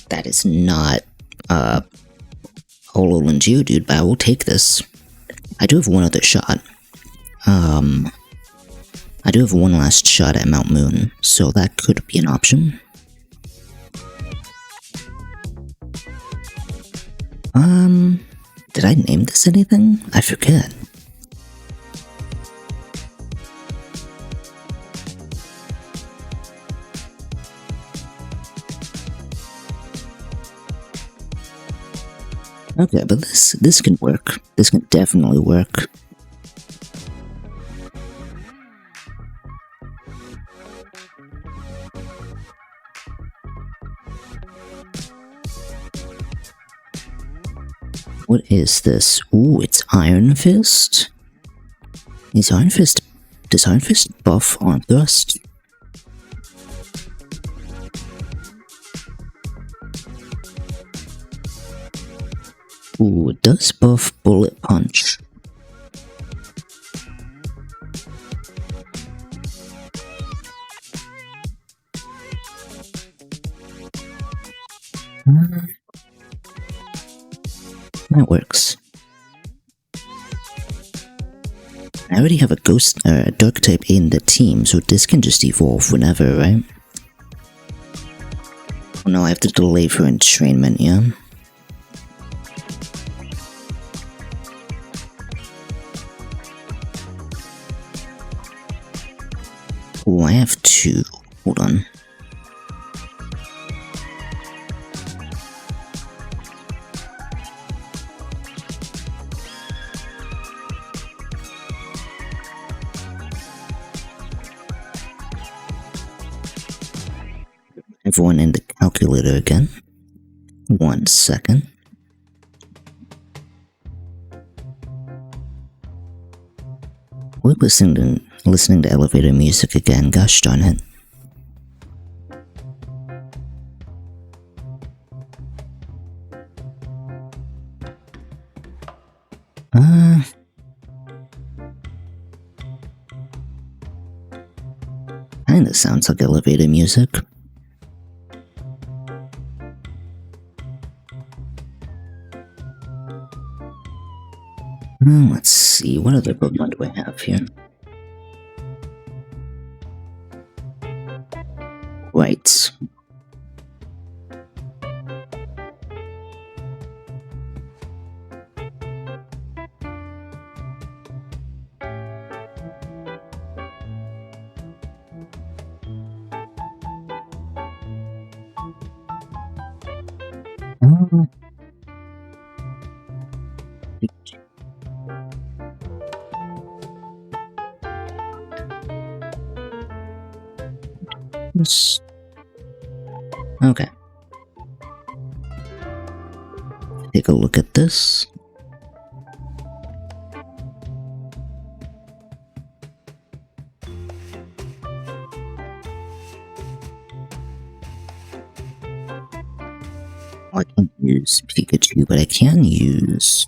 That is not Alolan Geodude, but I will take this. I do have one other shot. I do have one last shot at Mount Moon, so that could be an option. Did I name this anything? I forget. Okay, but this can work. This can definitely work. What is this? Ooh, it's Iron Fist? Does Iron Fist buff arm thrust? Ooh, it does buff bullet punch. That works. I already have a dark type in the team, so this can just evolve whenever, right? Oh no, I have to delay for entrainment, yeah? Oh, I have two. Hold on. Everyone in the calculator again. 1 second. We're listening to elevator music again, gosh darn it. Kinda sounds like elevator music. Let's see, what other Pokemon do I have here? Right. Okay. Take a look at this. I can't use Pikachu, but I can use...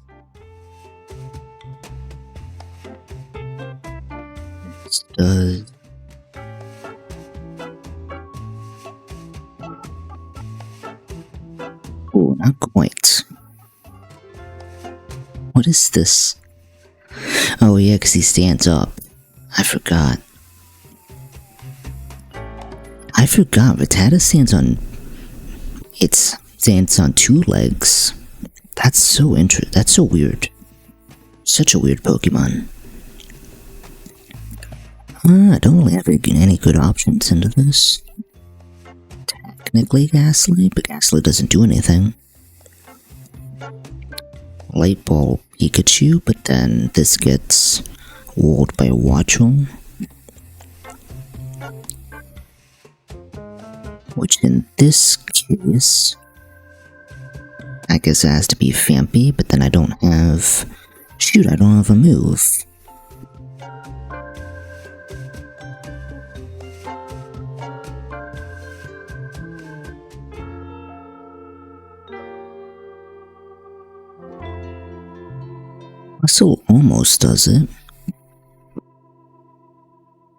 This does... Oh, not quite. What is this? Oh yeah, because he stands up. I forgot. Rattata stands on... It stands on 2 legs. That's so that's so weird. Such a weird Pokemon. I don't really have any good options into this. Technically Ghastly, but Ghastly doesn't do anything. Light Ball Pikachu, but then this gets walled by Watchel. Which in this case, I guess it has to be Fampy, but then I don't have... Shoot, I don't have a move. Still almost does it.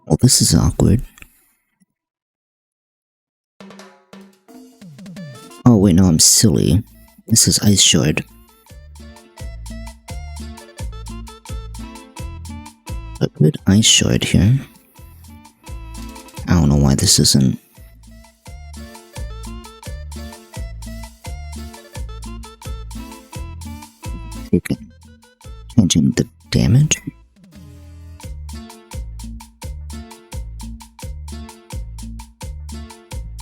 Well, this is awkward. Oh wait, no, I'm silly. This is Ice Shard. A good Ice Shard here. I don't know why this isn't... Changing the damage.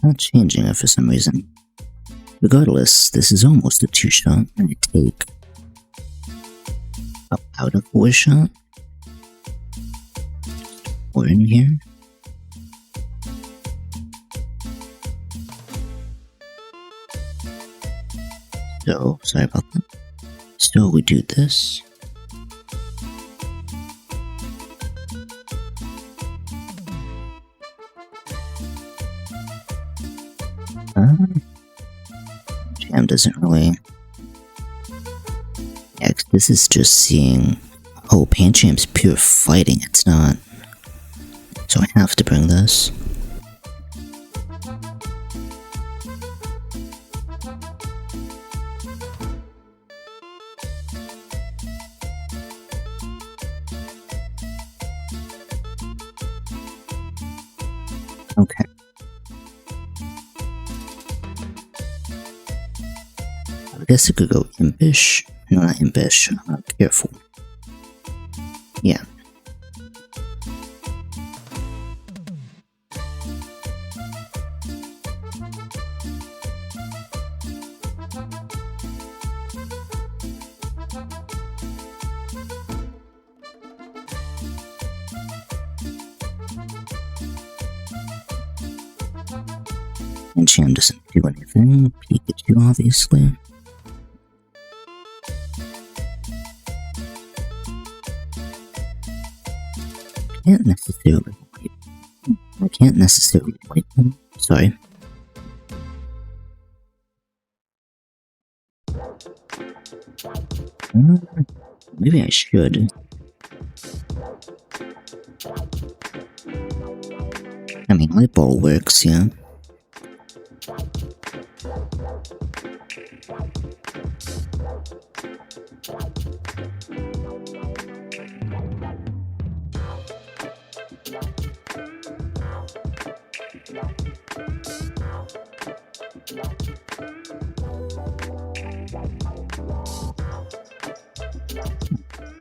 Not changing it for some reason. Regardless, this is almost a 2-shot. I take up out of 4-shot. We're in here. So, sorry about that. So we do this. Jam doesn't really... Yeah, 'cause this is just seeing... Oh, Pancham's pure fighting, it's not. So I have to bring this. Okay. I guess it could go impish. No, not impish. Careful. Yeah. And Cham doesn't do anything. Pikachu, obviously. Can't necessarily wipe. I can't necessarily wipe them. Sorry. Maybe I should. I mean, light ball works, yeah.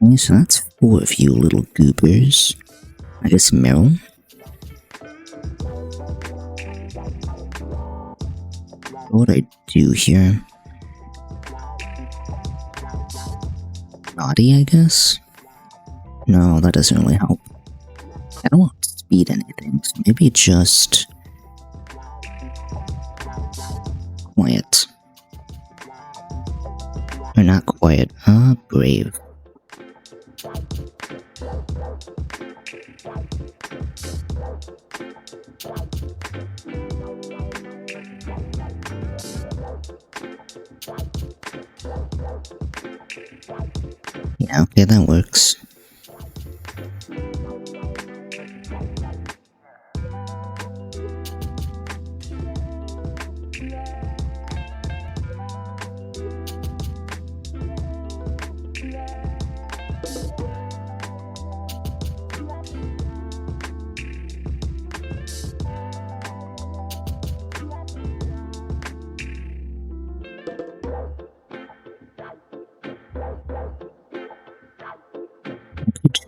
Okay, so that's 4 of you little goobers. I guess Meryl. What would I do here? Naughty, I guess? No, that doesn't really help. I don't want to speed anything, so maybe just... quiet. Or not quiet, brave. Yeah, okay, that works.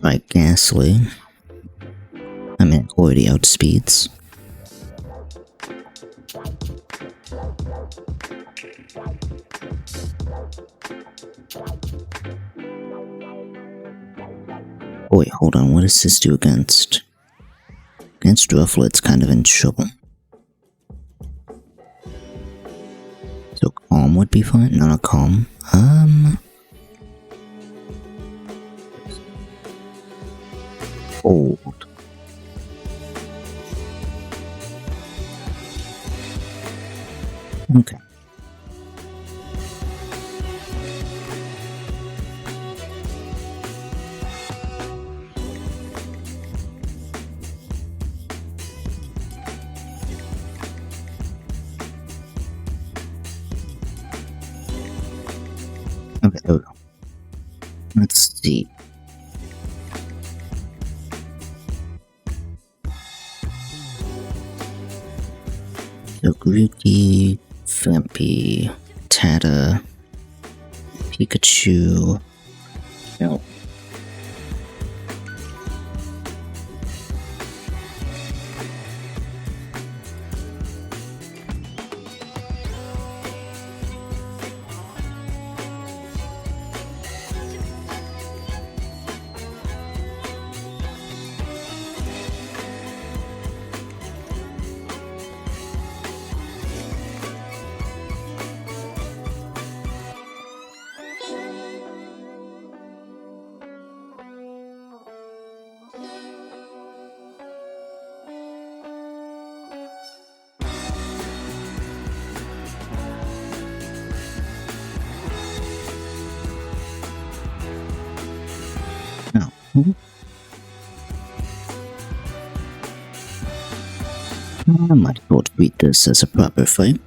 Try Ghastly. I mean, it already outspeeds. Oh wait, hold on, what does this do against? Against Ruffle, it's kind of in trouble. So Calm would be fine? No, not Calm. Hold. Okay. Okay, there we go. Let's see. So Grookey, Vampy, Tata, Pikachu. No. I might as well treat this as a proper fight.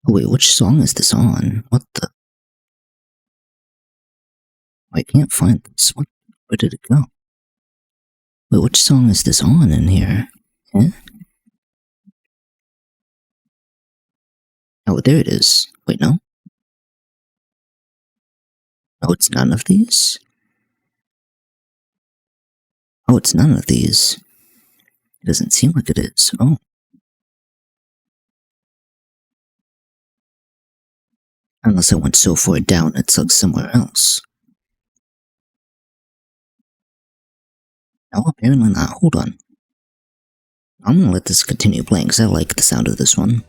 Wait, which song is this on? What the? I can't find this. What? Where did it go? Wait, which song is this on in here? Huh? Oh, there it is. Wait, no? Oh, it's none of these? Oh, it's none of these. It doesn't seem like it is. Oh. Unless I went so far down it's like somewhere else. Oh, apparently not. Hold on. I'm gonna let this continue playing because I like the sound of this one.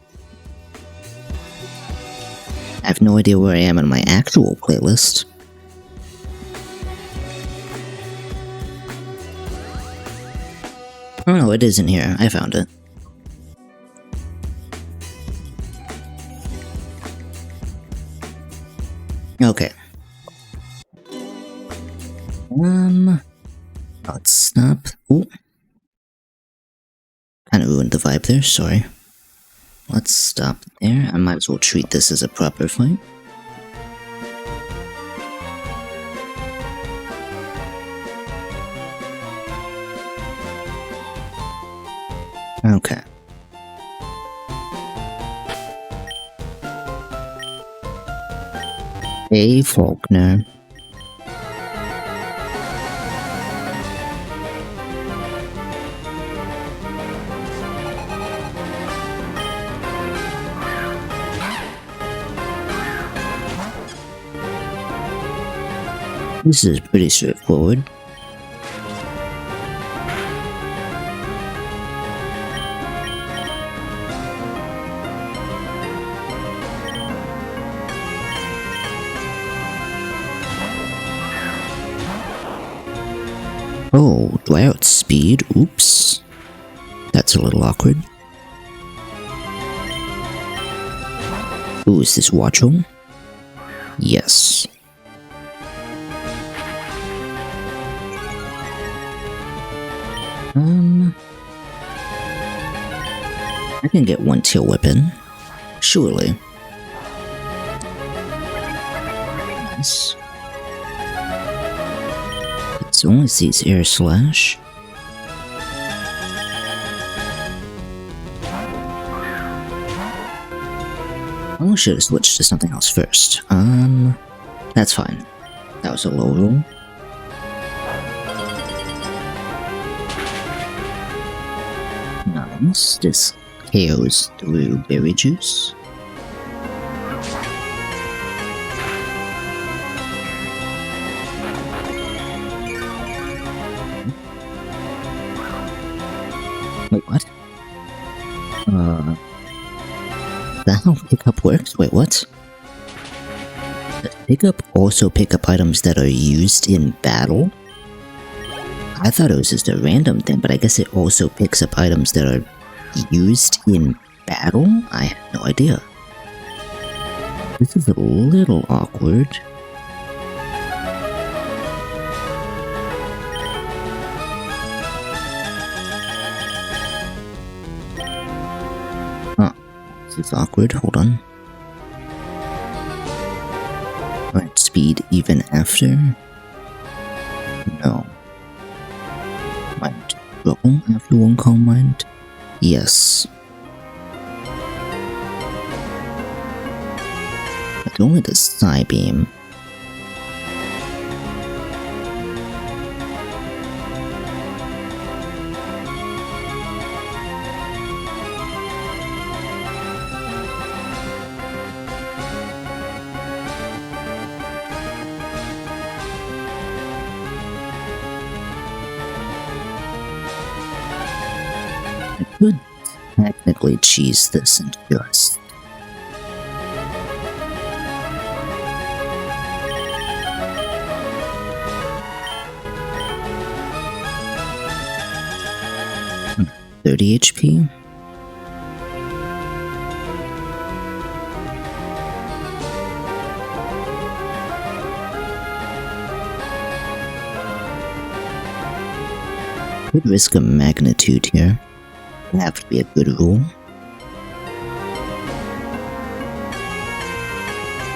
I have no idea where I am in my actual playlist. Oh no, it isn't here. I found it. Okay. Let's stop. Ooh. Kinda ruined the vibe there, sorry. Let's stop there. I might as well treat this as a proper fight. Okay. A. Faulkner. This is pretty straightforward. Oh, do I outspeed? Oops. That's a little awkward. Ooh, is this Watchel? Yes. I can get one tail weapon. Surely. Nice. It's only sees air slash. I should have switched to something else first. That's fine. That was a low roll. Nice. This KOs through berry juice. Wait, what? That how pickup works? Wait, what? Does pickup also pick up items that are used in battle? I thought it was just a random thing, but I guess it also picks up items that are used in battle? I had no idea. This is a little awkward. This is awkward, hold on. Right, speed even after? No. Mind trouble after one calm mind? Yes. But only the Psy Beam. I could technically cheese this and just... 30 HP? Could risk a magnitude here. Would have to be a good rule.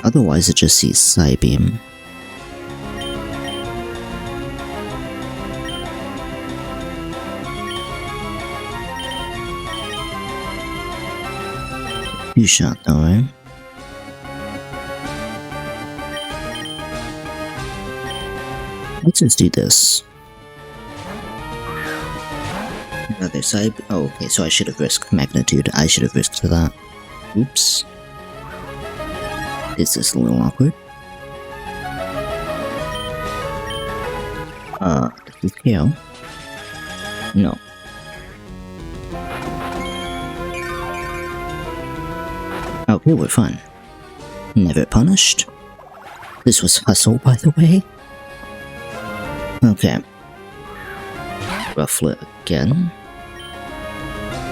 Otherwise, it just sees Psybeam. Two-shot though, right? Let's just do this. Another side. Oh, okay, so I should have risked magnitude. I should have risked that. Oops. Is this a little awkward? Did he KO? No. Okay, we're fine. Never punished. This was hustle, by the way. Okay. Ruffler again.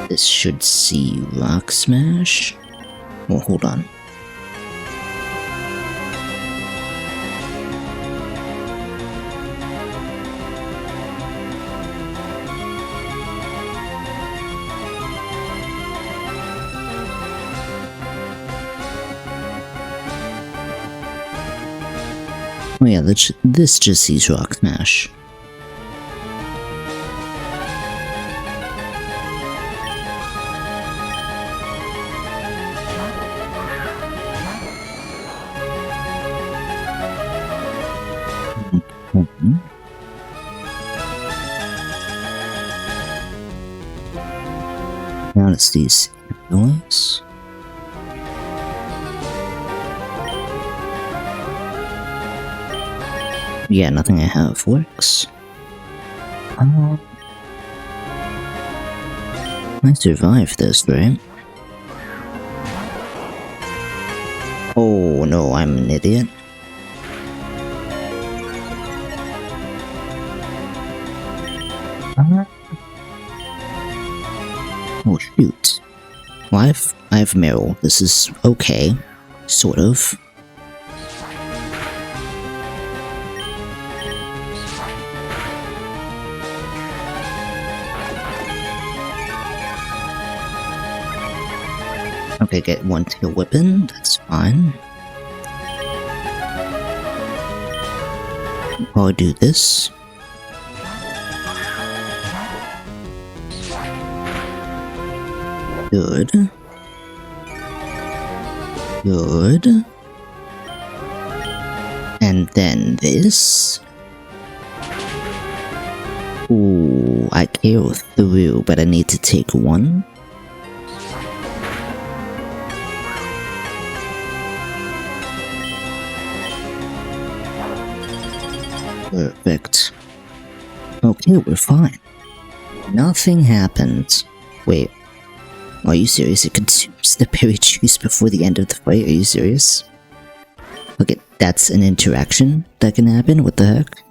This should see Rock Smash. Well, hold on. Oh yeah, this just sees Rock Smash. Now it's these noise. Yeah, nothing I have works. I survived this, right? Oh no, I'm an idiot. Oh shoot. Well, I have Meryl. This is okay. Sort of. Okay, get one tail whipping, that's fine. I'll do this. Good. Good. And then this. Ooh, I KO through, but I need to take one. Perfect. Okay, we're fine. Nothing happened. Wait. Are you serious? It consumes the berry juice before the end of the fight? Are you serious? Okay, that's an interaction that can happen? What the heck?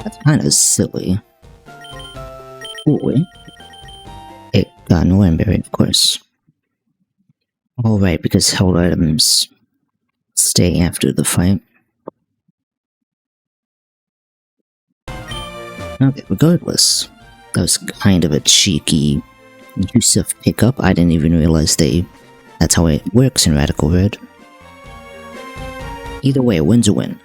That's kind of silly. Oh, wait. It got an orange berry, of course. Alright, because held items stay after the fight. Okay, regardless. That was kind of a cheeky use of pickup. I didn't even realize that's how it works in Radical Red. Either way, a win's a win.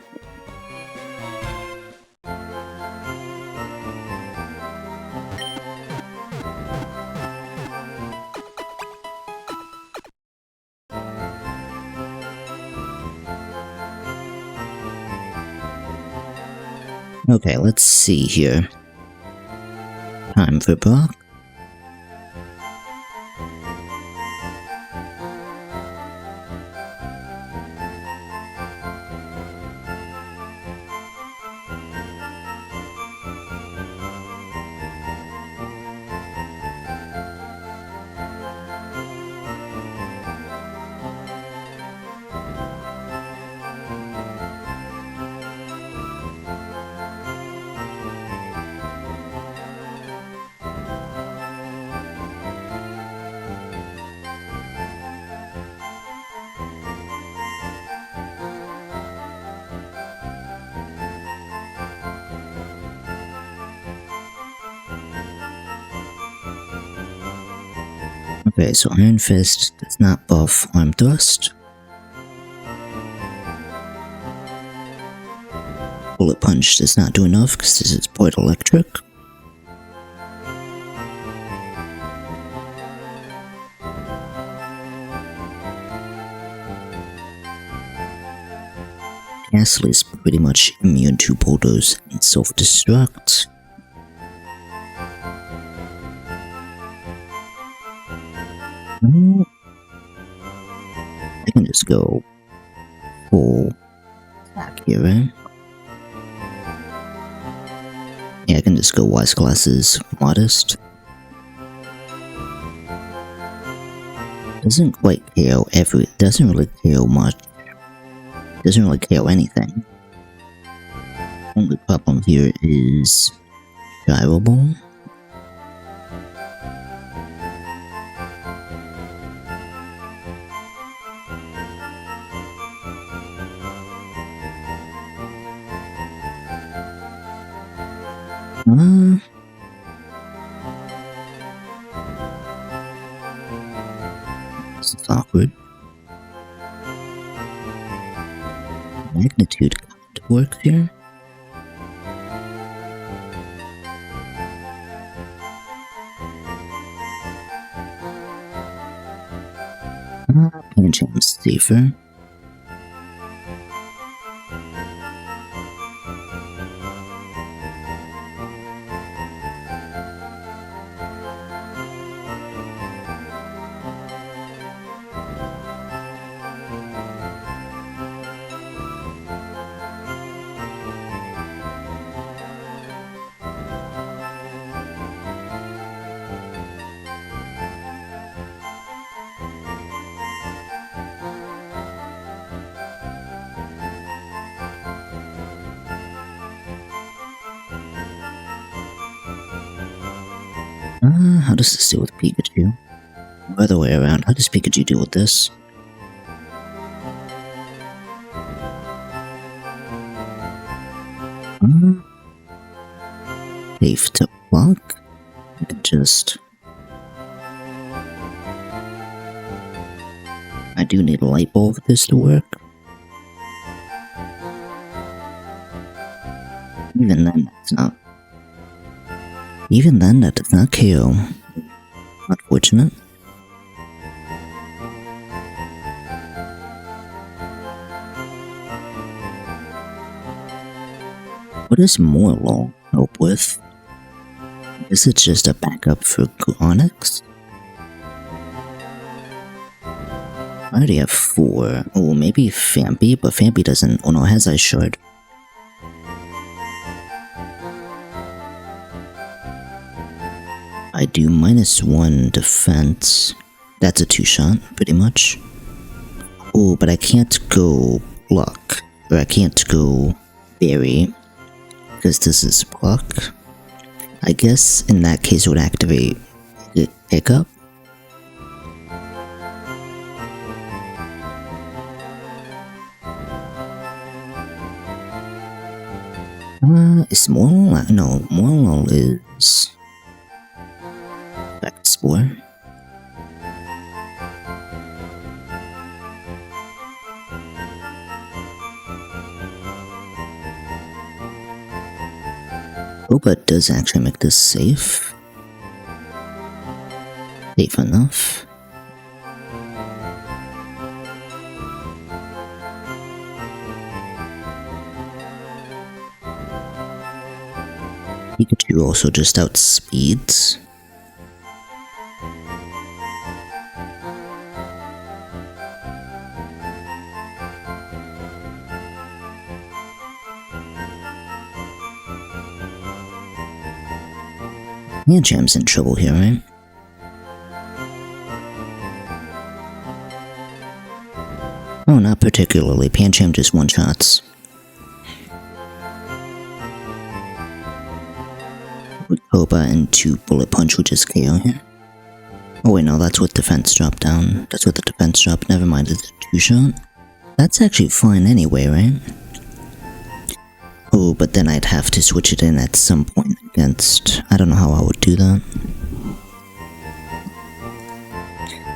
Okay, let's see here. Time for Brock. Okay, so Iron Fist does not buff Arm Thrust. Bullet Punch does not do enough because this is Point Electric. Castle is pretty much immune to Bulldoze and Self-Destruct. I can just go full attack here, right? Yeah, I can just go Wise Glasses Modest. Doesn't quite KO doesn't really KO much. Doesn't really KO anything. Only problem here is Gyroable. This is awkward. Magnitude kind of works here. Pancham's safer. How does this deal with Pikachu? Or other way around, how does Pikachu deal with this? Safe to block? I can just... I do need a light bulb for this to work. Even then, that's not... Even then, that does not KO. Unfortunate. What does Morlul help with? Is it just a backup for Onyx? I already have 4. Oh, maybe Fambi, but Fambi doesn't. Oh no, it has Ice Shard. I do -1 defense. That's a 2-shot, pretty much. Oh, but I can't go Block. Or I can't go Berry. Because this is Block. I guess in that case it would activate Hiccup. Is Morlul? No, Morlul is... Spore. Oh, but does actually make this safe. Safe enough. Pikachu also just outspeeds. Pancham's in trouble here, right? Oh, not particularly. Pancham just one-shots. With Koba into Bullet Punch, which is KO here. Oh wait, no, that's with defense drop down. That's with the defense drop. Never mind, it's a 2-shot. That's actually fine anyway, right? Oh, but then I'd have to switch it in at some point against... I don't know how I would do that.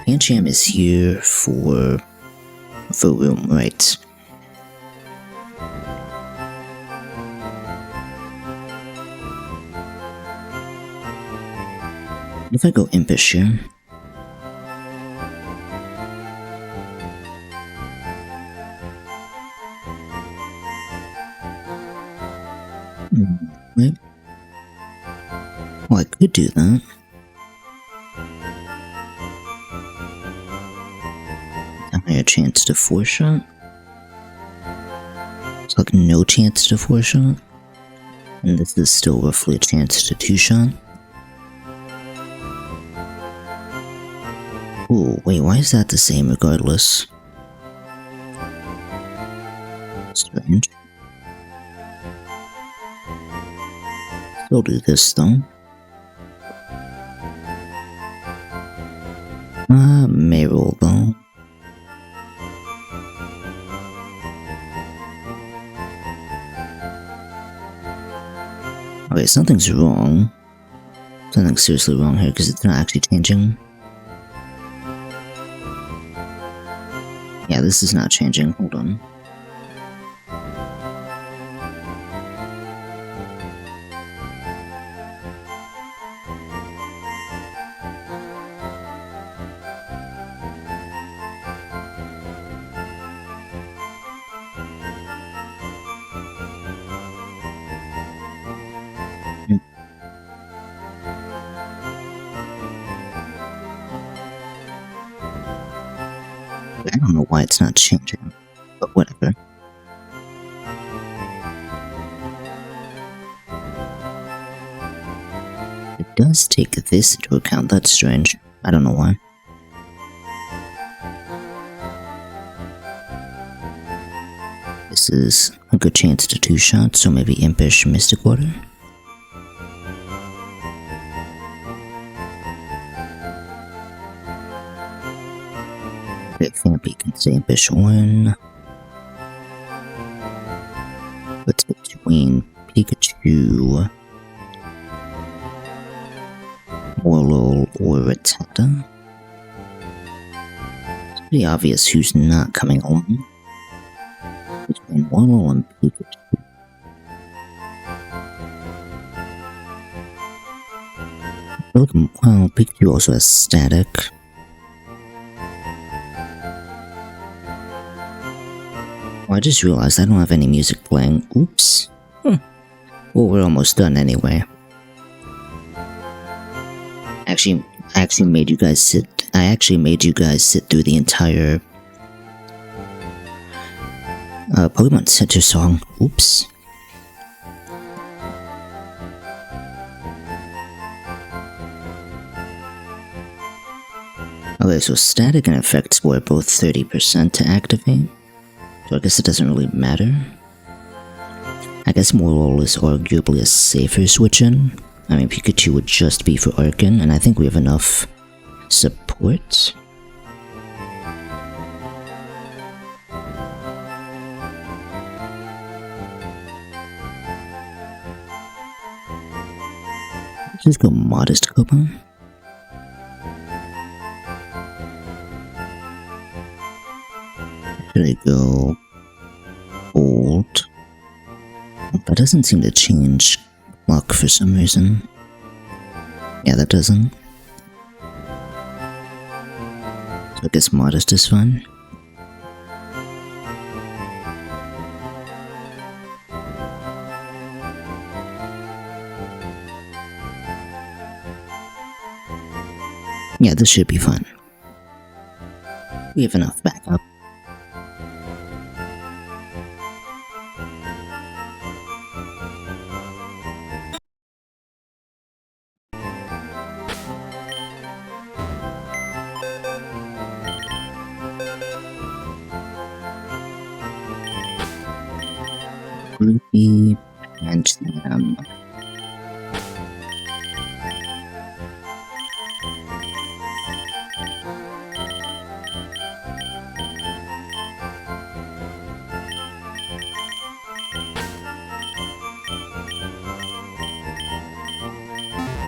Pancham is here for room, right? If I go impish here, wait. Well, I could do that. A chance to 4-shot. It's like no chance to 4-shot. And this is still roughly a chance to 2-shot. Oh, wait, why is that the same regardless? Strange. We'll do this though. May roll though. Okay, something's wrong. Something's seriously wrong here because it's not actually changing. Yeah, this is not changing. Hold on. I don't know why it's not changing, but whatever. It does take this into account, that's strange. I don't know why. This is a good chance to 2-shot, so maybe impish Mystic Water. Vampy can say impish 1. What's between Pikachu, Warlol, or Rattata? It's pretty obvious who's not coming along. Between Warlol and Pikachu. Well, Pikachu also has static. Oh, I just realized I don't have any music playing. Oops. Well, we're almost done anyway. I actually made you guys sit through the entire Pokemon Center song. Oops. Okay, so static and effects were both 30% to activate. So I guess it doesn't really matter. I guess Morlul is arguably a safer switch-in. I mean, Pikachu would just be for Arcan, and I think we have enough support. Let's go Modest Copa. Should I go Bold? That doesn't seem to change luck for some reason. Yeah, that doesn't. So I guess Modest is fine. Yeah, this should be fun. We have enough backup. Groupie and them.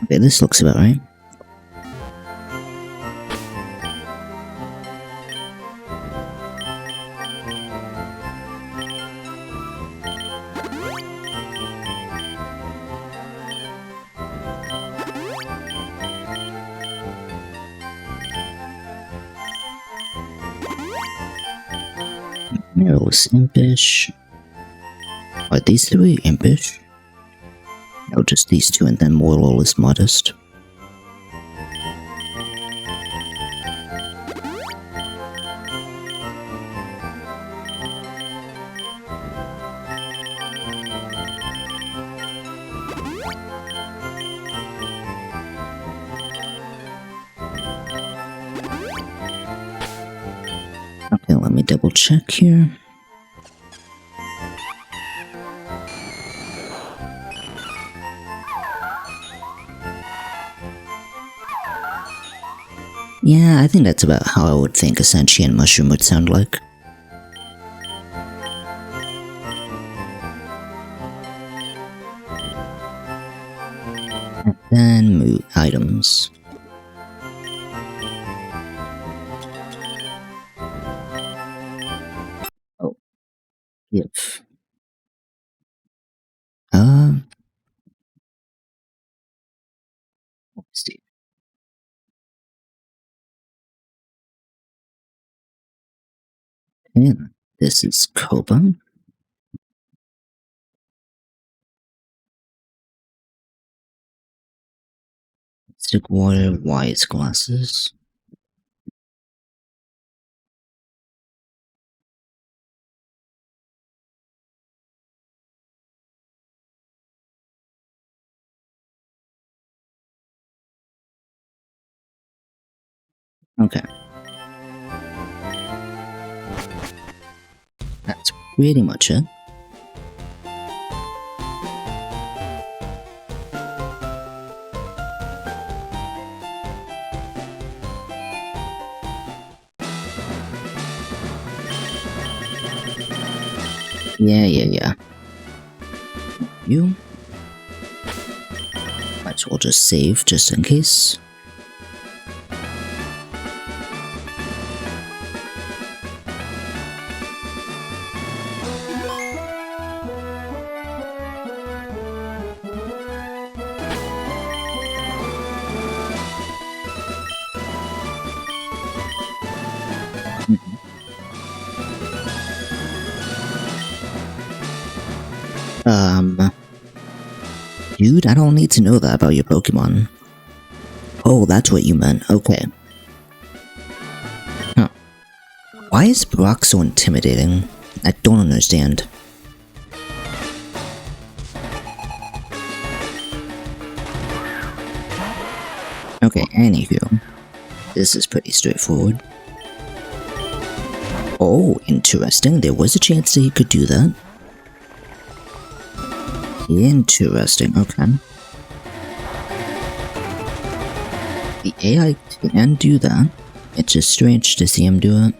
Okay, this looks about right. Meryl's impish. Are these three impish? No, just these two, and then Moral is modest. Okay, let me double check here. Yeah, I think that's about how I would think a sentient mushroom would sound like. And then move items. Oh, if. Let's see. Yeah, this is Koba. Stick water, wise glasses. Okay. That's pretty much it. Yeah. You. Might as well just save, just in case. Dude, I don't need to know that about your Pokemon. Oh, that's what you meant. Okay. Huh. Why is Brock so intimidating? I don't understand. Okay, anywho. This is pretty straightforward. Oh, interesting. There was a chance that he could do that. Interesting, okay. The AI can do that. It's just strange to see him do it.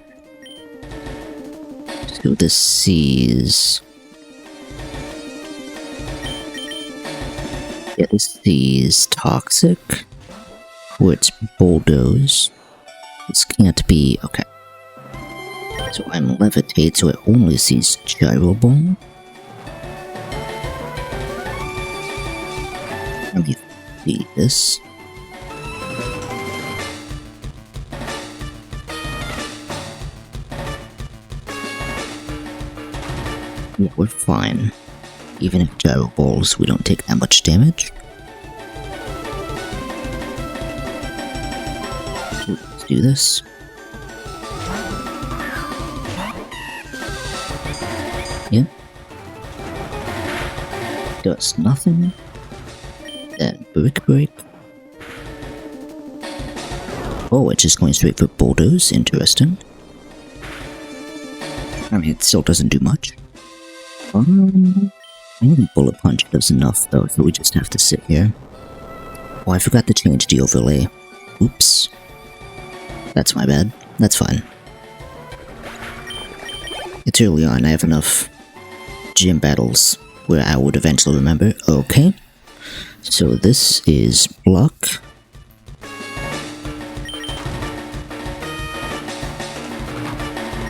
So this sees... Yeah, this sees toxic. Or it's bulldoze. This can't be... okay. So I'm levitate, so it only sees gyro ball. Let me feed this. Yeah, we're fine. Even if gyro balls, we don't take that much damage. Ooh, let's do this. Yep. Does nothing. Then brick break. Oh, it's just going straight for bulldoze. Interesting. I mean, it still doesn't do much. Maybe bullet punch does enough though, so we just have to sit here. Oh, I forgot to change the overlay. Oops. That's my bad. That's fine. It's early on, I have enough gym battles where I would eventually remember. Okay. So this is block.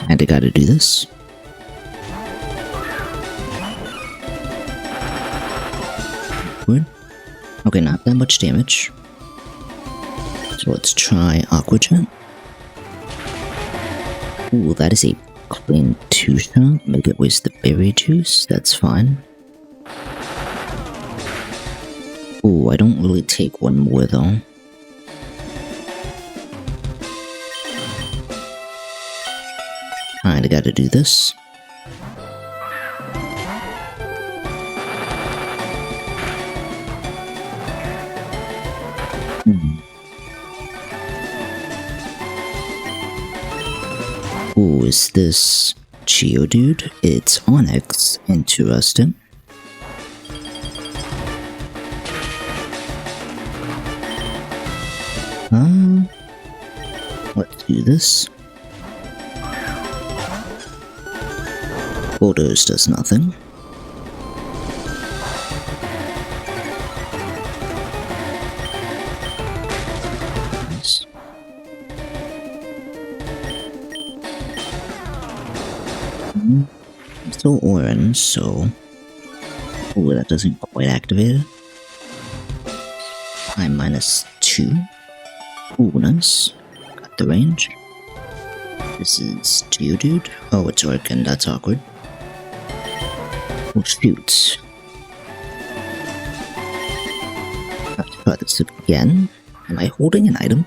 And I gotta do this. Good. Okay, not that much damage. So let's try Aqua Jet. Ooh, that is a clean 2-shot, make it waste the berry juice, that's fine. Oh, I don't really take one more though. Alright, I gotta do this. Oh, is this Geodude? It's Onyx. Interesting. Let's do this. Bulldoze does nothing. Nice. I'm still orange, so... Oh, that doesn't quite activate it. I'm -2. Ooh, nice. Got the range. This is Geodude. Oh, it's Orkin, that's awkward. Oh, shoot. Let's try this again. Am I holding an item?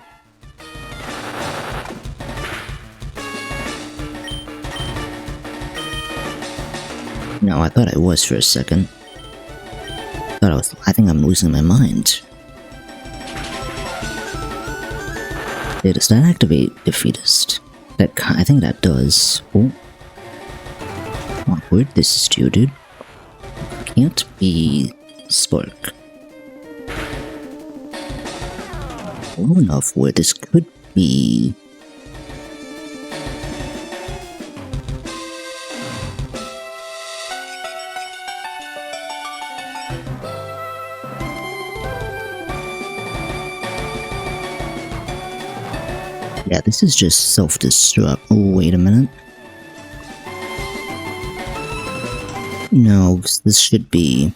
No, I thought I was for a second. I think I'm losing my mind. Does that activate Defeatist? I think that does. Oh. Awkward, this is Geodude. Can't be Spark. Low enough where this could be... Yeah, this is just self-destruct. Oh, wait a minute. No, this should be...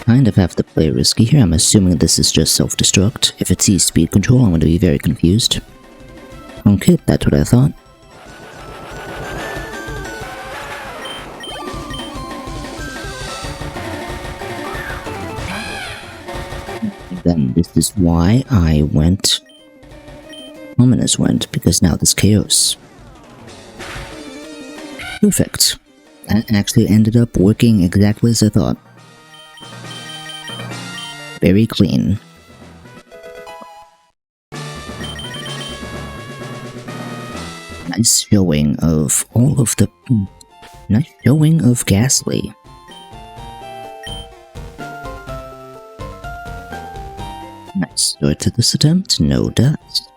Kind of have to play risky here. I'm assuming this is just self-destruct. If it sees speed control, I'm going to be very confused. Okay, that's what I thought. Then this is why I went... Ominous went, because now there's chaos. Perfect. That actually ended up working exactly as I thought. Very clean. Nice showing of all of the... Nice showing of Ghastly. Nice start to this attempt, no deaths.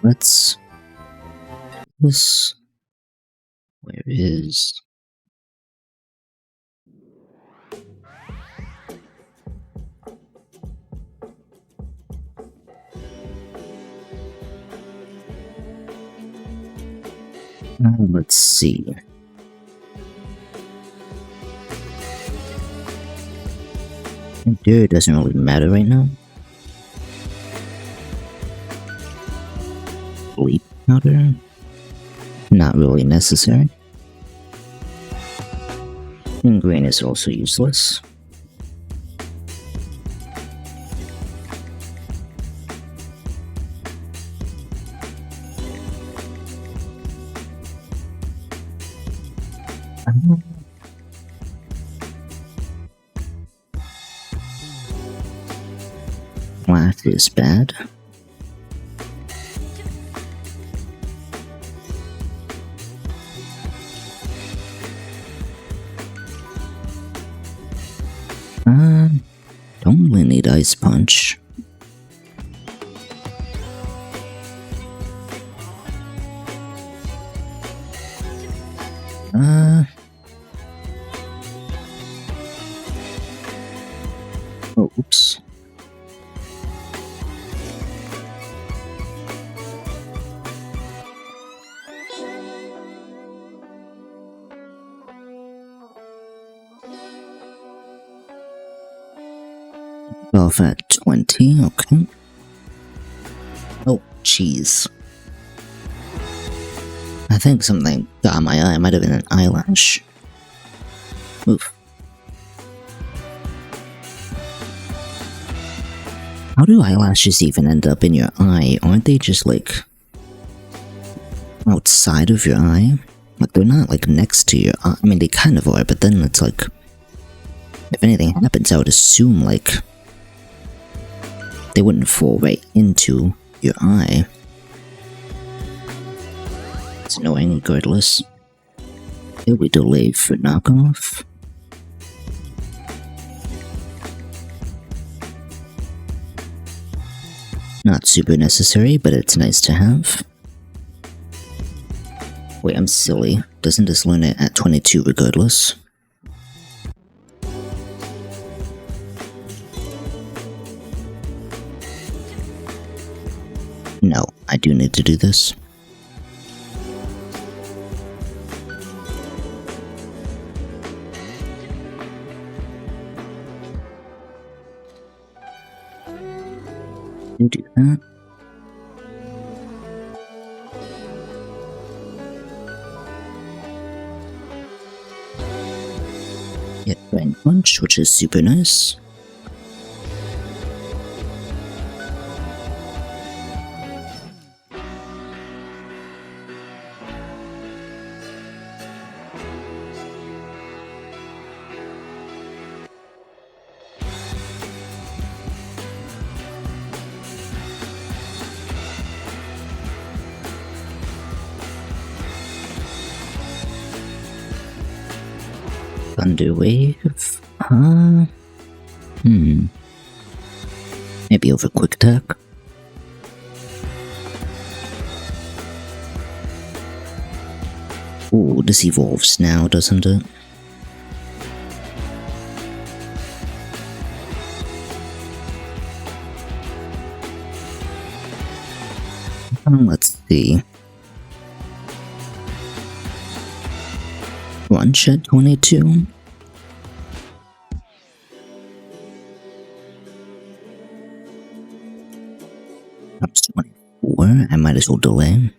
Let's... This... Where is... let's see. Dude, doesn't really matter right now. Sleep powder? Not really necessary. And green is also useless. Flash is bad. Don't really need Ice Punch. Oh, oops. Off at 20, okay. Oh, jeez. I think something got in my eye. It might have been an eyelash. Oof. How do eyelashes even end up in your eye? Aren't they just like outside of your eye? Like they're not like next to your eye. I mean, they kind of are, but then it's like if anything happens, I would assume like they wouldn't fall right into your eye. It's annoying regardless. It'll be delayed for knockoff. Not super necessary, but it's nice to have. Wait, I'm silly. Doesn't this learn it at 22 regardless? No, I do need to do this. Do that. Get Brain Punch, which is super nice. Thunder Wave. Maybe over Quick Attack. Ooh, this evolves now, doesn't it? Let's see. Lunch at 22. Up to 24. I might as well delay.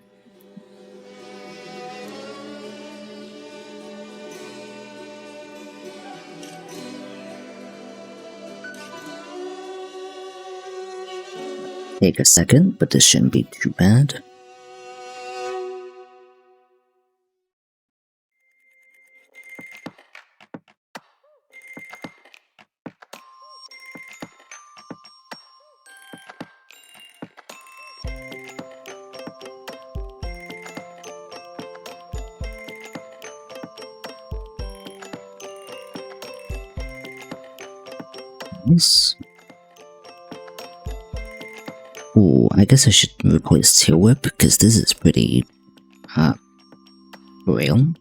Take a second, but this shouldn't be too bad. Nice. Ooh, I guess I should replace Tail Whip because this is pretty real.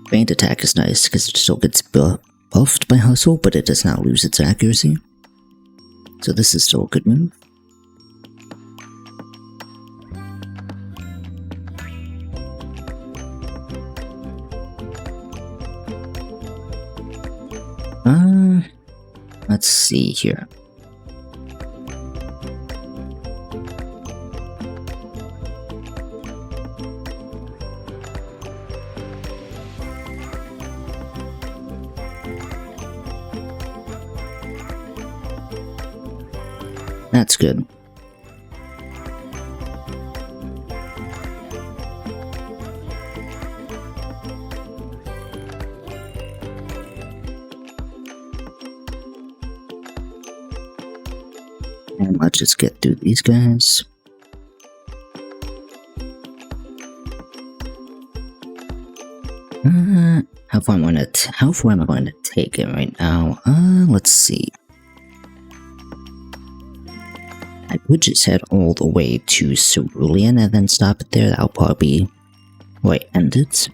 Faint Attack is nice because it still gets buffed by Hustle, but it does not lose its accuracy. So this is still a good move. Let's see here. That's good. And let's just get through these guys. How far am I going to take it right now? Let's see. I could just head all the way to Cerulean and then stop it there. That'll probably be where I end it.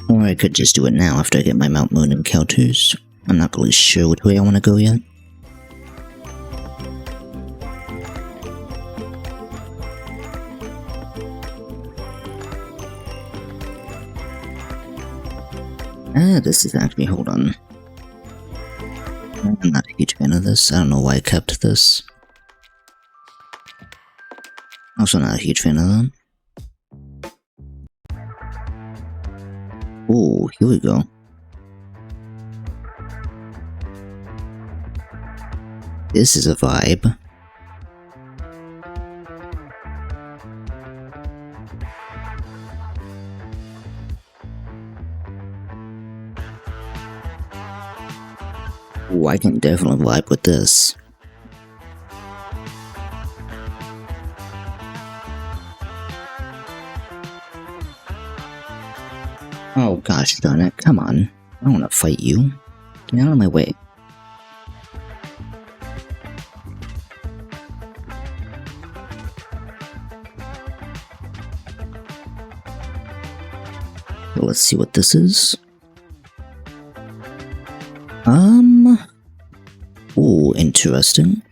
Or I could just do it now after I get my Mount Moon encounters. I'm not really sure which way I want to go yet. This is actually, hold on. I'm not a huge fan of this. I don't know why I kept this. Also not a huge fan of them. Oh, here we go. This is a vibe. Oh, I can definitely vibe with this. Oh gosh darn it, come on. I don't want to fight you. Get out of my way. Let's see what this is. Oh, interesting.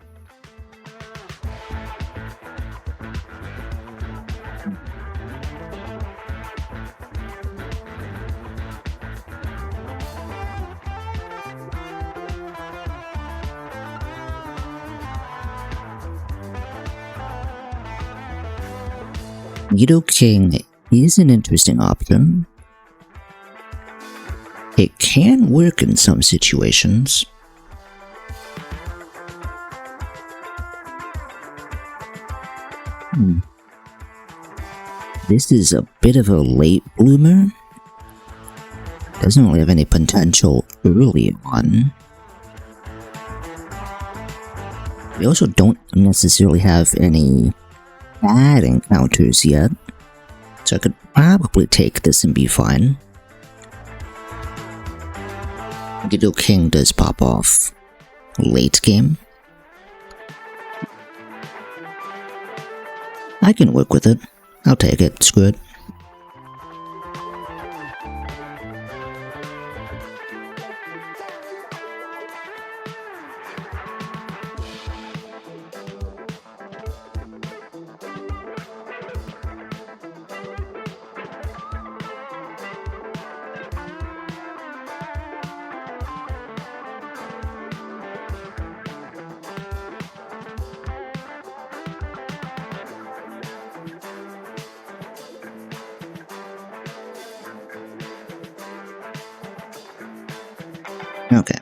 Nido King is an interesting option. It can work in some situations. This is a bit of a late bloomer. Doesn't really have any potential early on. We also don't necessarily have any bad encounters yet, so I could probably take this and be fine. Nido King does pop off late game. I can work with it. I'll take it. Screw it. Okay.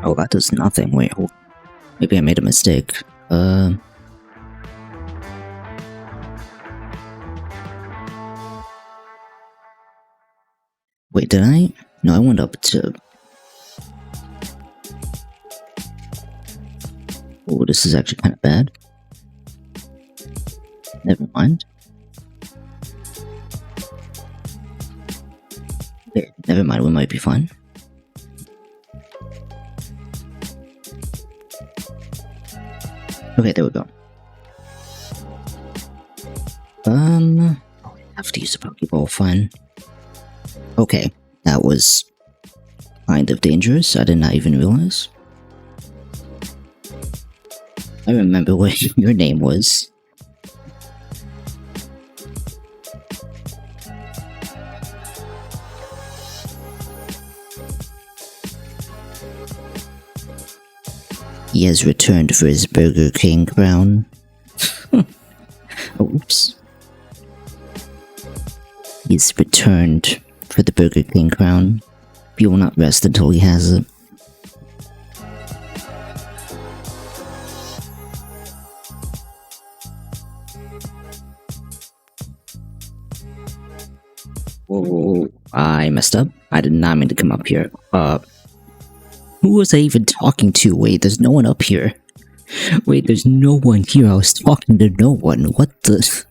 Oh, that does nothing. Wait, hold. Maybe I made a mistake. Wait, did I? No, I went up to... Oh, this is actually kind of bad. Never mind. Okay, never mind, we might be fine. Okay, there we go. I have to use a Pokeball, fine. Okay, that was kind of dangerous. I did not even realize. I remember what your name was. He has returned for his Burger King crown. Oops. He's returned for the Burger King crown. He will not rest until he has it. Whoa, I messed up. I did not mean to come up here. Who was I even talking to? Wait, there's no one up here. Wait, there's no one here. I was talking to no one. What the...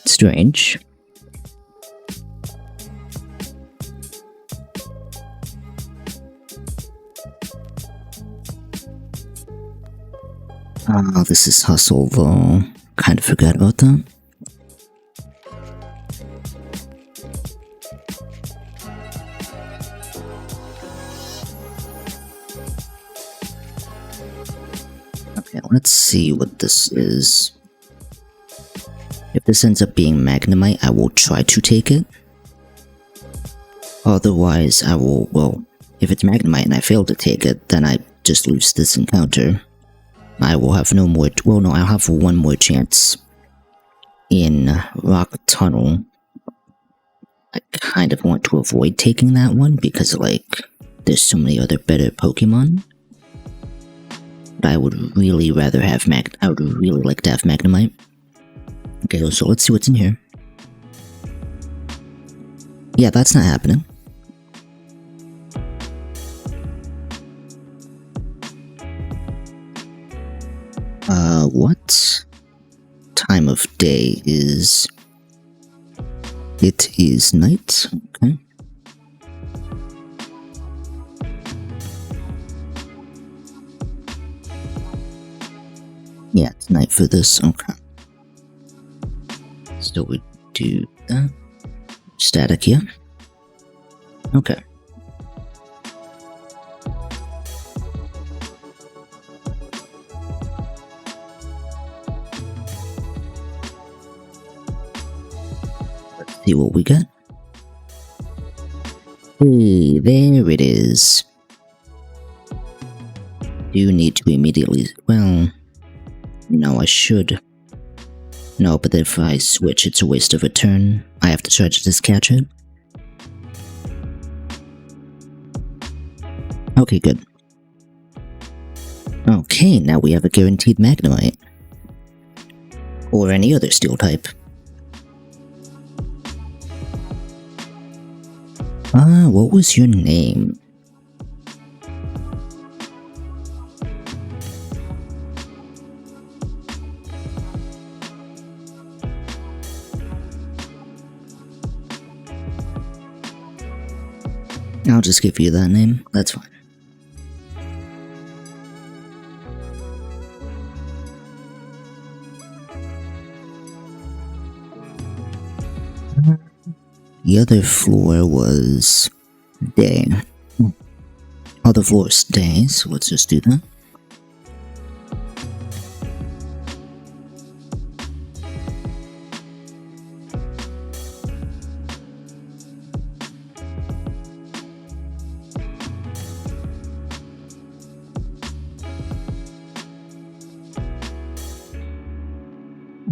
Strange. This is Hustle though. Kind of forgot about that. Okay, let's see what this is. If this ends up being Magnemite, I will try to take it. Otherwise, I will, well, if it's Magnemite and I fail to take it, then I just lose this encounter. I will have no more, well no, I'll have one more chance in Rock Tunnel. I kind of want to avoid taking that one because, like, there's so many other better Pokemon. But I would really rather have I would really like to have Magnemite. Okay, so let's see what's in here. Yeah, that's not happening. What time of day is... It is night, okay. Yeah, it's night for this, okay. So we do that. Static here. Okay. See what we got. Hey, there it is. Do need to immediately... Well... No, I should. No, but if I switch, it's a waste of a turn. I have to try to just catch it. Okay, good. Okay, now we have a guaranteed Magnemite. Or any other steel type. What was your name? I'll just give you that name, that's fine. The other floor was day. Other floor is day, so let's just do that.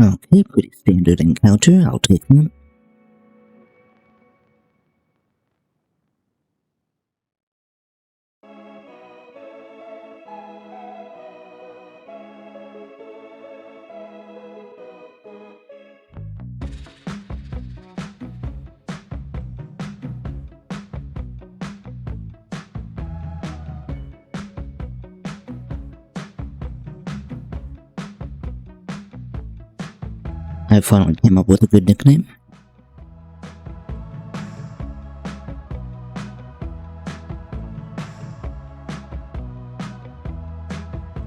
Okay, pretty standard encounter, I'll take that. I finally came up with a good nickname.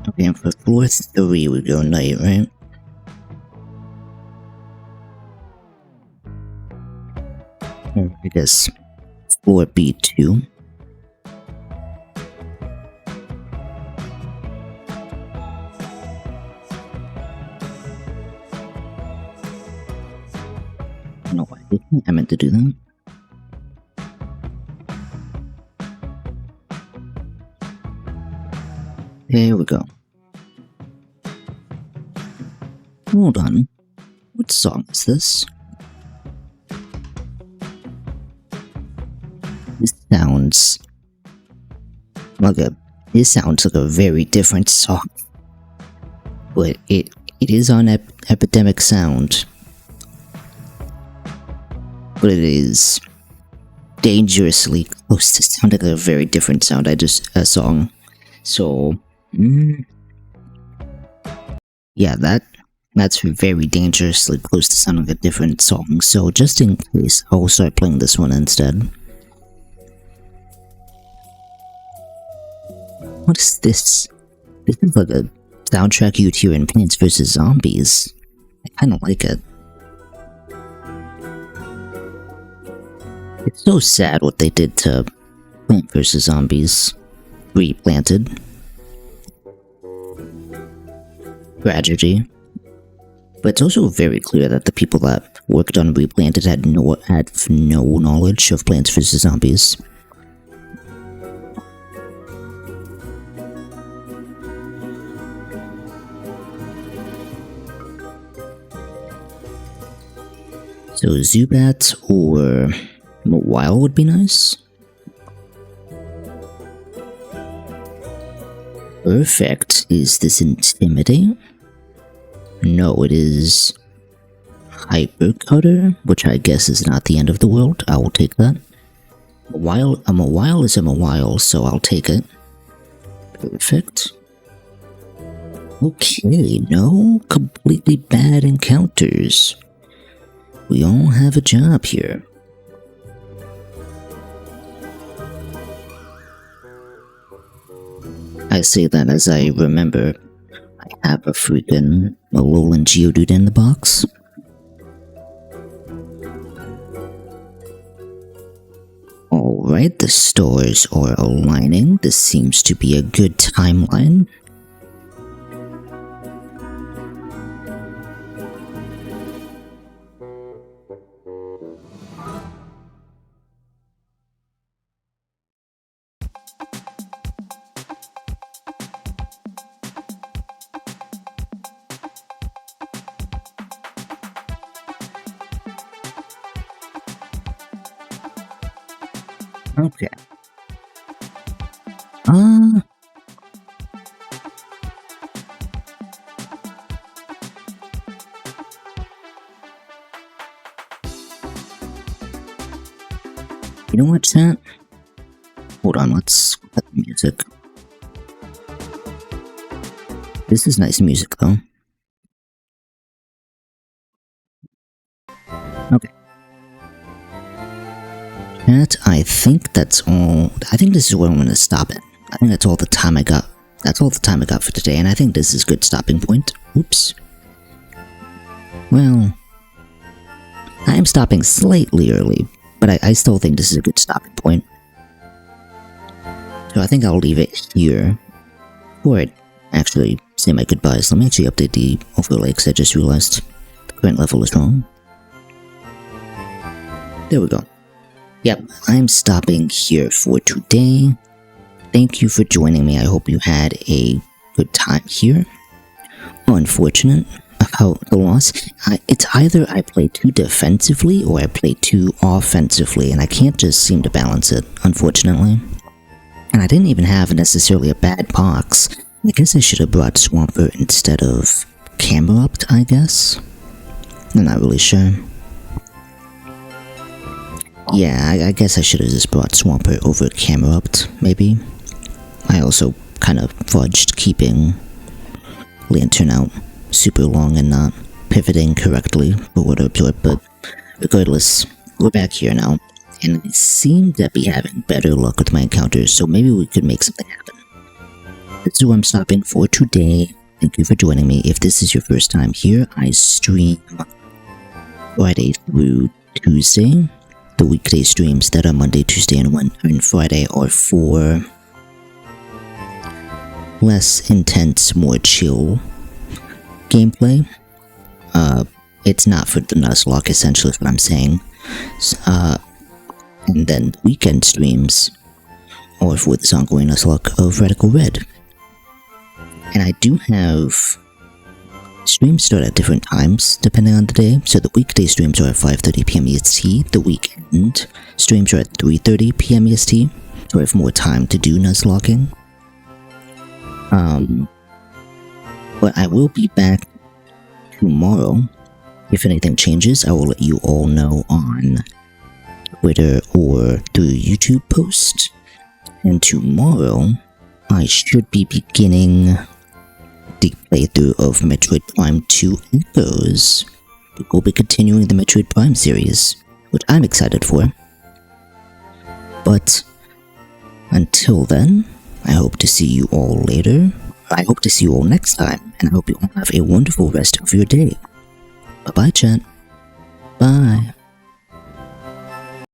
Okay, and for floor 3 we go night, right? I guess floor B2. No, I didn't. I meant to do that. There we go. Hold on. What song is this? This sounds like a very different song. But it is on Epidemic Sound. But it is dangerously close to sounding like a very different sound. A song. So yeah, that's very dangerously close to sounding like a different song. So just in case, I'll start playing this one instead. What is this? This is like a soundtrack you'd hear in Plants vs. Zombies. I kinda like it. It's so sad what they did to Plant vs. Zombies. Replanted. tragedy. But it's also very clear that the people that worked on Replanted had no knowledge of Plants vs. Zombies. So Zubat or Mawile would be nice. Perfect. Is this Intimidate? No, it is Hyper Cutter, which I guess is not the end of the world. I will take that. A Mawile is a Mawile, so I'll take it. Perfect. Okay, no completely bad encounters. We all have a job here. I say that as I remember I have a freaking Alolan Geodude in the box. Alright, the stars are aligning. This seems to be a good timeline. Okay. You know what, chat? Hold on, let's cut the music. This is nice music, though. Okay. Chat, I think that's all. I think this is where I'm going to stop it. I think that's all the time I got. That's all the time I got for today, and I think this is a good stopping point. Oops. Well, I am stopping slightly early, but I still think this is a good stopping point. So I think I'll leave it here. Before I actually say my goodbyes, let me actually update the overlay because I just realized the current level is wrong. There we go. Yep, I'm stopping here for today. Thank you for joining me. I hope you had a good time here. Unfortunate about the loss. It's either I play too defensively or I play too offensively, and I can't just seem to balance it, unfortunately. And I didn't even have necessarily a bad box. I guess I should have brought Swampert instead of Camerupt, I guess? I'm not really sure. Yeah, I guess I should have just brought Swampert over Camerupt, maybe. I also kind of fudged keeping Lantern out super long and not pivoting correctly for Water Absorb, but regardless, we're back here now, and I seem to be having better luck with my encounters, so maybe we could make something happen. That's who I'm stopping for today. Thank you for joining me. If this is your first time here, I stream Friday through Tuesday. The weekday streams that are Monday, Tuesday, and Friday are for less intense, more chill gameplay. It's not for the nuzlocke, essentially is what I'm saying. And then the weekend streams are for this ongoing nuzlocke of Radical Red. And I do have streams start at different times depending on the day. So the weekday streams are at 5:30 PM EST. The weekend streams are at 3:30 PM EST. So I have more time to do nuzlocking. But I will be back tomorrow. If anything changes, I will let you all know on Twitter or through YouTube post. And tomorrow, I should be beginning the playthrough of Metroid Prime 2 Echoes. We'll be continuing the Metroid Prime series, which I'm excited for. But until then, I hope to see you all later. I hope to see you all next time, and I hope you all have a wonderful rest of your day. Bye-bye, chat. Bye.